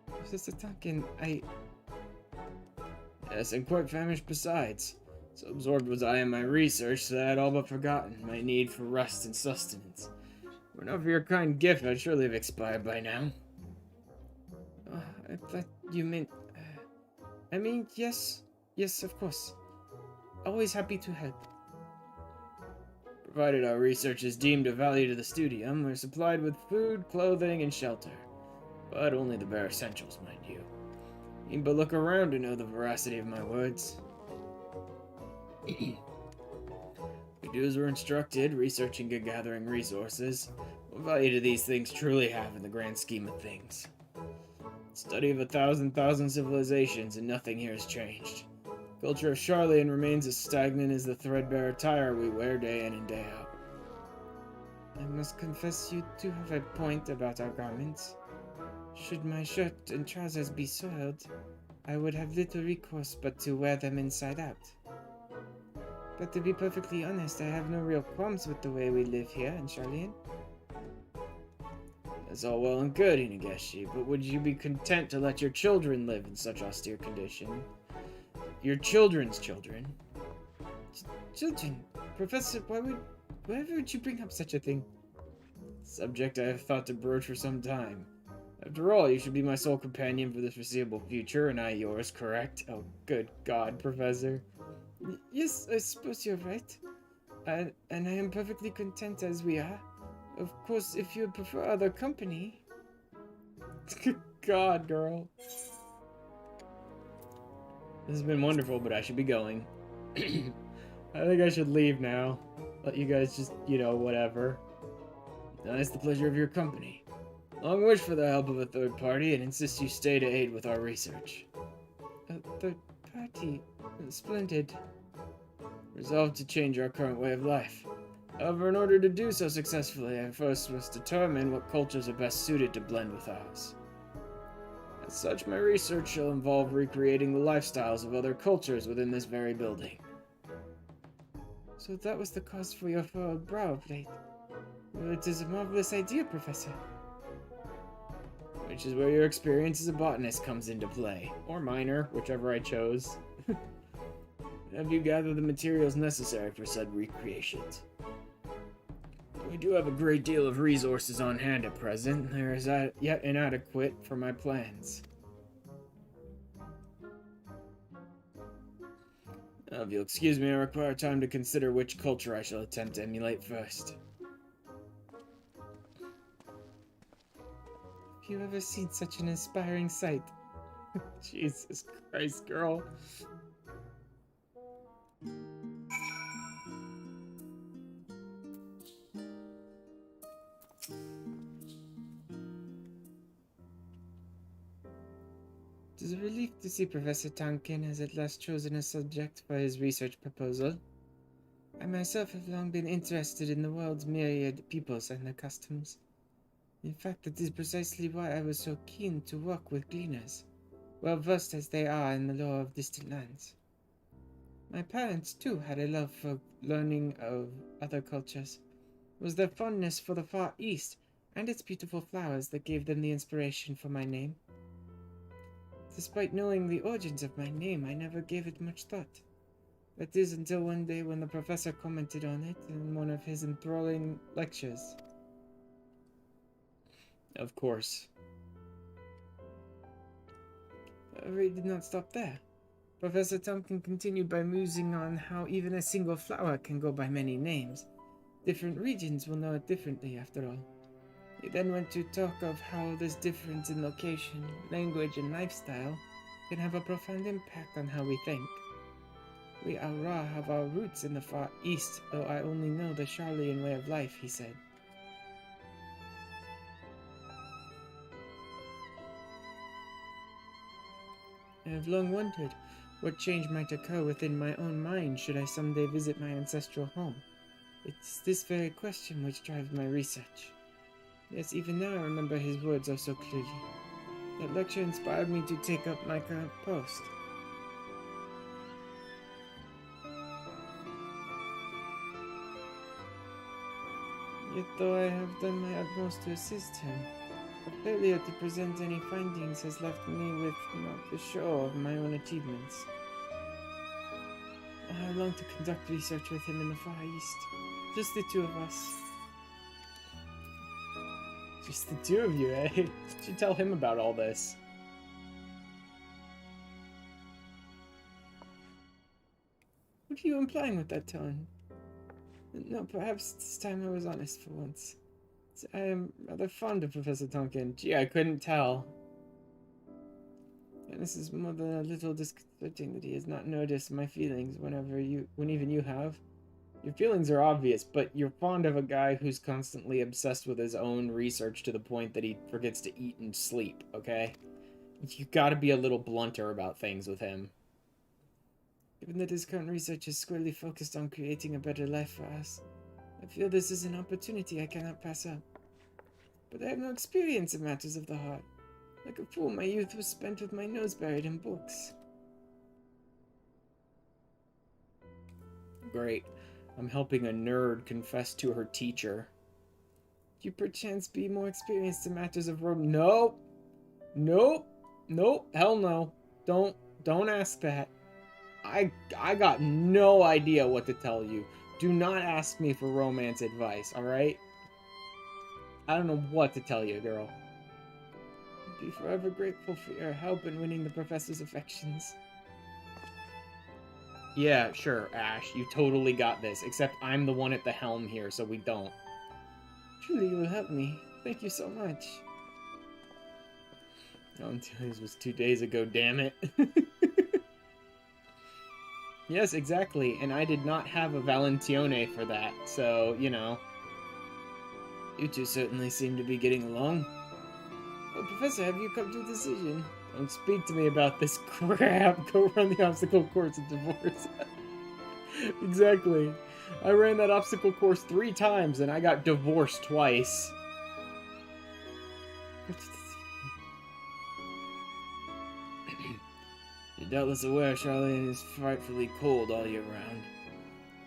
Professor Tonkin, Yes, and quite famished besides. So absorbed was I in my research that I had all but forgotten my need for rest and sustenance. Were not for your kind gift, I'd surely have expired by now. Oh, I thought you meant... I mean, yes. Yes, of course. Always happy to help. Provided our research is deemed of value to the studium, we're supplied with food, clothing, and shelter. But only the bare essentials, mind you. You but look around to know the veracity of my words. We do as we're instructed, researching and gathering resources. What value do these things truly have in the grand scheme of things? Study of 1,000 civilizations, and nothing here has changed. Culture of Charlian remains as stagnant as the threadbare attire we wear day in and day out. I must confess you do have a point about our garments. Should my shirt and trousers be soiled, I would have little recourse but to wear them inside out. But to be perfectly honest, I have no real qualms with the way we live here in Charlian. That's all well and good, Inageshi, but would you be content to let your children live in such austere condition? Your children's children? Children? Professor, why would you bring up such a thing? Subject I have thought to broach for some time. After all, you should be my sole companion for the foreseeable future, and I yours, correct? Oh, good God, Professor. Yes, I suppose you're right. And I am perfectly content as we are. Of course, if you prefer other company... God, girl. This has been wonderful, but I should be going. I think I should leave now. Let you guys just, whatever. It's the pleasure of your company. Long wish for the help of a third party, and insist you stay to aid with our research. A third party? Splendid. Resolved to change our current way of life. However, in order to do so successfully, I first must determine what cultures are best suited to blend with ours. As such, my research shall involve recreating the lifestyles of other cultures within this very building. So that was the cause for your furrowed brow of late. Well, it is a marvelous idea, Professor. Which is where your experience as a botanist comes into play. Or minor, whichever I chose. Have you gathered the materials necessary for said recreations? We do have a great deal of resources on hand at present. There is yet inadequate for my plans. If you'll excuse me, I require time to consider which culture I shall attempt to emulate first. Have you ever seen such an inspiring sight? Jesus Christ, girl. It is a relief to see Professor Tonkin has at last chosen a subject for his research proposal. I myself have long been interested in the world's myriad peoples and their customs. In fact, that is precisely why I was so keen to work with gleaners, well versed as they are in the lore of distant lands. My parents, too, had a love for learning of other cultures. It was their fondness for the Far East and its beautiful flowers that gave them the inspiration for my name. Despite knowing the origins of my name, I never gave it much thought. That is until one day when the professor commented on it in one of his enthralling lectures. Of course. However, he did not stop there. Professor Tompkin continued by musing on how even a single flower can go by many names. Different regions will know it differently, after all. He then went to talk of how this difference in location, language, and lifestyle can have a profound impact on how we think. We Aura have our roots in the Far East, though I only know the Charlian way of life, he said. I have long wondered what change might occur within my own mind should I someday visit my ancestral home. It's this very question which drives my research. Yes, even now I remember his words oh so clearly. That lecture inspired me to take up my current post. Yet though I have done my utmost to assist him, the failure to present any findings has left me with not the show of my own achievements. I long to conduct research with him in the Far East. Just the two of us. Just the two of you, eh? You should tell him about all this. What are you implying with that tone? No, perhaps this time I was honest for once. I am rather fond of Professor Tonkin. Gee, I couldn't tell. And this is more than a little disconcerting that he has not noticed my feelings when even you have. Your feelings are obvious, but you're fond of a guy who's constantly obsessed with his own research to the point that he forgets to eat and sleep, okay? You gotta be a little blunter about things with him. Given that his current research is squarely focused on creating a better life for us, I feel this is an opportunity I cannot pass up. But I have no experience in matters of the heart. Like a fool, my youth was spent with my nose buried in books. Great. I'm helping a nerd confess to her teacher. You perchance be more experienced in matters of road. Nope. Nope. Nope. Hell no. Don't ask that. I got no idea what to tell you. Do not ask me for romance advice, alright? I don't know what to tell you, girl. I'll be forever grateful for your help in winning the professor's affections. Yeah, sure, Ash. You totally got this. Except I'm the one at the helm here, so we don't. Truly, you will help me. Thank you so much. This was 2 days ago, damn it. Yes, exactly. And I did not have a Valentione for that, so, you know. You two certainly seem to be getting along. Well, Professor, have you come to a decision? Don't speak to me about this crap. Go run the obstacle course of divorce. Exactly. I ran that obstacle course 3 times and I got divorced twice. You're doubtless aware Charlene is frightfully cold all year round.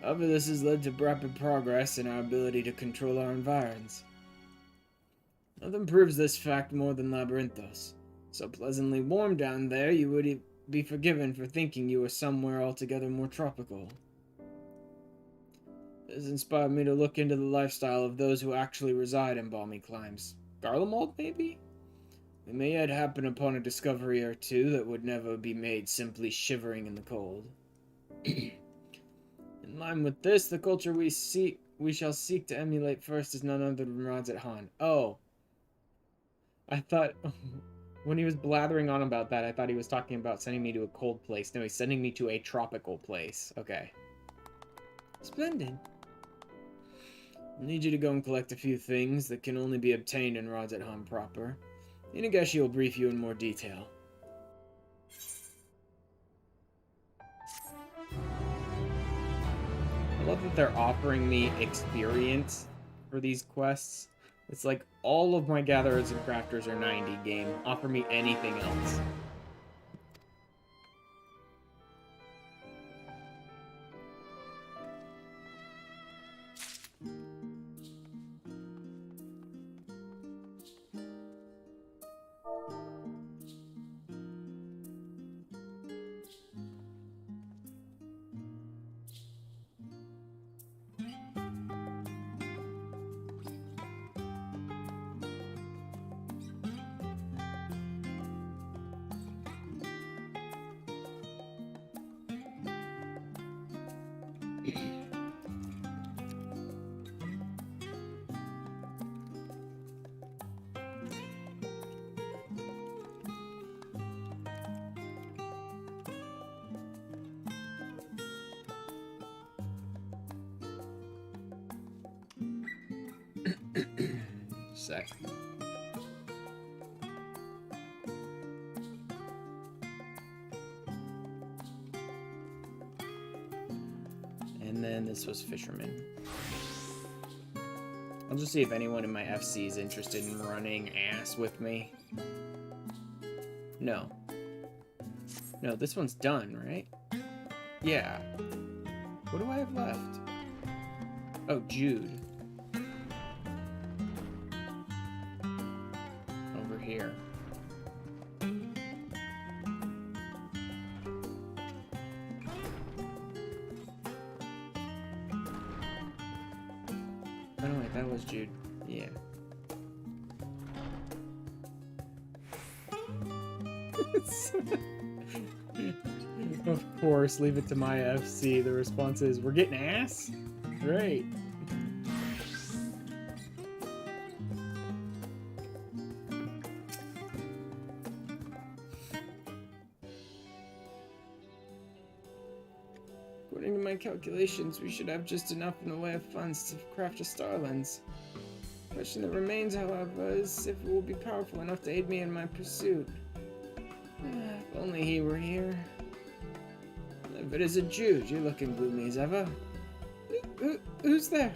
However, this has led to rapid progress in our ability to control our environs. Nothing proves this fact more than Labyrinthos. So pleasantly warm down there, you would be forgiven for thinking you were somewhere altogether more tropical. This inspired me to look into the lifestyle of those who actually reside in balmy climes. Garlemald, maybe? We may yet happen upon a discovery or two that would never be made simply shivering in the cold. In line with this, the culture we shall seek to emulate first is none other than Radz-at-Han. Oh. I thought... When he was blathering on about that, I thought he was talking about sending me to a cold place. No, he's sending me to a tropical place. Okay. Splendid. I need you to go and collect a few things that can only be obtained in Radz-at-Han proper. Inageshi will brief you in more detail. I love that they're offering me experience for these quests. It's like, all of my gatherers and crafters are 90 game. Offer me anything else. Sec. And then this was Fisherman. I'll just see if anyone in my FC is interested in running ass with me. No. No, this one's done, right? Yeah. What do I have left? Oh, Jude. Over here. Oh, no, wait, that was Jude. Yeah. Of course, leave it to my FC. The response is, we're getting ass? Great. According to my calculations, we should have just enough in the way of funds to craft a star lens. The question that remains, however, is if it will be powerful enough to aid me in my pursuit. If only he were here. But as a Jude, you're looking gloomy as ever. Who's there?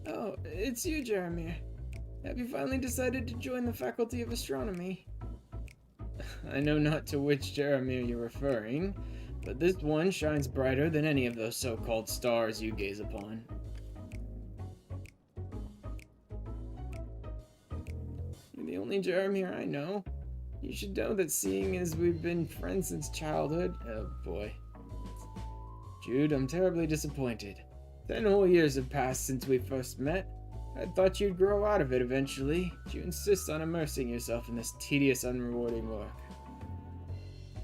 Oh, it's you, Jeremy. Have you finally decided to join the Faculty of Astronomy? I know not to which Jeremy you're referring, but this one shines brighter than any of those so-called stars you gaze upon. You're the only Jeremy I know. You should know that seeing as we've been friends since childhood... Oh boy. Jude, I'm terribly disappointed. 10 whole years have passed since we first met. I thought you'd grow out of it eventually, but you insist on immersing yourself in this tedious, unrewarding work.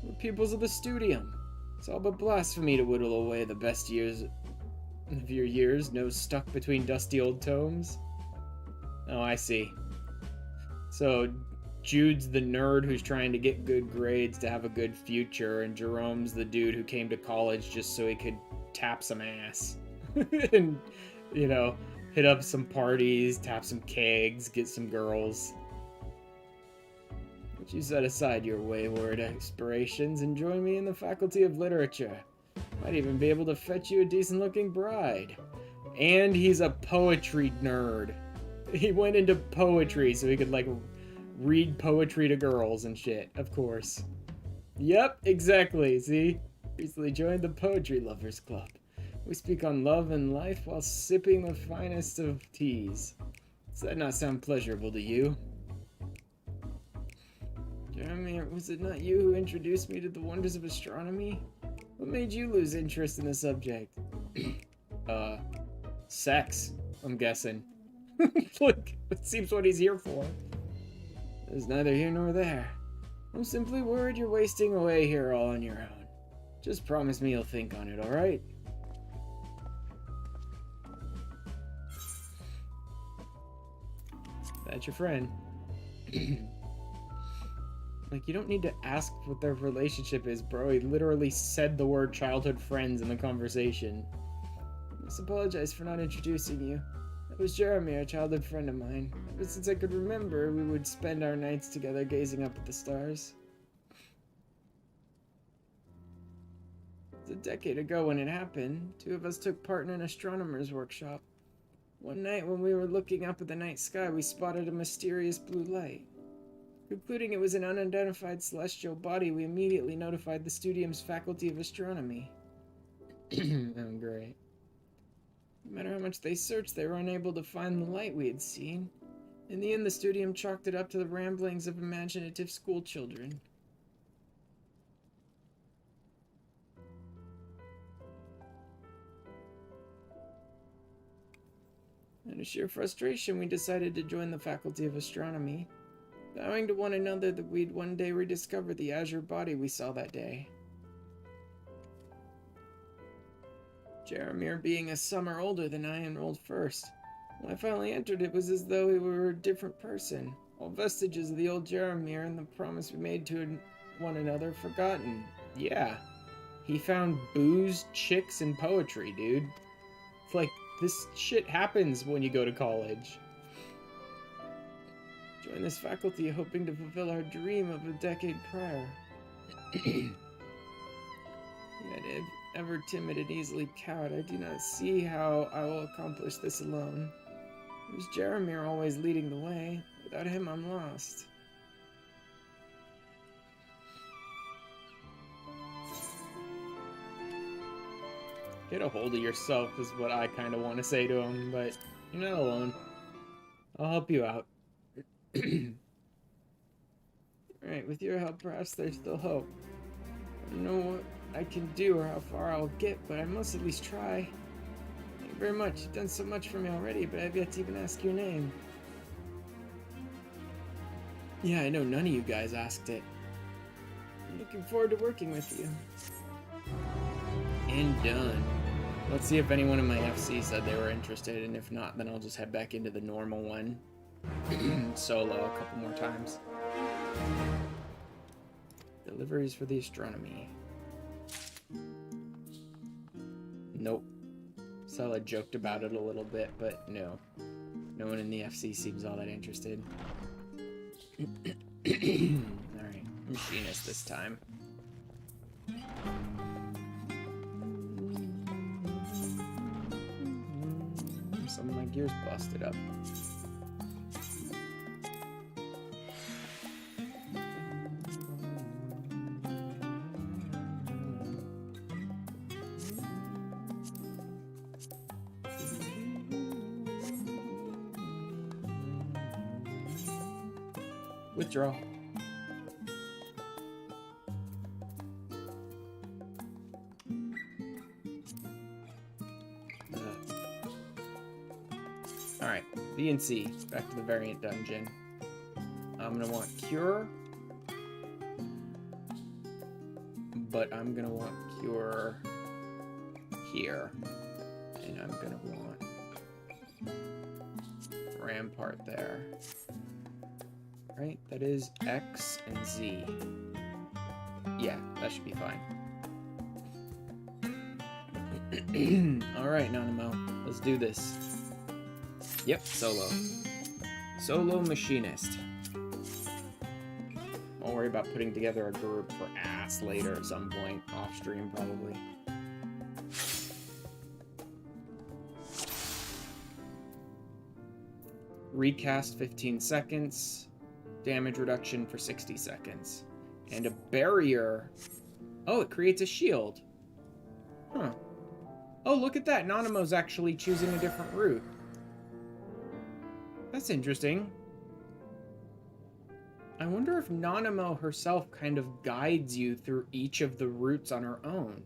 We're pupils of the studium. It's all but blasphemy to whittle away the best years of your years, nose stuck between dusty old tomes. Oh, I see. So, Jude's the nerd who's trying to get good grades to have a good future, and Jerome's the dude who came to college just so he could tap some ass. And, you know, hit up some parties, tap some kegs, get some girls. But you set aside your wayward aspirations and join me in the Faculty of Literature. Might even be able to fetch you a decent-looking bride. And he's a poetry nerd. He went into poetry so he could, like, read poetry to girls and shit, of course. Yep, exactly, see? Recently joined the Poetry Lovers Club. We speak on love and life while sipping the finest of teas. Does that not sound pleasurable to you? Jeremy, was it not you who introduced me to the wonders of astronomy? What made you lose interest in the subject? Sex, I'm guessing. Look, it seems what he's here for. It's neither here nor there. I'm simply worried you're wasting away here all on your own. Just promise me you'll think on it, alright? That's your friend. Like, you don't need to ask what their relationship is, bro. He literally said the word childhood friends in the conversation. I must apologize for not introducing you. That was Jeremy, a childhood friend of mine. Ever since I could remember, we would spend our nights together gazing up at the stars. It was a decade ago when it happened. 2 of us took part in an astronomer's workshop. One night when we were looking up at the night sky, we spotted a mysterious blue light. Concluding it was an unidentified celestial body, we immediately notified the Studium's Faculty of Astronomy. Oh, great. No matter how much they searched, they were unable to find the light we had seen. In the end, the Studium chalked it up to the ramblings of imaginative schoolchildren. Out of sheer frustration, we decided to join the Faculty of Astronomy, vowing to one another that we'd one day rediscover the azure body we saw that day. Jeremy, being a summer older than I, enrolled first. When I finally entered, it was as though we were a different person. All vestiges of the old Jeremy and the promise we made to one another forgotten. Yeah. He found booze, chicks, and poetry, dude. It's like, this shit happens when you go to college. Join this faculty hoping to fulfill our dream of a decade prior. Yet, if ever timid and easily cowed, I do not see how I will accomplish this alone. It was Jeremy always leading the way. Without him, I'm lost. Get a hold of yourself is what I kind of want to say to him, but you're not alone. I'll help you out. Alright, with your help, perhaps there's still hope. I don't know what I can do or how far I'll get, but I must at least try. Thank you very much. You've done so much for me already, but I've yet to even ask your name. Yeah, I know none of you guys asked it. I'm looking forward to working with you. And done. Let's see if anyone in my FC said they were interested, and if not, then I'll just head back into the normal one. Solo a couple more times. Deliveries for the astronomy. Nope. Sella joked about it a little bit, but no. No one in the FC seems all that interested. Alright, machinist this time. Some of my gear's busted up. Withdraw. Alright, B and C. Back to the variant dungeon. I'm gonna want Cure. But I'm gonna want Cure here. And I'm gonna want Rampart there. Right, that is X and Z. Yeah, that should be fine. Alright, Nanamo, let's do this. Yep, solo. Solo machinist. I'll worry about putting together a group for ass later at some point, off stream probably. Recast 15 seconds. Damage reduction for 60 seconds. And a barrier. Oh, it creates a shield. Huh. Oh, look at that. Nanamo's actually choosing a different route. That's interesting. I wonder if Nanamo herself kind of guides you through each of the routes on her own.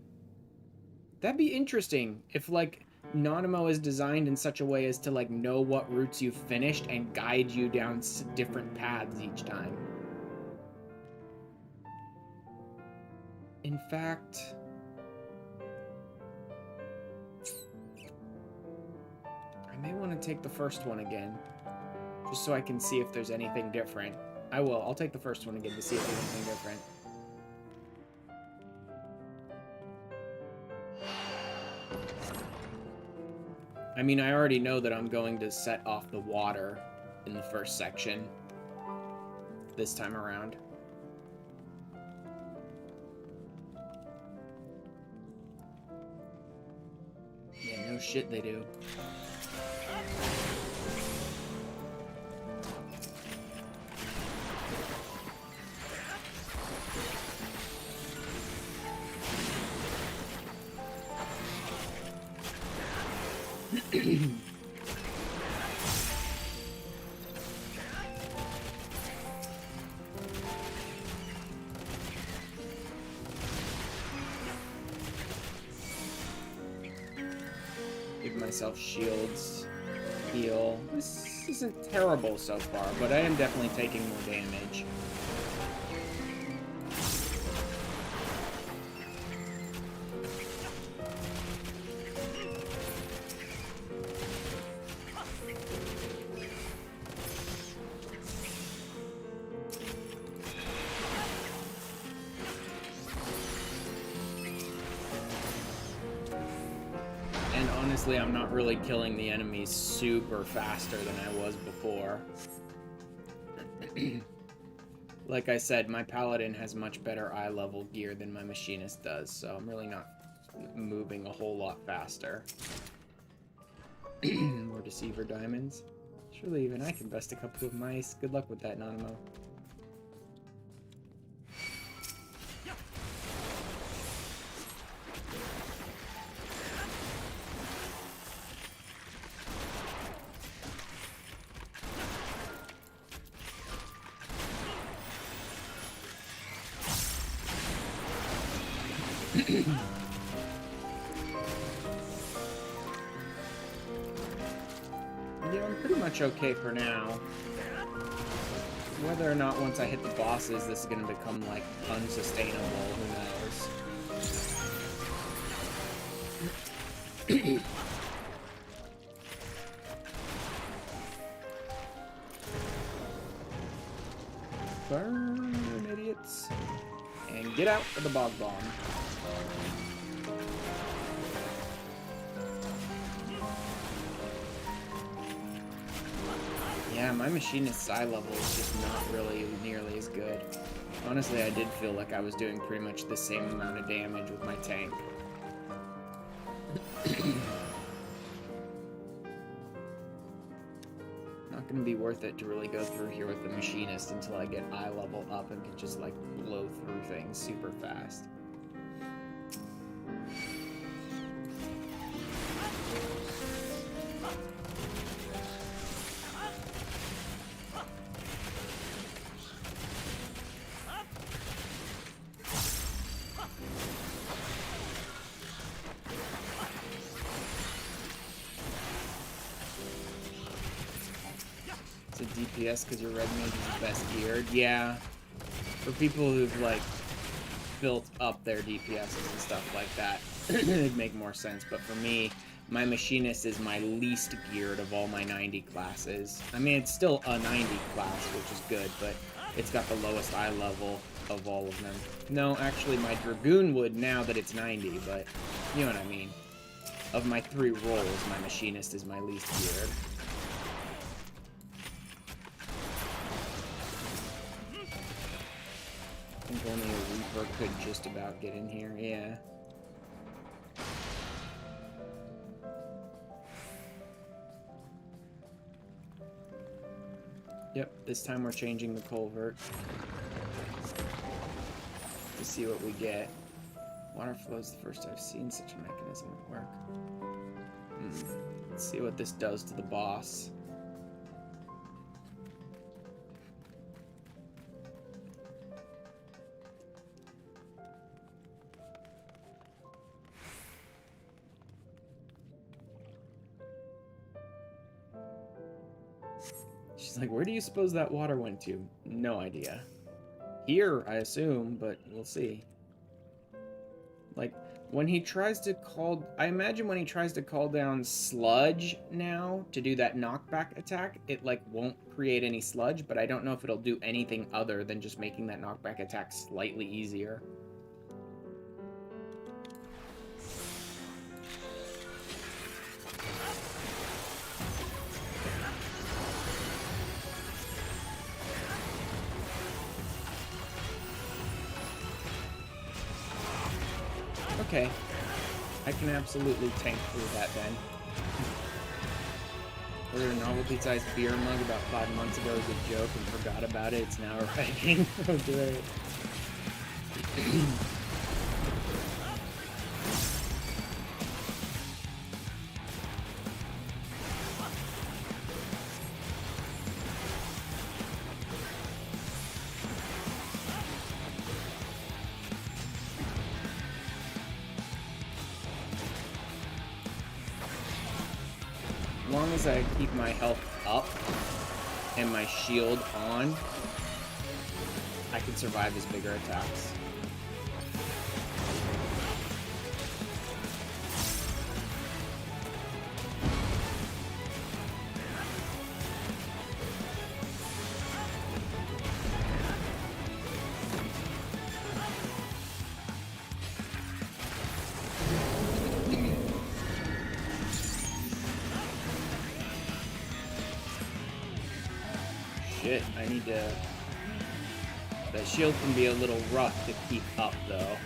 That'd be interesting if, like, Nanamo is designed in such a way as to, like, know what routes you've finished and guide you down different paths each time. In fact... I may want to take the first one again, just so I can see if there's anything different. I will. I'll take the first one again to see if there's anything different. I mean, I already know that I'm going to set off the water in the first section this time around. Yeah, no shit they do. Give myself shields, heal. This isn't terrible so far, but I am definitely taking more damage. Honestly, I'm not really killing the enemies super faster than I was before. Like I said, my paladin has much better eye level gear than my machinist does, so I'm really not moving a whole lot faster. More deceiver diamonds. Surely even I can best a couple of mice. Good luck with that, Nanamo. Yeah, I'm pretty much okay for now. Whether or not once I hit the bosses this is going to become, like, unsustainable, who knows. Burn, idiots. And get out of the bog bomb. Yeah, my machinist's eye level is just not really nearly as good. Honestly, I did feel like I was doing pretty much the same amount of damage with my tank. Not gonna be worth it to really go through here with the machinist until I get eye level up and can just like blow through things super fast. It's a DPS because your red mage is the best geared. Yeah. For people who've like built up their DPSs and stuff like that, it'd make more sense. But for me, my machinist is my least geared of all my 90 classes. I mean, it's still a 90 class, which is good, but it's got the lowest eye level of all of them. No, actually, my Dragoon would now that it's 90, but you know what I mean. Of my 3 roles, my machinist is my least geared. I think only a Reaper could just about get in here, yeah. Yep, this time we're changing the culvert to see what we get. Water flow is the first I've seen such a mechanism work. Let's see what this does to the boss. She's like, where do you suppose that water went to? No idea. Here, I assume, but we'll see. Like, when he tries to call... I imagine when he tries to call down sludge now to do that knockback attack, it, like, won't create any sludge, but I don't know if it'll do anything other than just making that knockback attack slightly easier. Okay, I can absolutely tank through that then. Ordered a novelty-sized beer mug about 5 months ago as a joke and forgot about it. It's now arriving. Oh, great. As long as I keep my health up and my shield on, I can survive his bigger attacks. Shit, I need to... The shield can be a little rough to keep up, though,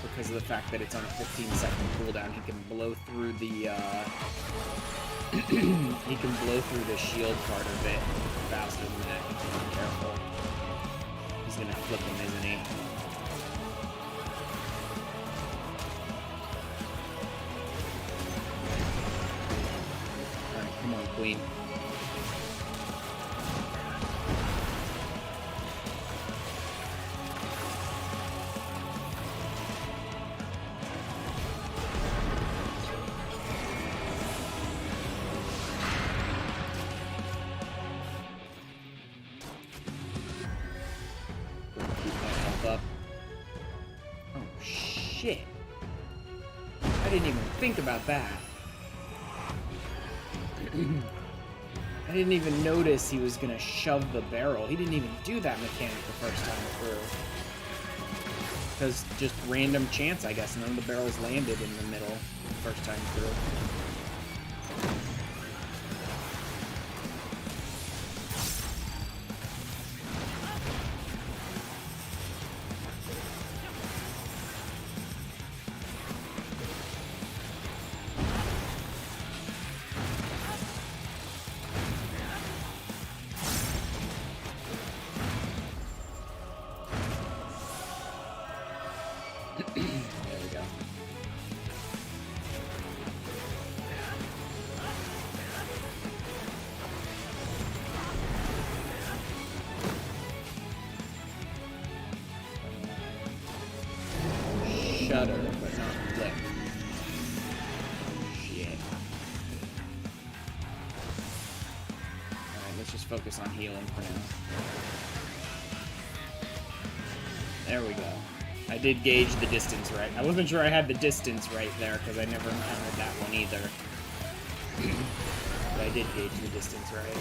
because of the fact that it's on a 15-second cooldown. He can blow through the, he can blow through the shield part of it faster than that. Be careful. He's gonna flip him, isn't he? Alright, come on, Queen. Shit. I didn't even think about that. I didn't even notice he was gonna shove the barrel. He didn't even do that mechanic the first time through. Because just random chance, I guess. None of the barrels landed in the middle the first time through. let's just focus on healing for now. There we go. I did gauge the distance right. I wasn't sure I had the distance right there, because I never encountered that one either. But I did gauge the distance right.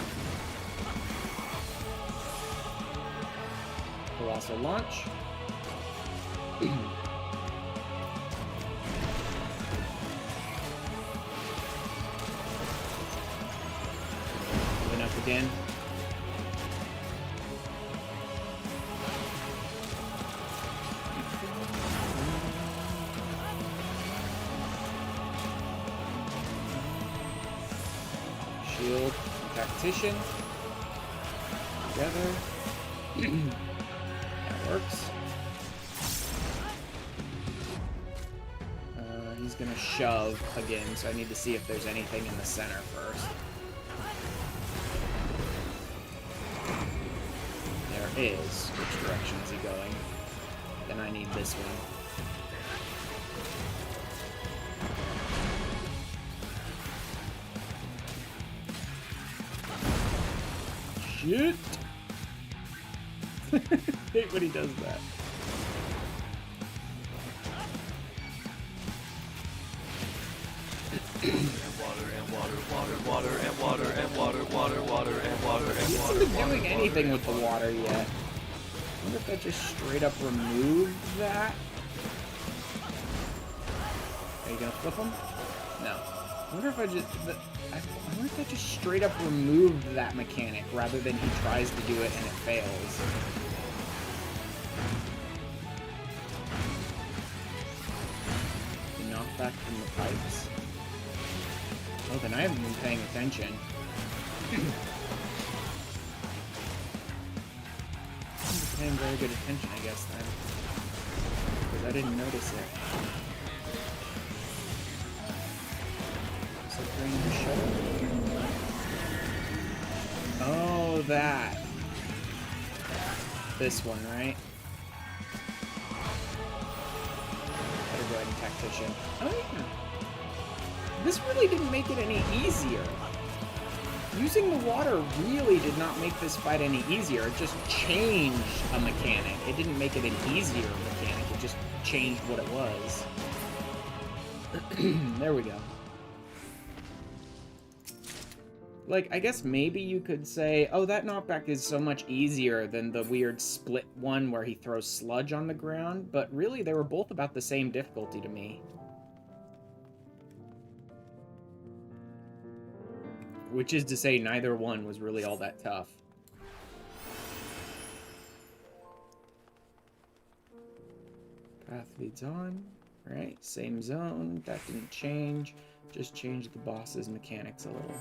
Colossal launch. Moving up again. Shield, tactician. Together. That works. He's gonna shove again, so I need to see if there's anything in the center first. There is. Which direction is he going? Then I need this one. Shit! Hate when he does that. He hasn't been doing anything with the water yet. I wonder if that just straight up removed that. Are you gonna flip him? No. I wonder if I wonder if that just straight up removed that mechanic rather than he tries to do it and it fails. The knockback from the pipes. Oh, then I haven't been paying attention. I'm paying very good attention, I guess, then. Because I didn't notice it. So bring the shuttle. Oh, that. This one, right? Better go ahead and tactician. Oh, yeah. This really didn't make it any easier. Using the water really did not make this fight any easier. It just changed a mechanic. It didn't make it an easier mechanic. It just changed what it was. There we go. Like, I guess maybe you could say, oh, that knockback is so much easier than the weird split one where he throws sludge on the ground, but really they were both about the same difficulty to me. Which is to say, neither one was really all that tough. Path leads on, right? Same zone, that didn't change. Just changed the boss's mechanics a little.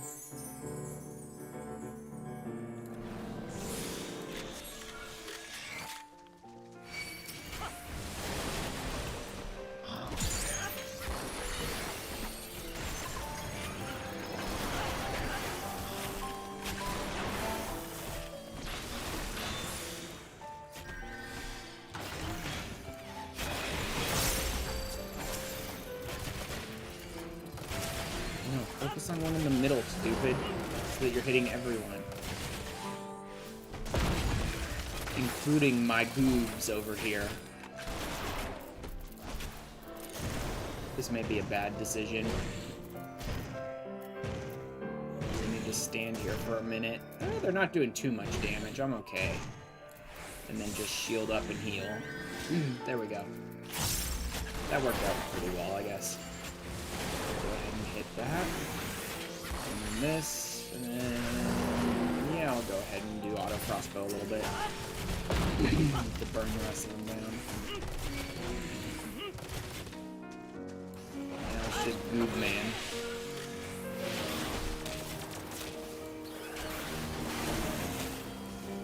Focus on one in the middle, stupid. So that you're hitting everyone. Including my goobs over here. This may be a bad decision. I need to stand here for a minute. Oh, they're not doing too much damage. I'm okay. And then just shield up and heal. There we go. That worked out pretty well, I guess. Go ahead and hit that. And then this. And then... yeah, I'll go ahead and do auto crossbow a little bit. To burn the rest of them down. Now shit, Goob Man.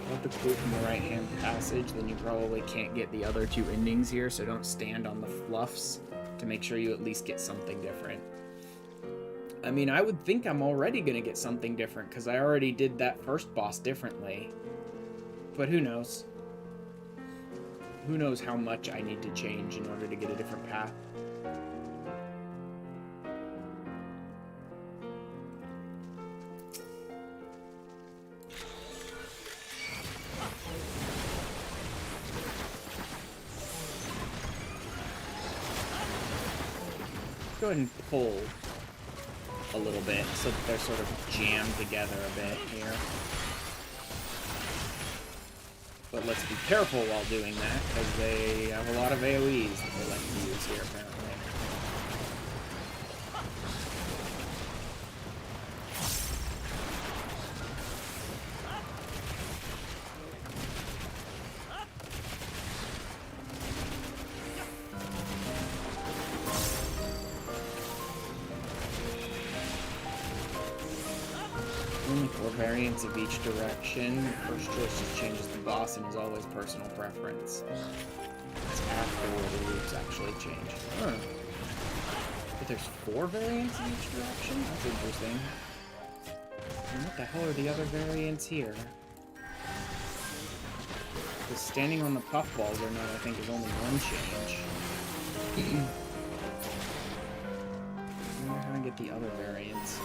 Have to quote from the right-hand passage, then you probably can't get the other two endings here, so don't stand on the fluffs to make sure you at least get something different. I mean, I would think I'm already going to get something different, because I already did that first boss differently. But who knows? Who knows how much I need to change in order to get a different path? go ahead and pull a little bit so that they're sort of jammed together a bit here. But let's be careful while doing that, because they have a lot of AoEs that they like to use here, apparently. Only 4 variants of each direction. First choice just changes the boss and is always personal preference. It's after where the routes actually change. Huh. But there's 4 variants in each direction? That's interesting. And what the hell are the other variants here? The standing on the puffballs or not, I think, is only one change. I wonder how I get the other variants.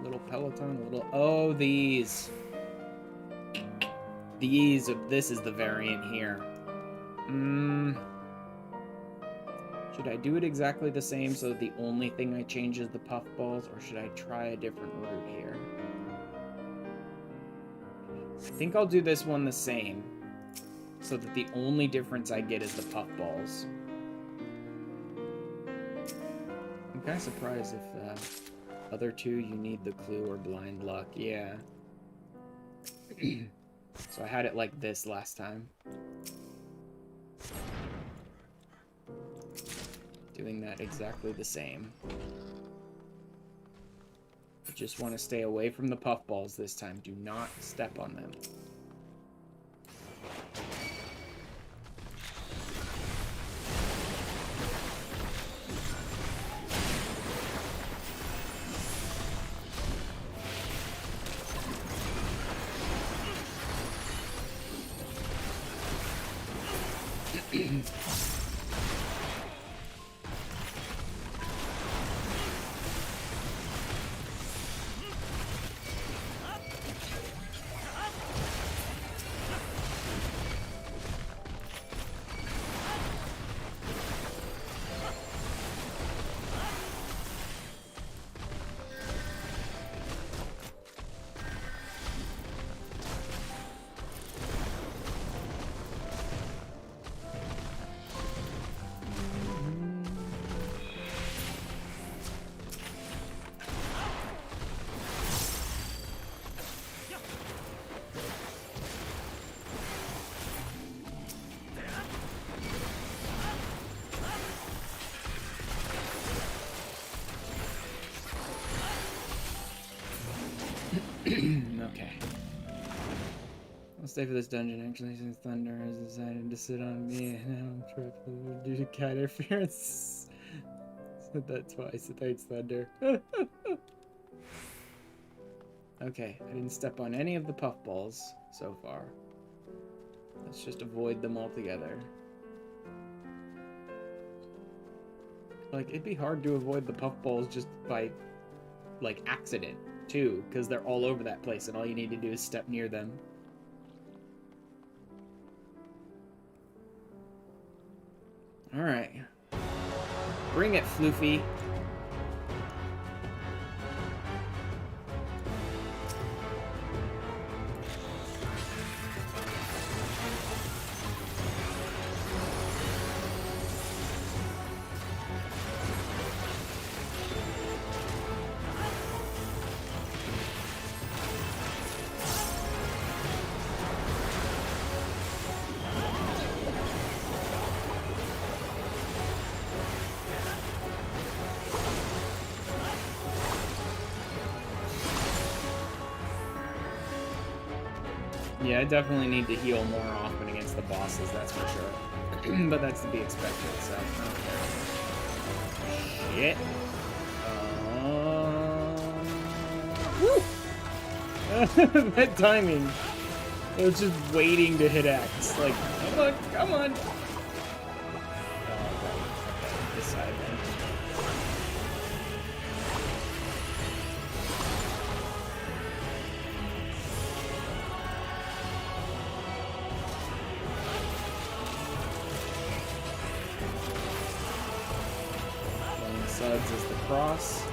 Little peloton, little... Oh, these. This is the variant here. Should I do it exactly the same so that the only thing I change is the puffballs, or should I try a different route here? I think I'll do this one the same, so that the only difference I get is the puffballs. I'm kind of surprised if other two you need the clue or blind luck. Yeah. So I had it like this last time. Doing that exactly the same. I just want to stay away from the puffballs this time. Do not step on them. Okay. I'll stay for this dungeon actually, since Thunder has decided to sit on me and I'm tripping due to cat interference. Said that twice. Thanks, Thunder. Okay, I didn't step on any of the puffballs so far. Let's just avoid them altogether. Like, it'd be hard to avoid the puffballs just by, like, accident, too, because they're all over that place and all you need to do is step near them. Alright. Bring it, Floofy. Yeah, I definitely need to heal more often against the bosses, that's for sure. But that's to be expected, so okay. Shit. Woo! That timing. I was just waiting to hit X. Like, come on, come on! Oh, okay. This side then. Suds is the cross.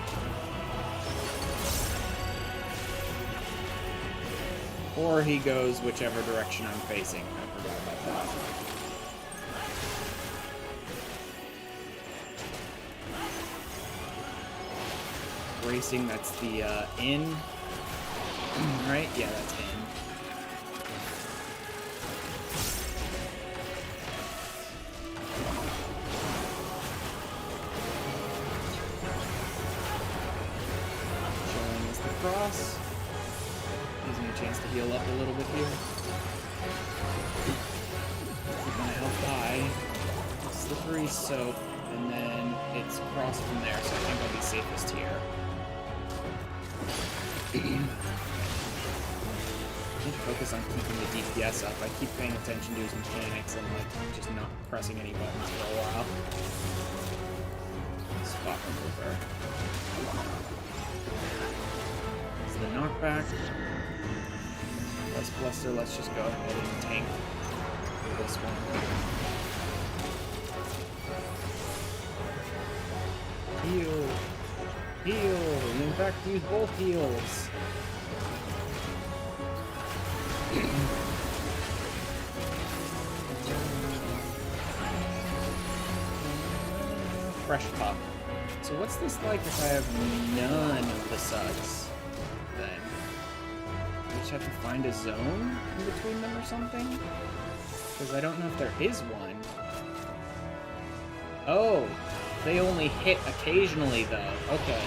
Or he goes whichever direction I'm facing. I forgot about that. Racing, that's the in. Right? Yeah, that's in. Showing is the cross. Gives me a chance to heal up a little bit here. Keep my health high. Slippery soap, and then it's cross from there, so I think I'll be safest here. I need to focus on keeping the DPS up. I keep paying attention to his mechanics and like just not pressing any buttons for a while. Spot remover. This is the knockback. Less bluster, let's just go ahead and tank for this one. Heal! Heal! And in fact, use both heals! Fresh pop. So what's this like if I have none of the suds? Then I just have to find a zone in between them or something? Because I don't know if there is one. Oh, they only hit occasionally though. Okay.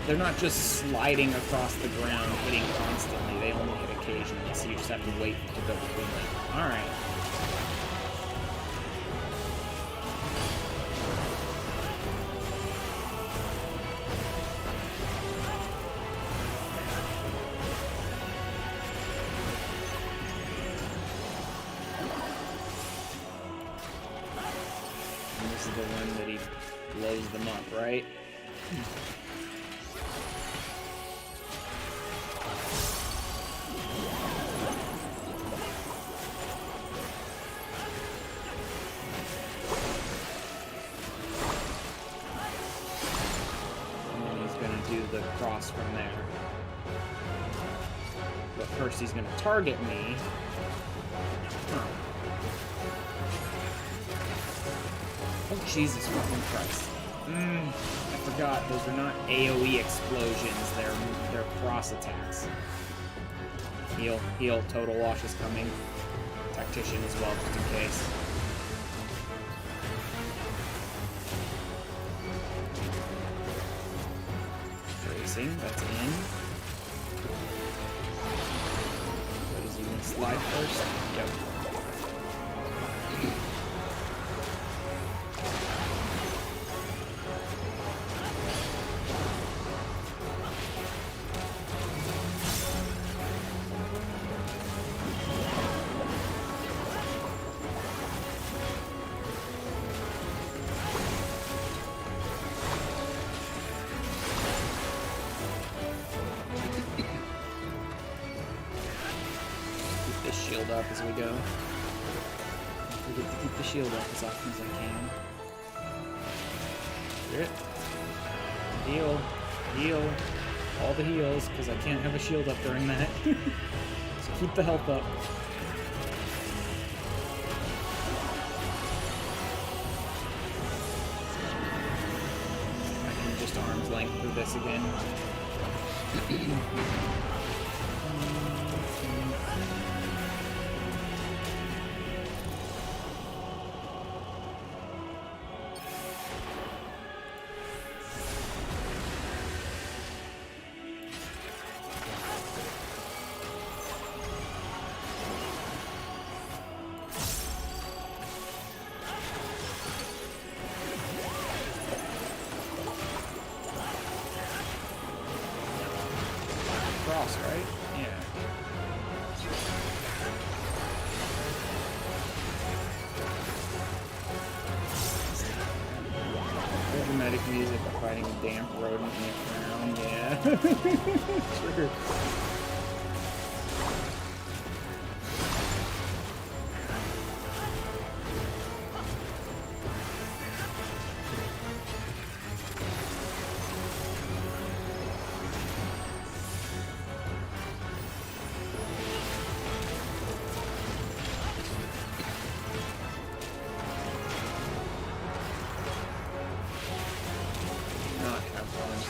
They're not just sliding across the ground, hitting constantly. They only hit occasionally, so you just have to wait to go between them. Alright. And this is the one that he blows them up, right? The cross from there. But first he's going to target me. Huh. Oh, Jesus fucking Christ. I forgot. Those are not AoE explosions. They're cross attacks. Heal. Heal. Total Wash is coming. Tactician as well, just in case. That's in. What is he going to slide first? Yep. Shield up as we go. I forget to keep the shield up as often as I can. Good. Heal. Heal. All the heals, because I can't have a shield up during that. So keep the health up. I can just arm's length through this again. Cross, right? Yeah. There's dramatic music of fighting a damp rodent in the ground, yeah. Sure.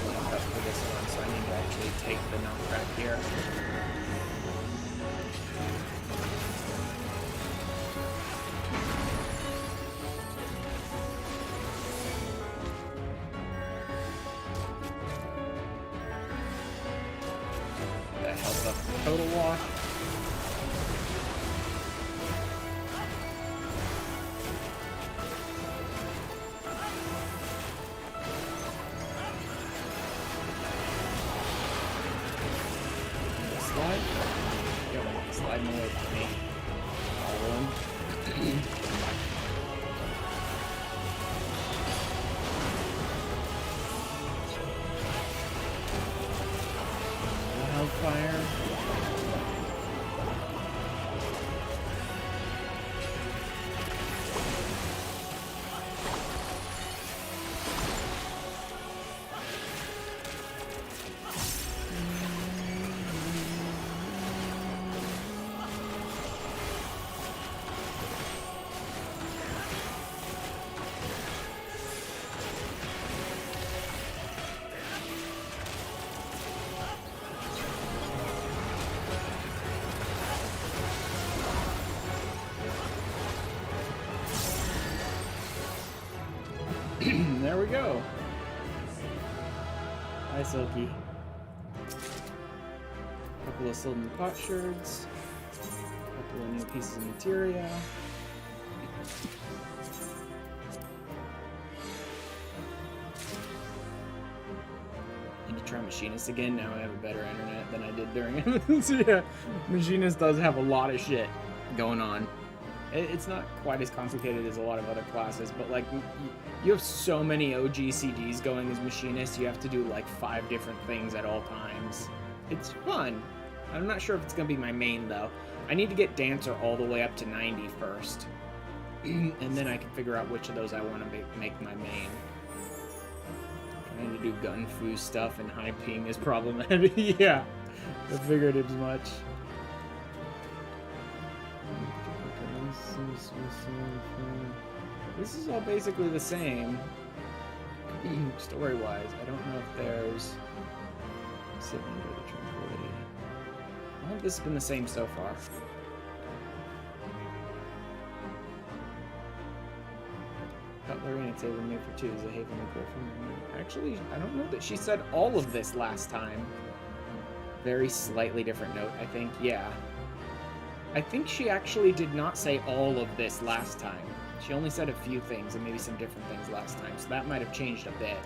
blank up for this one, so I need to actually take the knockback here. That helps up the total walk. Slide? Yep, sliding away from me. Follow him. Hellfire. There we go. Hi, Silky. Couple of Sil'dihn pot shards. Couple of new pieces of materia. Need to try Machinist again. Now I have a better internet than I did during it. So yeah, Machinist does have a lot of shit going on. It's not quite as complicated as a lot of other classes, but like you have so many OGCDs going as Machinist, you have to do like 5 different things at all times. It's fun. I'm not sure if it's going to be my main though. I need to get Dancer all the way up to 90 first, and then I can figure out which of those I want to make my main. Trying to do gun foo stuff and high ping is problematic. Yeah, I figured as much. This is all basically the same, story-wise. I don't know if there's sitting under the tranquility. I hope this has been the same so far. Cutlery and a table made for 2 is a haven and perfume. Actually, I don't know that she said all of this last time. Very slightly different note, I think. Yeah. I think she actually did not say all of this last time. She only said a few things and maybe some different things last time, so that might have changed a bit.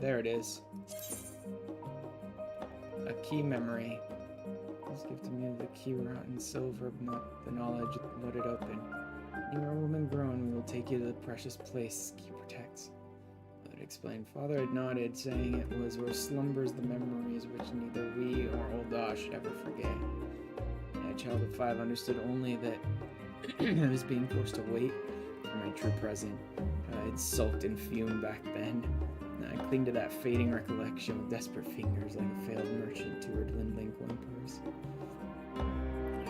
There it is. A key memory. Please give to me the key wrought in silver, not the knowledge let it open. You are a woman grown, we will take you to the precious place key protects. Let it explain. Father had nodded, saying it was where slumbers the memories which neither we or old Daw should ever forget. A child of 5 understood only that I was being forced to wait for my true present. I had sulked and fumed back then. I cling to that fading recollection with desperate fingers like a failed merchant to her dwindling coin purse.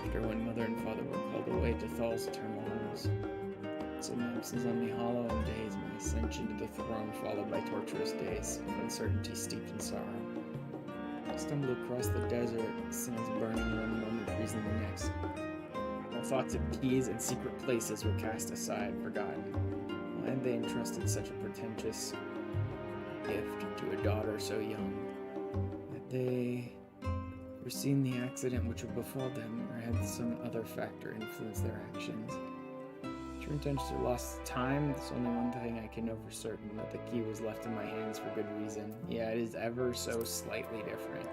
After when mother and father were called away to Thal's eternal halls. So my absence left me hollow in days, my ascension to the throne followed by torturous days, of uncertainty steeped in sorrow. I stumbled across the desert, sins burning one moment, freezing the next. All thoughts of keys and secret places were cast aside, forgotten. Why had they entrusted such a pretentious gift to a daughter so young? Had they foreseen the accident which would befall them, or had some other factor influenced their actions? True intentions are lost time. There's only one thing I can know for certain, that the key was left in my hands for good reason. Yeah, it is ever so slightly different.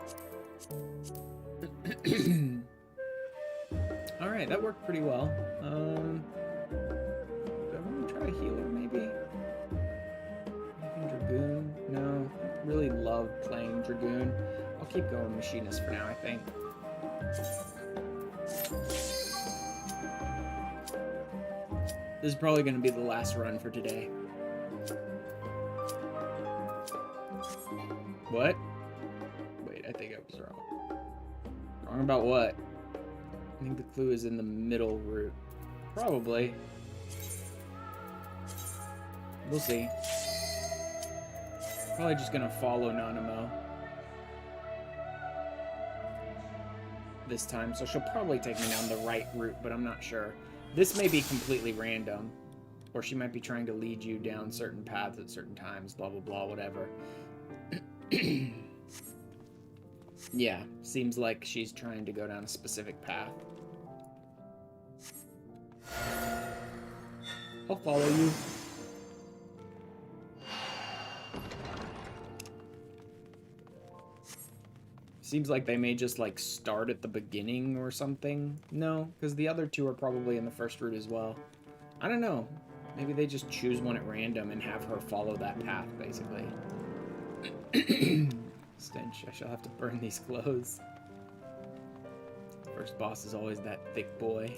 Alright, that worked pretty well. Do I want to try a healer, maybe? Maybe Dragoon? No, I really love playing Dragoon. I'll keep going Machinist for now, I think. This is probably going to be the last run for today. What? Wait, I think I was wrong. Wrong about what? I think the clue is in the middle route. Probably. We'll see. Probably just gonna follow Nanamo this time, so she'll probably take me down the right route, but I'm not sure. This may be completely random, or she might be trying to lead you down certain paths at certain times, blah blah blah, whatever. Yeah, seems like she's trying to go down a specific path. I'll follow you. Seems like they may just, like, start at the beginning or something. No, because the other two are probably in the first route as well. I don't know. Maybe they just choose one at random and have her follow that path, basically. Stench, I shall have to burn these clothes. First boss is always that thick boy.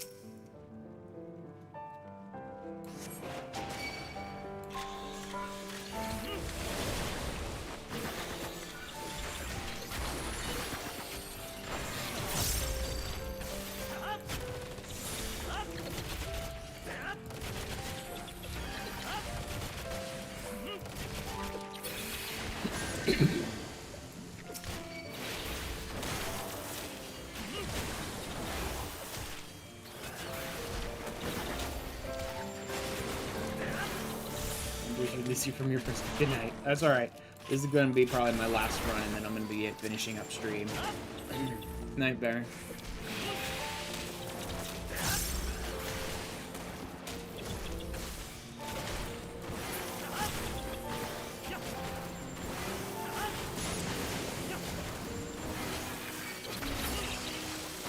Release you from your prison. Good night. That's alright. This is going to be probably my last run, and then I'm going to be finishing up stream. Night, Baron.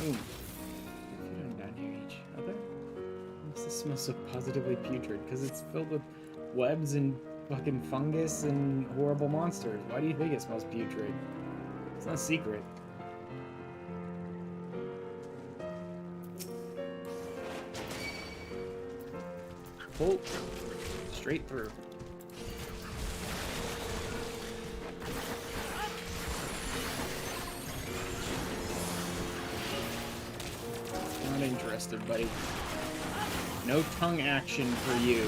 Ooh. Down here each other. This smells so positively putrid because it's filled with webs and fucking fungus and horrible monsters. Why do you think it smells putrid? It's not a secret. Pull straight through. Not interested, buddy. No tongue action for you.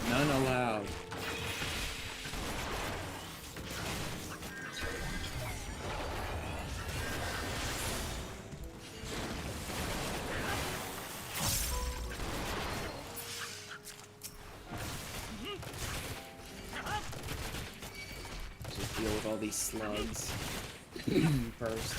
None allowed. Just deal with all these slugs first.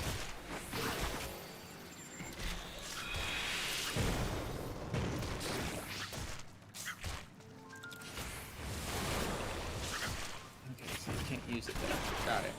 Use it there. Got it.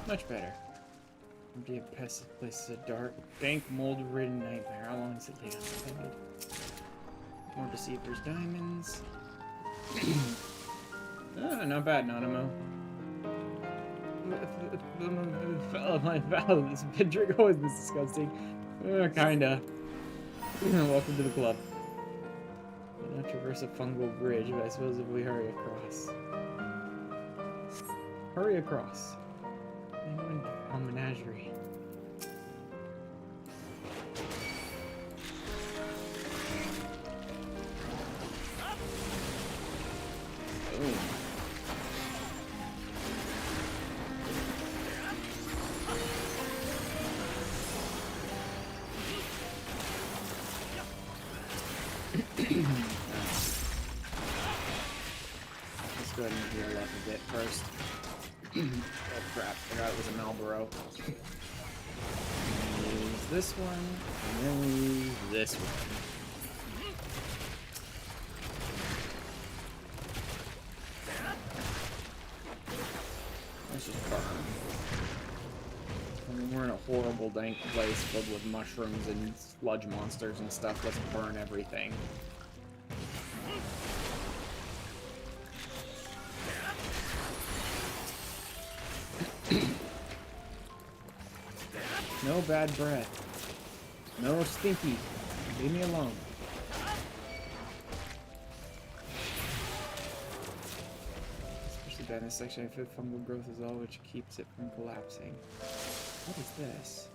Much better. Empty of pests, place is a dark, dank, mold-ridden nightmare. How long does it take unattended? More Deceiver's Diamonds. Not bad, Nanamo. Oh, my valve. This drink always this disgusting. Kinda. Welcome to the club. We'll not traverse a fungal bridge, but I suppose if we hurry across. Hurry across. A menagerie. Let's go ahead and heal up a bit first. Oh crap, forgot it was a Malboro. Use this one, and then we use this one. Let's just burn. I mean, we're in a horrible, dank place filled with mushrooms and sludge monsters and stuff. Let's burn everything. No bad breath. No stinky. Leave me alone. Especially bad in this section, I feel fungal growth is all which keeps it from collapsing. What is this?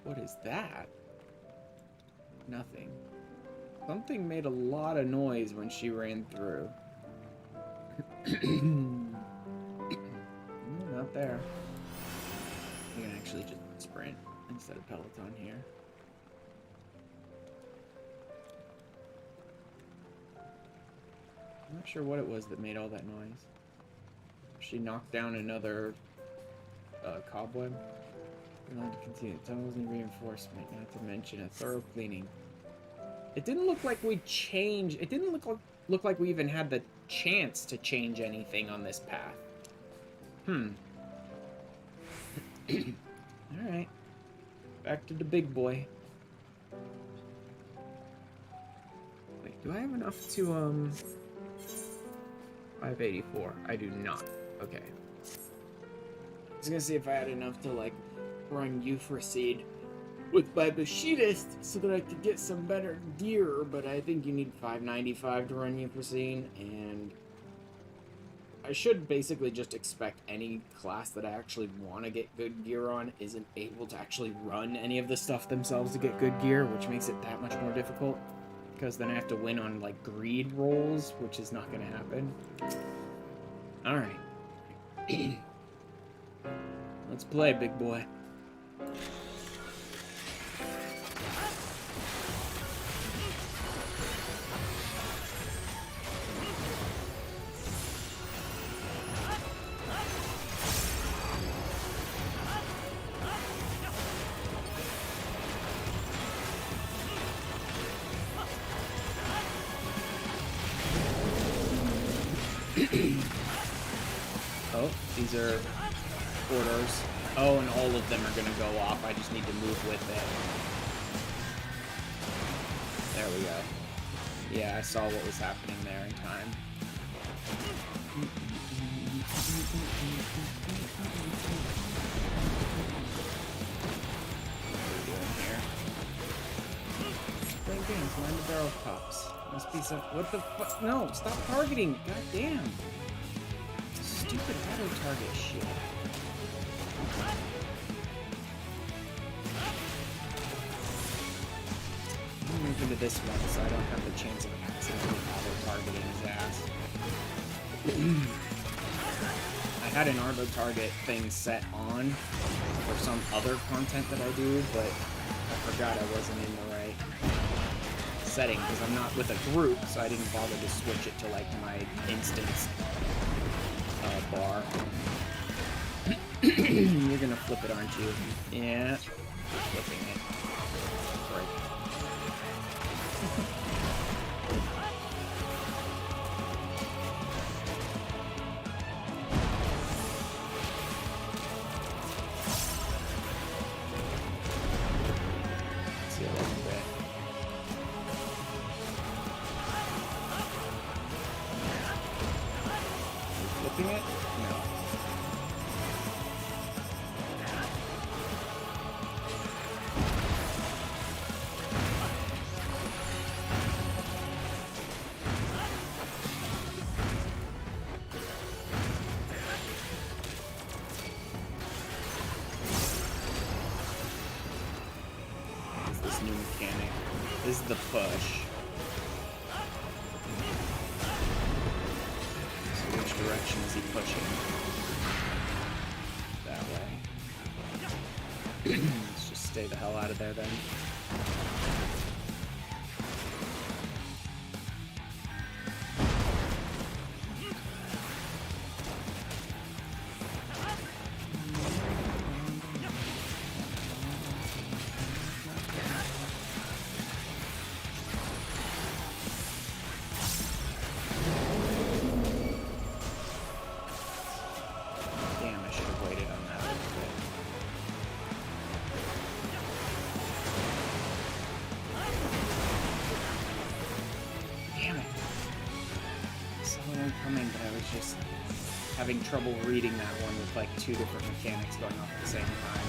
What is that? Nothing. Something made a lot of noise when she ran through. No, not there. I can actually just sprint instead of Peloton here. I'm not sure what it was that made all that noise. She knocked down another cobweb. We're going to continue. Tunnels need reinforcement, not to mention a thorough cleaning. It didn't look like we changed. It didn't look like we even had the chance to change anything on this path. Alright. Back to the big boy. Wait, do I have enough to, 584. I do not. Okay. I was gonna see if I had enough to, like, run Euphraseed with my Bushidas so that I could get some better gear, but I think you need 595 to run Euphraseed, and I should basically just expect any class that I actually want to get good gear on isn't able to actually run any of the stuff themselves to get good gear, which makes it that much more difficult, because then I have to win on, like, greed rolls, which is not going to happen. Alright. Let's play, big boy. Oh, these are orders. Oh, and all of them are gonna go off. I just need to move with it. There we go. Yeah, I saw what was happening there in time. What are we doing here? Playing games, mind the barrel cops. Must be some. What the fuck? No, stop targeting! God damn! Stupid auto target shit. I'm gonna move into this one so I don't have the chance of accidentally auto targeting his ass. I had an auto target thing set on for some other content that I do, but I forgot I wasn't in the right setting because I'm not with a group, so I didn't bother to switch it to like my instance bar. You're gonna flip it, aren't you? Yeah. You're flipping it. Right. See a little bit. Flipping it? No. What's this new mechanic? This is the push. Which direction is he pushing? That way. Let's just stay the hell out of there then. Damn, I should have waited on that a little bit. Damn it. I saw one coming, but I was just having trouble reading that one with like 2 different mechanics going off at the same time.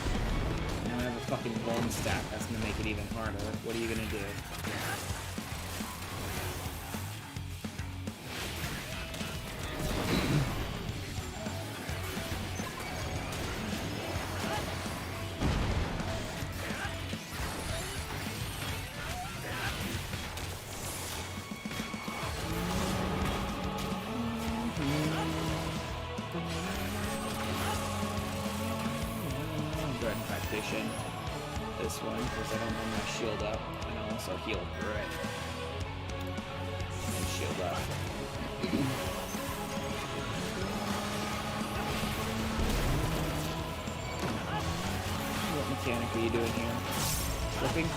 Now I have a fucking bone stack, that's gonna make it even harder. What are you gonna do? This one, because I don't have my shield up, and I'll also heal through it. And shield up. What mechanic are you doing here? Flipping?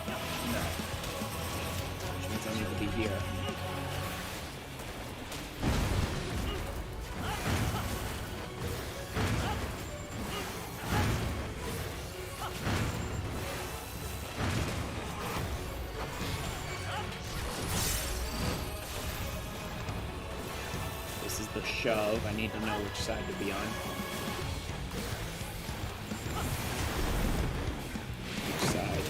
No. Which means I need to be here. The shove. I need to know which side to be on. Which side?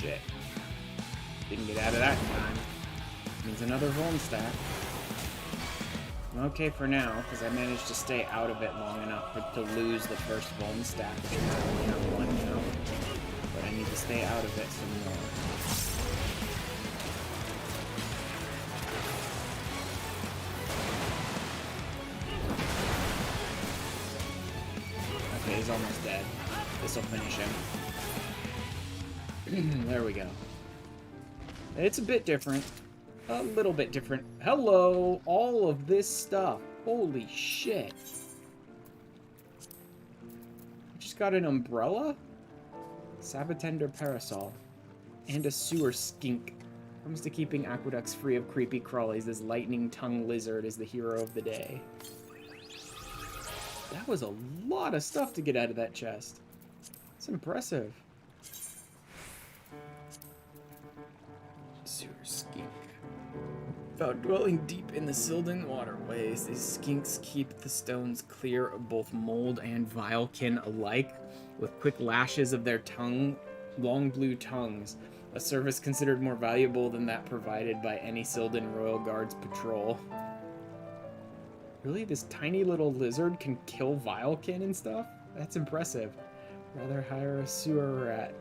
Shit. Didn't get out of that in time. Means another Vuln stack. I'm okay for now, because I managed to stay out of it long enough to lose the first bone stack, which means I only have 1 now. But I need to stay out of it some more. Okay, he's almost dead. This'll finish him. There we go. It's a bit different. A little bit different. Hello! All of this stuff. Holy shit. I just got an umbrella? Sabbatender parasol. And a sewer skink. Comes to keeping aqueducts free of creepy crawlies. This lightning-tongued lizard is the hero of the day. That was a lot of stuff to get out of that chest. It's impressive. Sewer skink. Without dwelling deep in the Sil'dihn waterways, these skinks keep the stones clear of both mold and vilekin alike, with quick lashes of their long blue tongues, a service considered more valuable than that provided by any Sil'dihn Royal Guards patrol. Really? This tiny little lizard can kill vilekin and stuff? That's impressive. Rather hire a sewer rat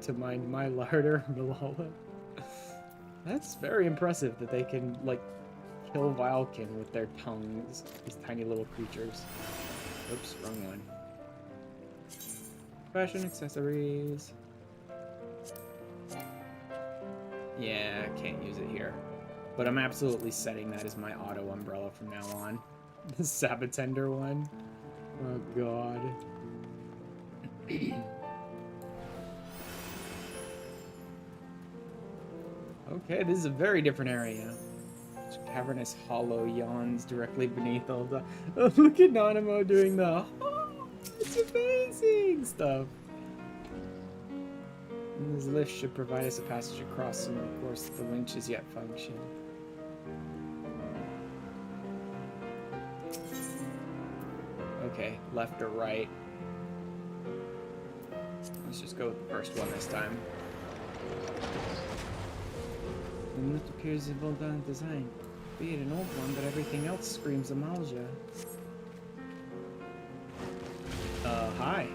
to mind my larder, Malala. That's very impressive that they can, like, kill vilekin with their tongues. These tiny little creatures. Oops, wrong one. Fashion accessories. Yeah, I can't use it here. But I'm absolutely setting that as my auto umbrella from now on. The Sabbatender one. Oh god. Okay, this is a very different area. Cavernous hollow yawns directly beneath all the... Oh, look at Nanamo doing the... Oh, it's amazing stuff. And this lift should provide us a passage across, and of course the winch is yet functioning. Okay, left or right? Let's just go with the first one this time. The moot appears a well-done design. Be it an old one, but everything else screams Amalja. Hi.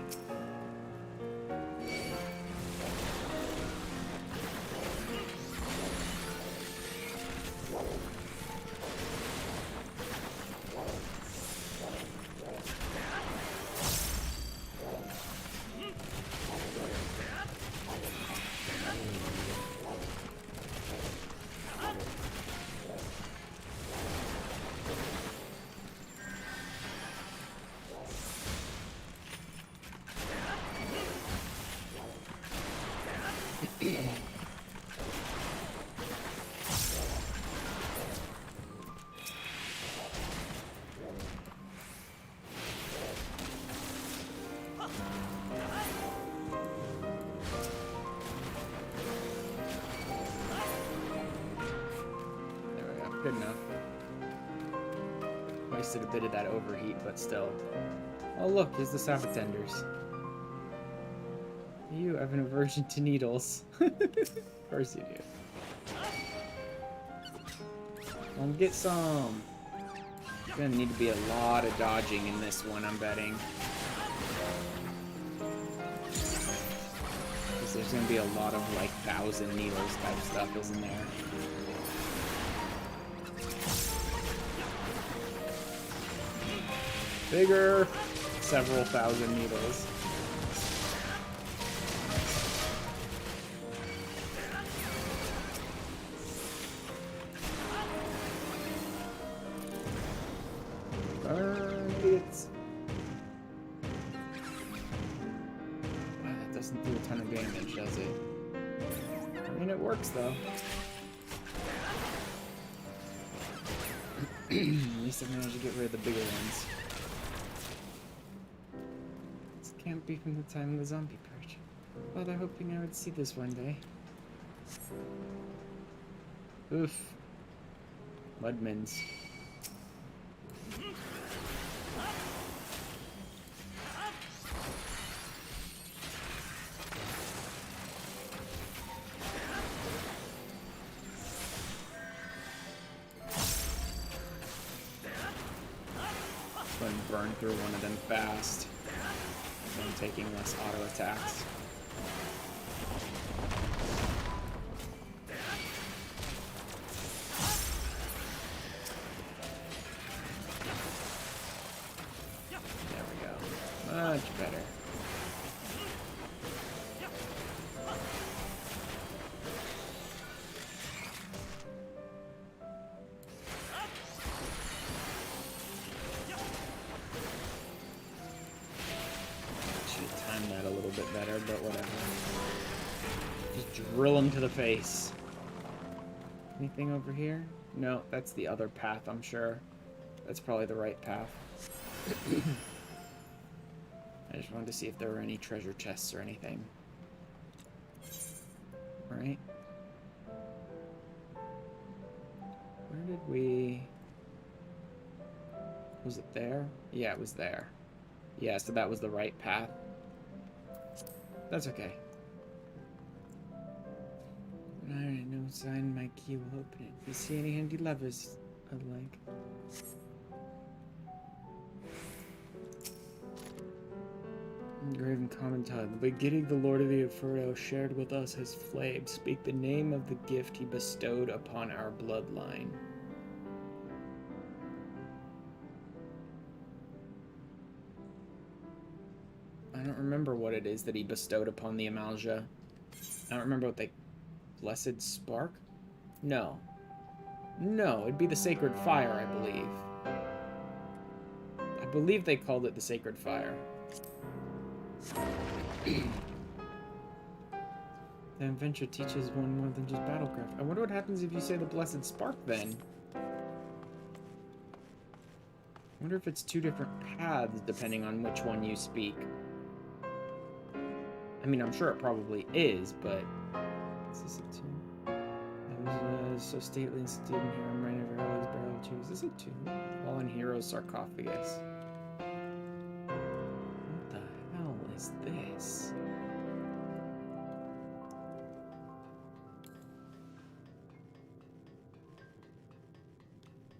Good enough. Wasted a bit of that overheat, but still. Oh look, here's the Sabbath tenders. You have an aversion to needles. Of course you do. Get some. Gonna need to be a lot of dodging in this one, I'm betting. Because there's gonna be a lot of like 1,000 needles type stuff, isn't there? Bigger! Several thousand needles. Burn idiots. Wow, that doesn't do a ton of damage, does it? I mean, it works though. At least I managed to get rid of the bigger ones. This can't be from the time of the zombie purge. Well, they're hoping I would see this one day. Oof. Mudmins. Burn through one of them fast. So I'm taking less auto attacks. There we go. Much better. That a little bit better, but whatever. Just drill him to the face. Anything over here? No, that's the other path, I'm sure. That's probably the right path. I just wanted to see if there were any treasure chests or anything. Right? Where did we... Was it there? Yeah, it was there. Yeah, so that was the right path. That's okay. Alright, no sign my key will open it. If you see any handy levers I'd like. Engraven commentary. The beginning the Lord of the Inferno shared with us his flame. Speak the name of the gift he bestowed upon our bloodline. I don't remember what it is that he bestowed upon the Amalja. I don't remember what they... Blessed Spark? No. No, it'd be the Sacred Fire, I believe. I believe they called it the Sacred Fire. The adventure teaches one more than just battlecraft. I wonder what happens if you say the Blessed Spark, then. I wonder if it's two different paths, depending on which one you speak. I mean, I'm sure it probably is, but... Is this a tomb? I was so stately and stood in here. I'm right over all these barrel trees. Is this a tomb? Fallen Hero's sarcophagus. What the hell is this?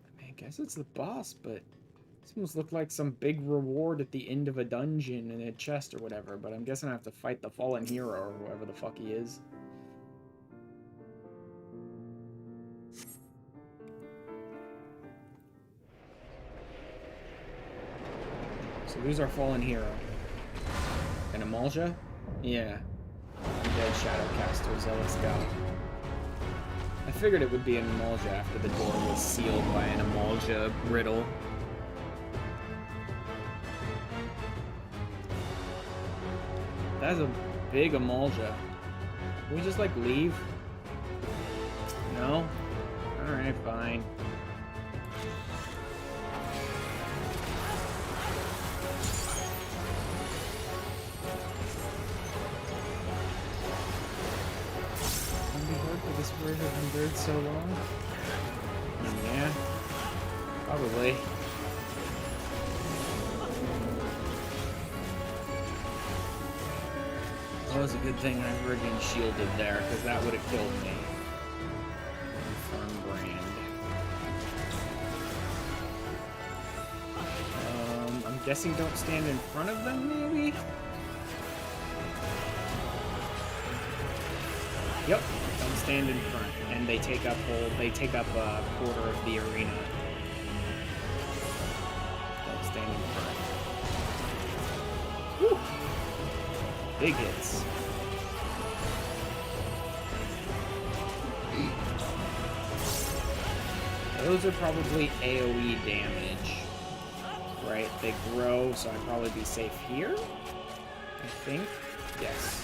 I mean, I guess it's the boss, but... This almost looked like some big reward at the end of a dungeon in a chest or whatever, but I'm guessing I have to fight the Fallen Hero or whoever the fuck he is. So who's our Fallen Hero? An Amalja? Yeah. Dead Shadowcaster, Zealous God. I figured it would be an Amalja after the door was sealed by an Amalja riddle. That's a big Amalja. Can we just, like, leave? No? Alright, fine. Can be hard for this word have endured so long. Yeah, probably. Well, it was a good thing I friggin' shielded there, because that would have killed me. Firm brand. I'm guessing don't stand in front of them, maybe? Yep, don't stand in front, and they take up a quarter of the arena. Don't stand in front. Whew. Big hits. Those are probably AoE damage. Right, they grow, so I'd probably be safe here? I think. Yes.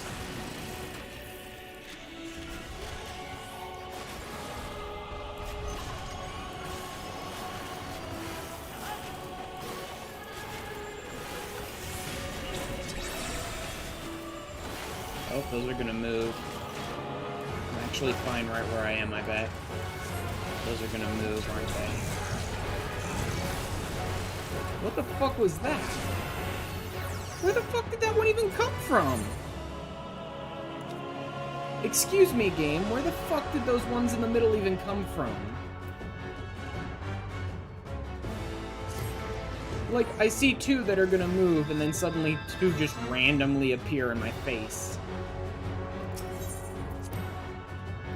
Oh, those are gonna move. I'm actually fine right where I am, I bet. Those are gonna move, aren't they? What the fuck was that? Where the fuck did that one even come from? Excuse me, game, where the fuck did those ones in the middle even come from? Like, I see two that are gonna move, and then suddenly two just randomly appear in my face.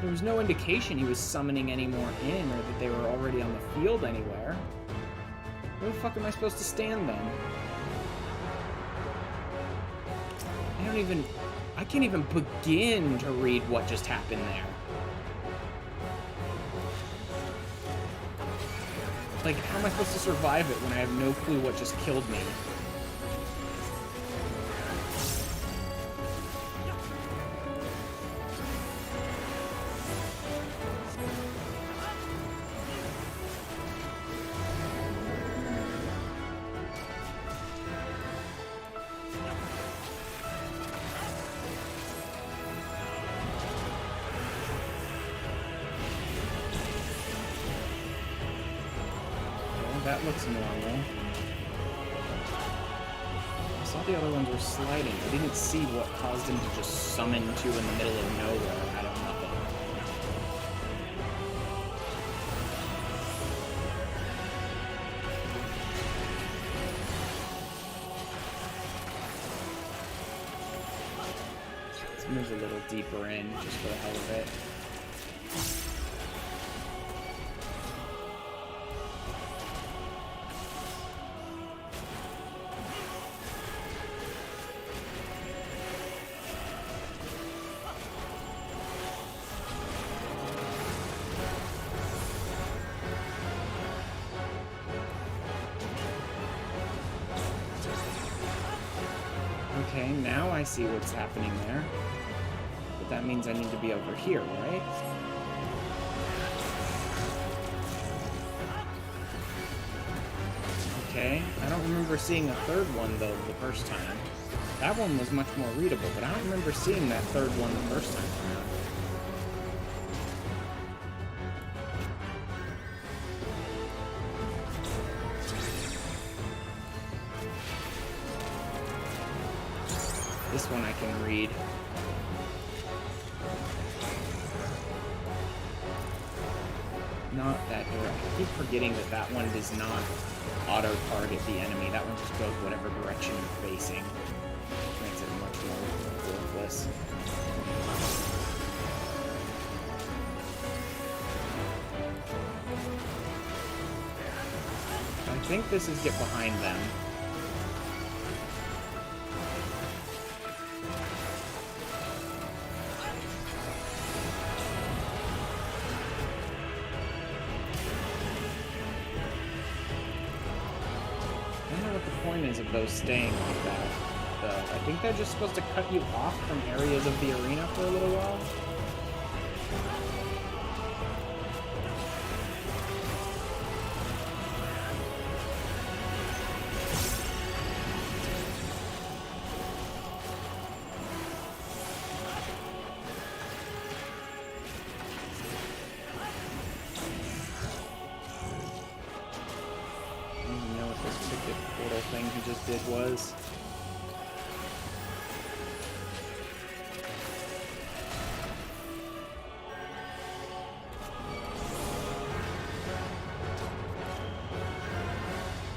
There was no indication he was summoning any more in, or that they were already on the field anywhere. Where the fuck am I supposed to stand then? I can't even begin to read what just happened there. Like, how am I supposed to survive it when I have no clue what just killed me? That looks normal. I saw the other ones were sliding. I didn't see what caused him to just summon two in the middle of nowhere out of nothing. Let's move a little deeper in, just for the hell of it. Okay, now I see what's happening there. But that means I need to be over here, right? Okay, I don't remember seeing a third one, though, the first time. That one was much more readable, but I don't remember seeing that third one the first time around. This one I can read. Not that direct. I keep forgetting that that one does not auto-target the enemy. That one just goes whatever direction you're facing. Makes it much more worthless. I think this is get behind them. Of those staying like that, though. I think they're just supposed to cut you off from areas of the arena for a little while. expected was.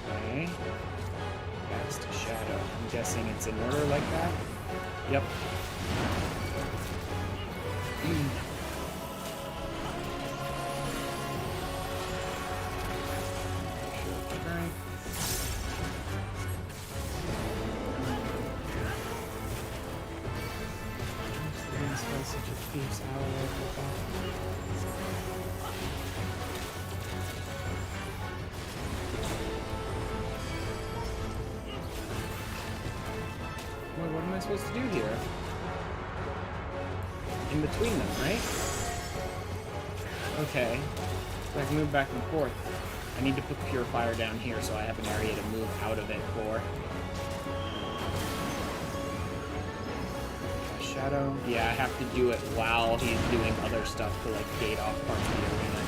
Okay. Cast a shadow. I'm guessing it's in order like that? Yep. Such a fierce owl like that. Wait, what am I supposed to do here? In between them, right? Okay. So I can move back and forth. I need to put Purifier down here so I have an area to move out of it for. Shadow? Yeah, I have to do it while he's doing other stuff to, like, gate off parts of the arena.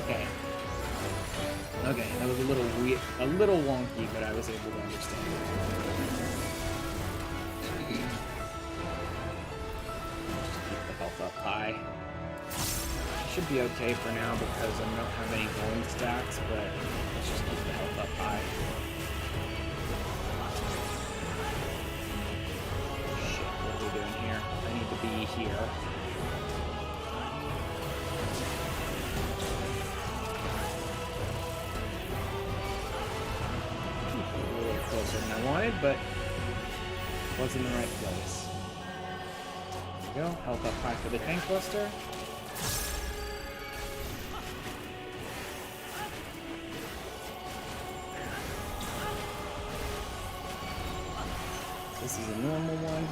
Okay. Okay, that was a little weird, a little wonky, but I was able to understand it. Just keep the health up high. Should be okay for now because I don't have any going stats, but let's just keep the health up high. I need to be here. A little closer than I wanted, but was in the right place. There we go. Health up high for the tank buster. This is a normal one.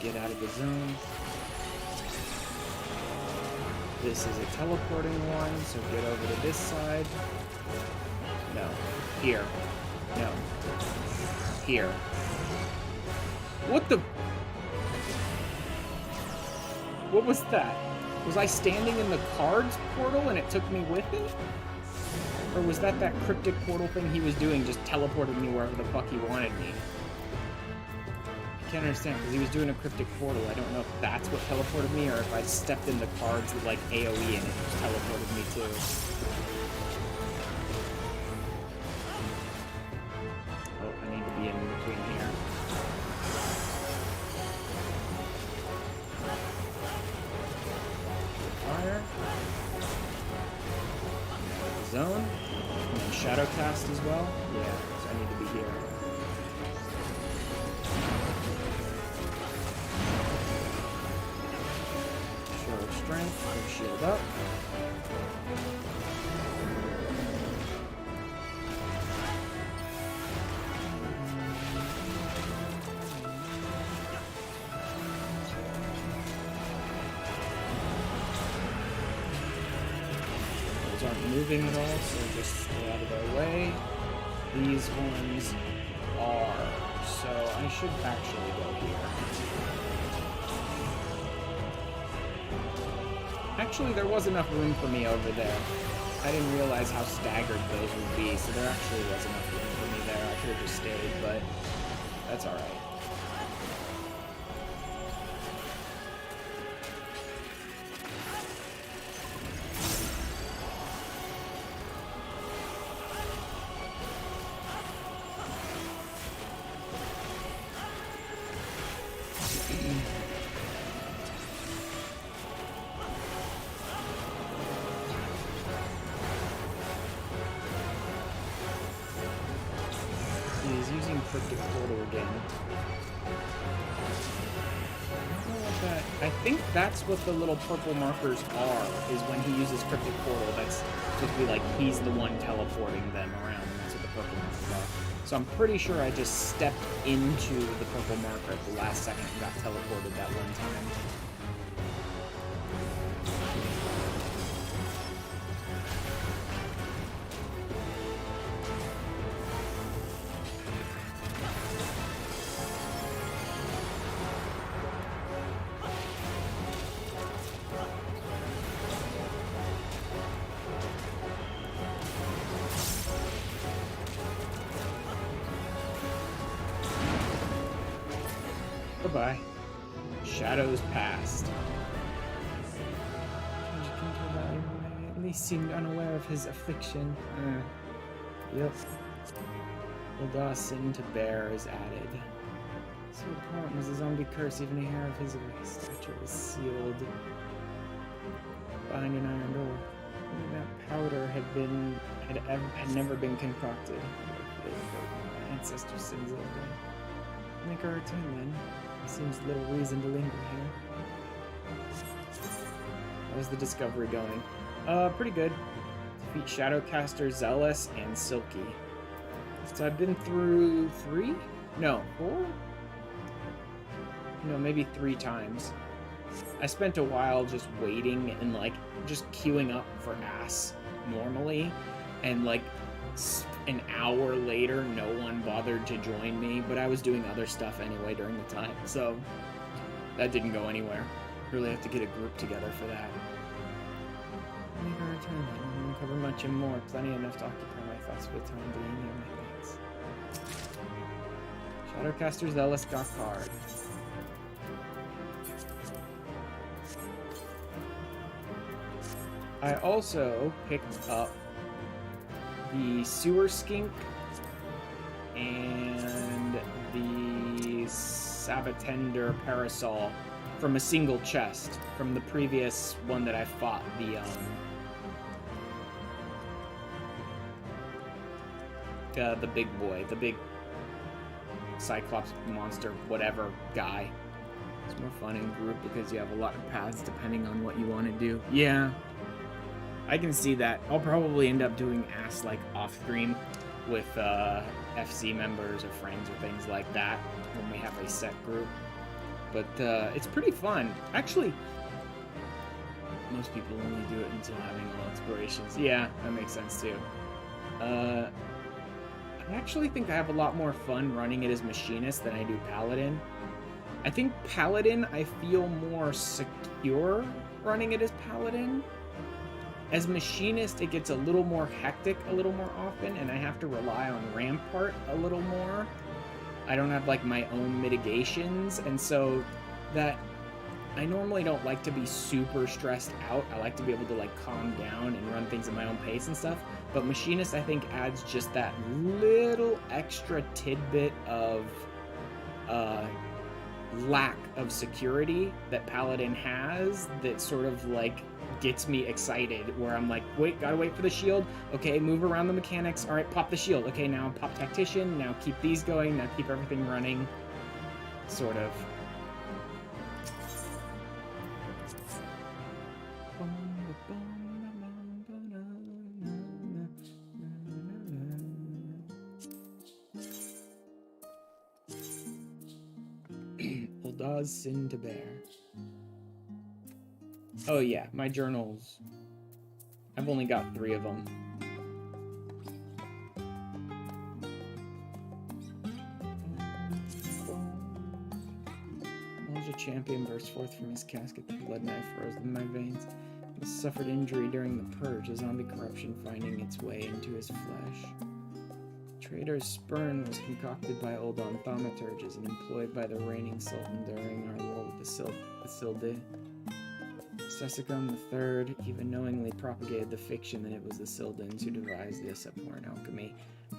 Get out of the zone. This is a teleporting one, so get over to this side. No. Here. No. Here. What the? What was that? Was I standing in the cards portal and it took me with it? Or was that cryptic portal thing he was doing just teleported me wherever the fuck he wanted me? I can't understand, because he was doing a cryptic portal. I don't know if that's what teleported me, or if I stepped in the cards with, like, AoE and it just teleported me, too. Oh, I need to be in between here. Fire. Zone. And then Shadow Cast as well. Yeah, so I need to be here. Strength, put shield up. Those aren't moving at all, so just stay out of their way. These ones are, so I should actually go here. Actually, there was enough room for me over there. I didn't realize how staggered those would be, so there actually was enough room for me there. I could have just stayed, but that's alright. He's using Cryptic Portal again. I don't know what that... I think that's what the little purple markers are, is when he uses Cryptic Portal. That's supposed to be like he's the one teleporting them around, and that's what the purple markers are. So I'm pretty sure I just stepped into the purple marker at the last second and got teleported that one time. Goodbye. Shadows past. At least seemed unaware of his affliction. Yep. Sin to bear is added. So important was the zombie curse, even a hair of his stature was sealed behind an iron door. Only that powder had never been concocted. My ancestors' sins of the day. Make our return then. Seems little reason to linger here. How's the discovery going? Pretty good. Defeat Shadowcaster, Zealous, and Silky. So I've been through 3? No, 4? No, maybe 3 times. I spent a while just waiting and like just queuing up for ass normally, and like an hour later no one bothered to join me, but I was doing other stuff anyway during the time, so that didn't go anywhere. Really have to get a group together for that. I won't cover much and more, plenty enough to occupy my thoughts for the time being. Here, my thoughts. Shadowcaster Zealous got card. I also picked up the Sewer Skink and the Sabatender Parasol from a single chest from the previous one that I fought, the big boy, the big Cyclops monster, whatever guy. It's more fun in group because you have a lot of paths depending on what you want to do. Yeah, I can see that. I'll probably end up doing ass like off screen with FC members or friends or things like that when we have a set group. But it's pretty fun. Actually, most people only do it until having all explorations. Yeah, that makes sense too. I actually think I have a lot more fun running it as Machinist than I do Paladin. I think Paladin, I feel more secure running it as Paladin. As Machinist, it gets a little more hectic a little more often, and I have to rely on Rampart a little more. I don't have, like, my own mitigations, and so that... I normally don't like to be super stressed out. I like to be able to, like, calm down and run things at my own pace and stuff. But Machinist, I think, adds just that little extra tidbit of lack of security that Paladin has that sort of, like, gets me excited, where I'm like, wait, gotta wait for the shield. Okay, move around the mechanics. All right, pop the shield. Okay, now pop Tactician. Now keep these going. Now keep everything running. Sort of. Ulda's sin to bear. Oh yeah, my journals. I've only got 3 of them. A champion burst forth from his casket. The blood knife rose in my veins. He suffered injury during the purge, a zombie corruption finding its way into his flesh. Traitor's spurn was concocted by Uldan thaumaturges and employed by the reigning sultan during our war with the Sil'dihn. Sesicon III even knowingly propagated the fiction that it was the Sil'dihns who devised this abhorrent alchemy.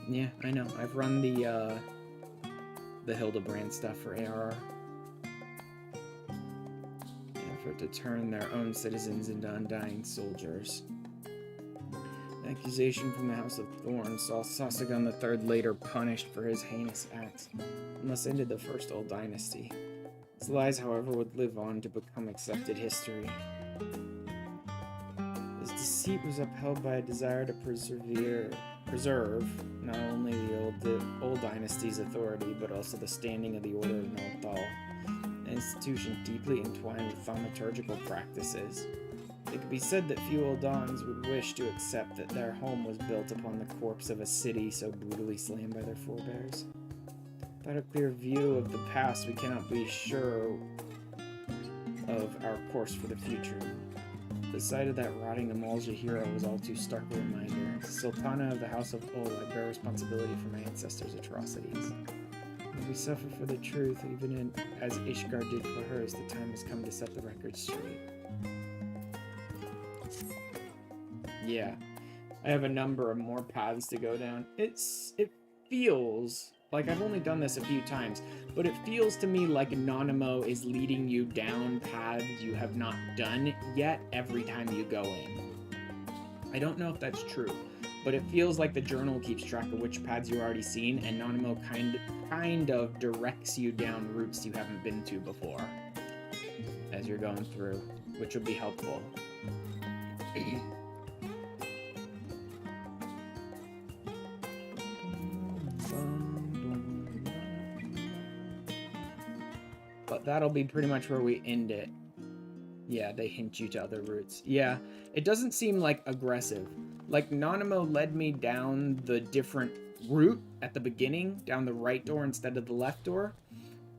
Yeah, I know. I've run the Hildebrand stuff for ARR. The effort to turn their own citizens into undying soldiers. The accusation from the House of Thorns saw Sesicon III later punished for his heinous acts, and thus ended the First Old Dynasty. His lies, however, would live on to become accepted history. His deceit was upheld by a desire to preserve not only the old dynasty's authority, but also the standing of the Order of Northal, an institution deeply entwined with thaumaturgical practices. It could be said that few Uldans would wish to accept that their home was built upon the corpse of a city so brutally slain by their forebears. Without a clear view of the past, we cannot be sure of our course for the future. The sight of that rotting Amalja hero was all too stark a reminder. As Sultana of the House of Ol, I bear responsibility for my ancestors' atrocities. We suffer for the truth, even as Ishgard did for hers. The time has come to set the record straight. Yeah. I have a number of more paths to go down. It feels like I've only done this a few times, but it feels to me like Nanamo is leading you down paths you have not done yet every time you go in. I don't know if that's true, but it feels like the journal keeps track of which paths you've already seen, and Nanamo kind of directs you down routes you haven't been to before as you're going through, which would be helpful. But that'll be pretty much where we end it. Yeah, they hint you to other routes. Yeah, it doesn't seem like aggressive. Like, Nanamo led me down the different route at the beginning, down the right door instead of the left door.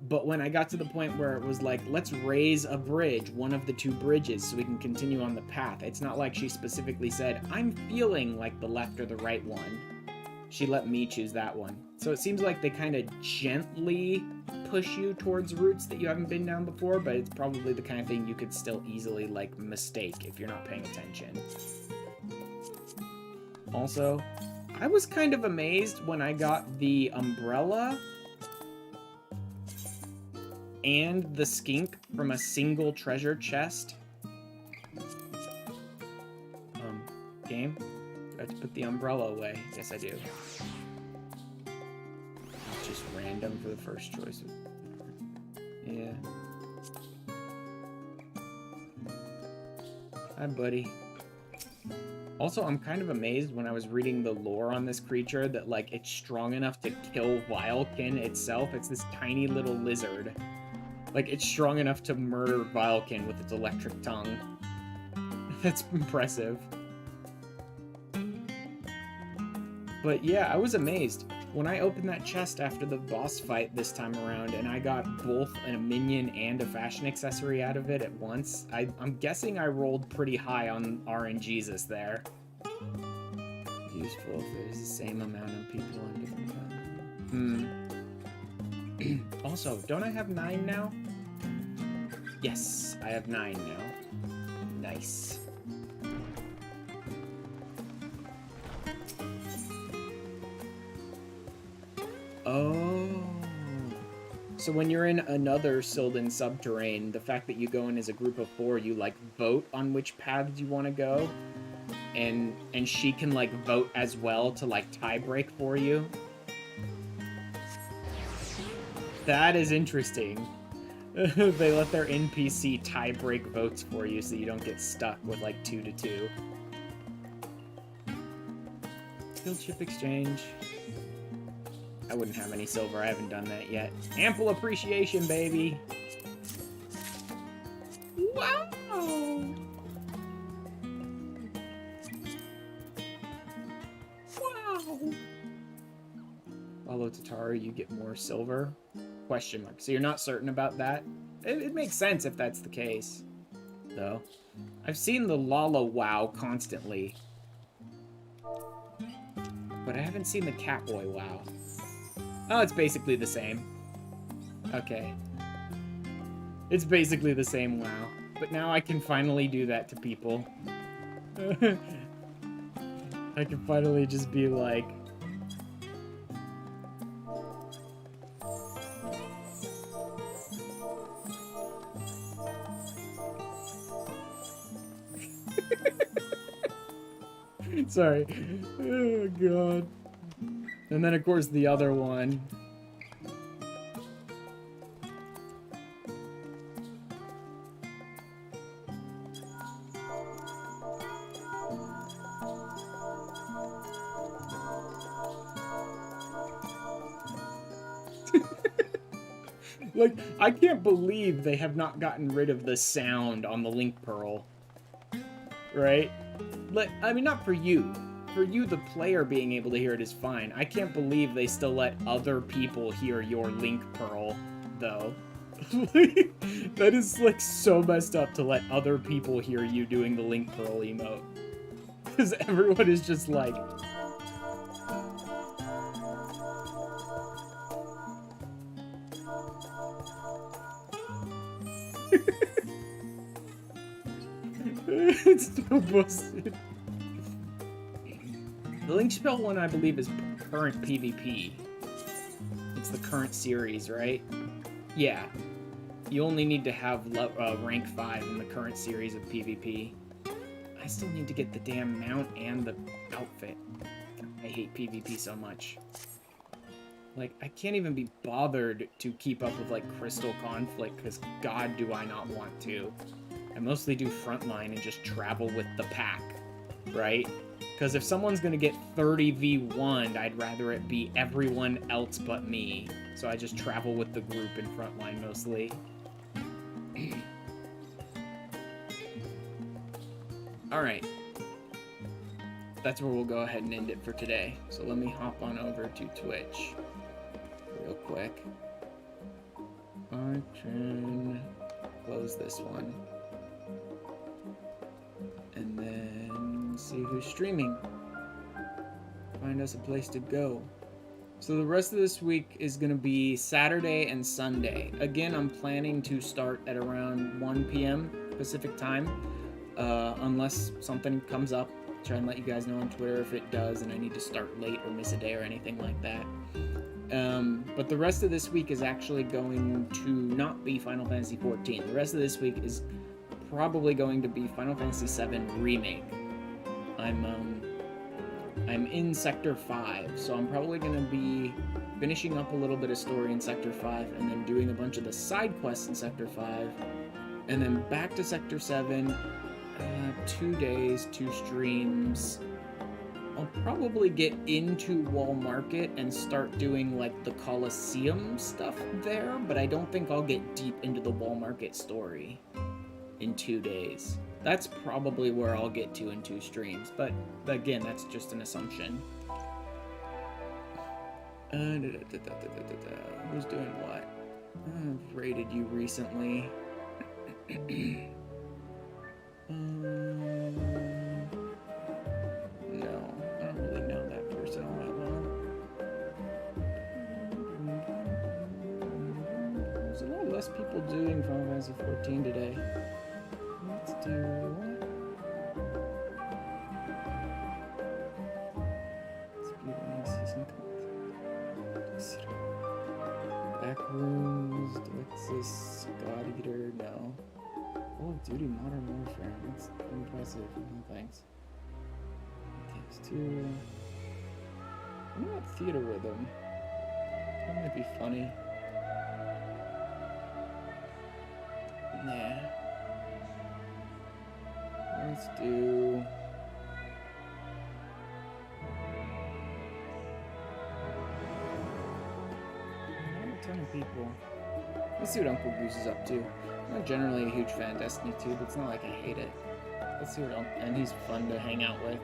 But when I got to the point where it was like, let's raise a bridge, one of the two bridges, so we can continue on the path, it's not like she specifically said, I'm feeling like the left or the right one. She let me choose that one. So it seems like they kind of gently push you towards routes that you haven't been down before, but it's probably the kind of thing you could still easily, like, mistake if you're not paying attention. Also, I was kind of amazed when I got the umbrella and the skink from a single treasure chest. Game? Do I have to put the umbrella away? Yes, I do. It's just random for the first choice. Yeah. Hi, buddy. Also, I'm kind of amazed when I was reading the lore on this creature that, like, it's strong enough to kill Vilekin itself. It's this tiny little lizard. Like, it's strong enough to murder Vilekin with its electric tongue. That's impressive. But yeah, I was amazed. When I opened that chest after the boss fight this time around, and I got both a minion and a fashion accessory out of it at once, I'm guessing I rolled pretty high on RNGesus there. Useful if there's the same amount of people on different times. Also, don't I have 9 now? Yes, I have 9 now. Nice. Oh. So when you're in another Sil'dihn Subterrane, the fact that you go in as a group of 4, you, like, vote on which paths you want to go. And she can, like, vote as well to, like, tie break for you. That is interesting. They let their NPC tie break votes for you so you don't get stuck with, like, 2-2. Skill chip exchange. I wouldn't have any silver. I haven't done that yet. Ample appreciation, baby. Wow. Wow. Follow Tataru, you get more silver? Question mark. So you're not certain about that? It makes sense if that's the case, though. I've seen the Lala WoW constantly, but I haven't seen the Catboy WoW. Oh, it's basically the same. Okay. It's basically the same WoW. But now I can finally do that to people. I can finally just be like... Sorry. Oh, God. And then, of course, the other one. Like, I can't believe they have not gotten rid of the sound on the Link Pearl. Right? Like, I mean, not for you. For you, the player being able to hear it is fine. I can't believe they still let other people hear your Link Pearl, though. That is, like, so messed up to let other people hear you doing the Link Pearl emote. Because everyone is just like... It's still busted. The Link Spell one, I believe, is current PvP. It's the current series, right? Yeah. You only need to have rank 5 in the current series of PvP. I still need to get the damn mount and the outfit. I hate PvP so much. Like, I can't even be bothered to keep up with, like, Crystal Conflict, because God do I not want to. I mostly do frontline and just travel with the pack, right? Because if someone's gonna get 30v1'd, I'd rather it be everyone else but me. So I just travel with the group in frontline mostly. Alright. That's where we'll go ahead and end it for today. So let me hop on over to Twitch real quick. I can close this one. And then see who's streaming. Find us a place to go. So the rest of this week is going to be Saturday and Sunday. Again, I'm planning to start at around 1 p.m. Pacific time. Unless something comes up. Try and let you guys know on Twitter if it does and I need to start late or miss a day or anything like that. But the rest of this week is actually going to not be Final Fantasy XIV. The rest of this week is probably going to be Final Fantasy VII Remake. I'm in Sector 5, so I'm probably going to be finishing up a little bit of story in Sector 5 and then doing a bunch of the side quests in Sector 5 and then back to Sector 7, 2 days, 2 streams. I'll probably get into Wall Market and start doing like the Colosseum stuff there, but I don't think I'll get deep into the Wall Market story in 2 days. That's probably where I'll get to in 2 streams, but again, that's just an assumption. Who's doing what? I've rated you recently. No, I don't really know that person all that well. There's a lot less people doing Final Fantasy XIV today. Let's do what? Backrooms, Delixus, God Eater, no. Call of Duty Modern Warfare, that's impressive, no thanks. Takes 2. What about Theater Rhythm? That might be funny. Nah. Let's do... Not a ton of people. Let's see what Uncle Goose is up to. I'm not generally a huge fan of Destiny 2, but it's not like I hate it. Let's see what and he's fun to hang out with.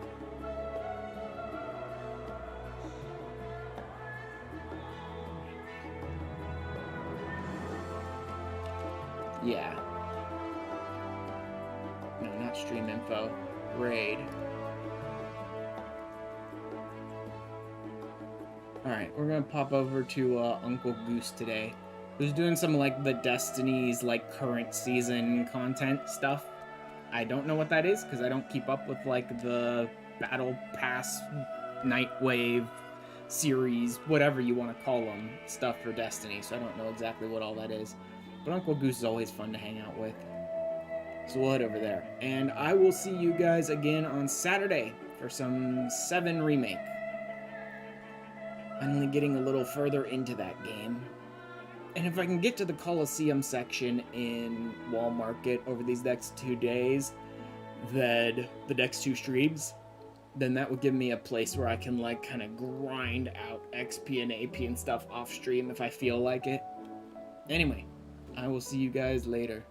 Yeah. No, not stream info. Raid. Alright, we're gonna pop over to Uncle Goose today, who's doing some like the Destiny's like current season content stuff. I don't know what that is because I don't keep up with like the Battle Pass, Nightwave series, whatever you want to call them, stuff for Destiny, so I don't know exactly what all that is. But Uncle Goose is always fun to hang out with. So we'll head over there. And I will see you guys again on Saturday for some 7 Remake. Finally getting a little further into that game. And if I can get to the Colosseum section in Wall Market over these next 2 days, then the next 2 streams, then that would give me a place where I can like kind of grind out XP and AP and stuff off stream if I feel like it. Anyway, I will see you guys later.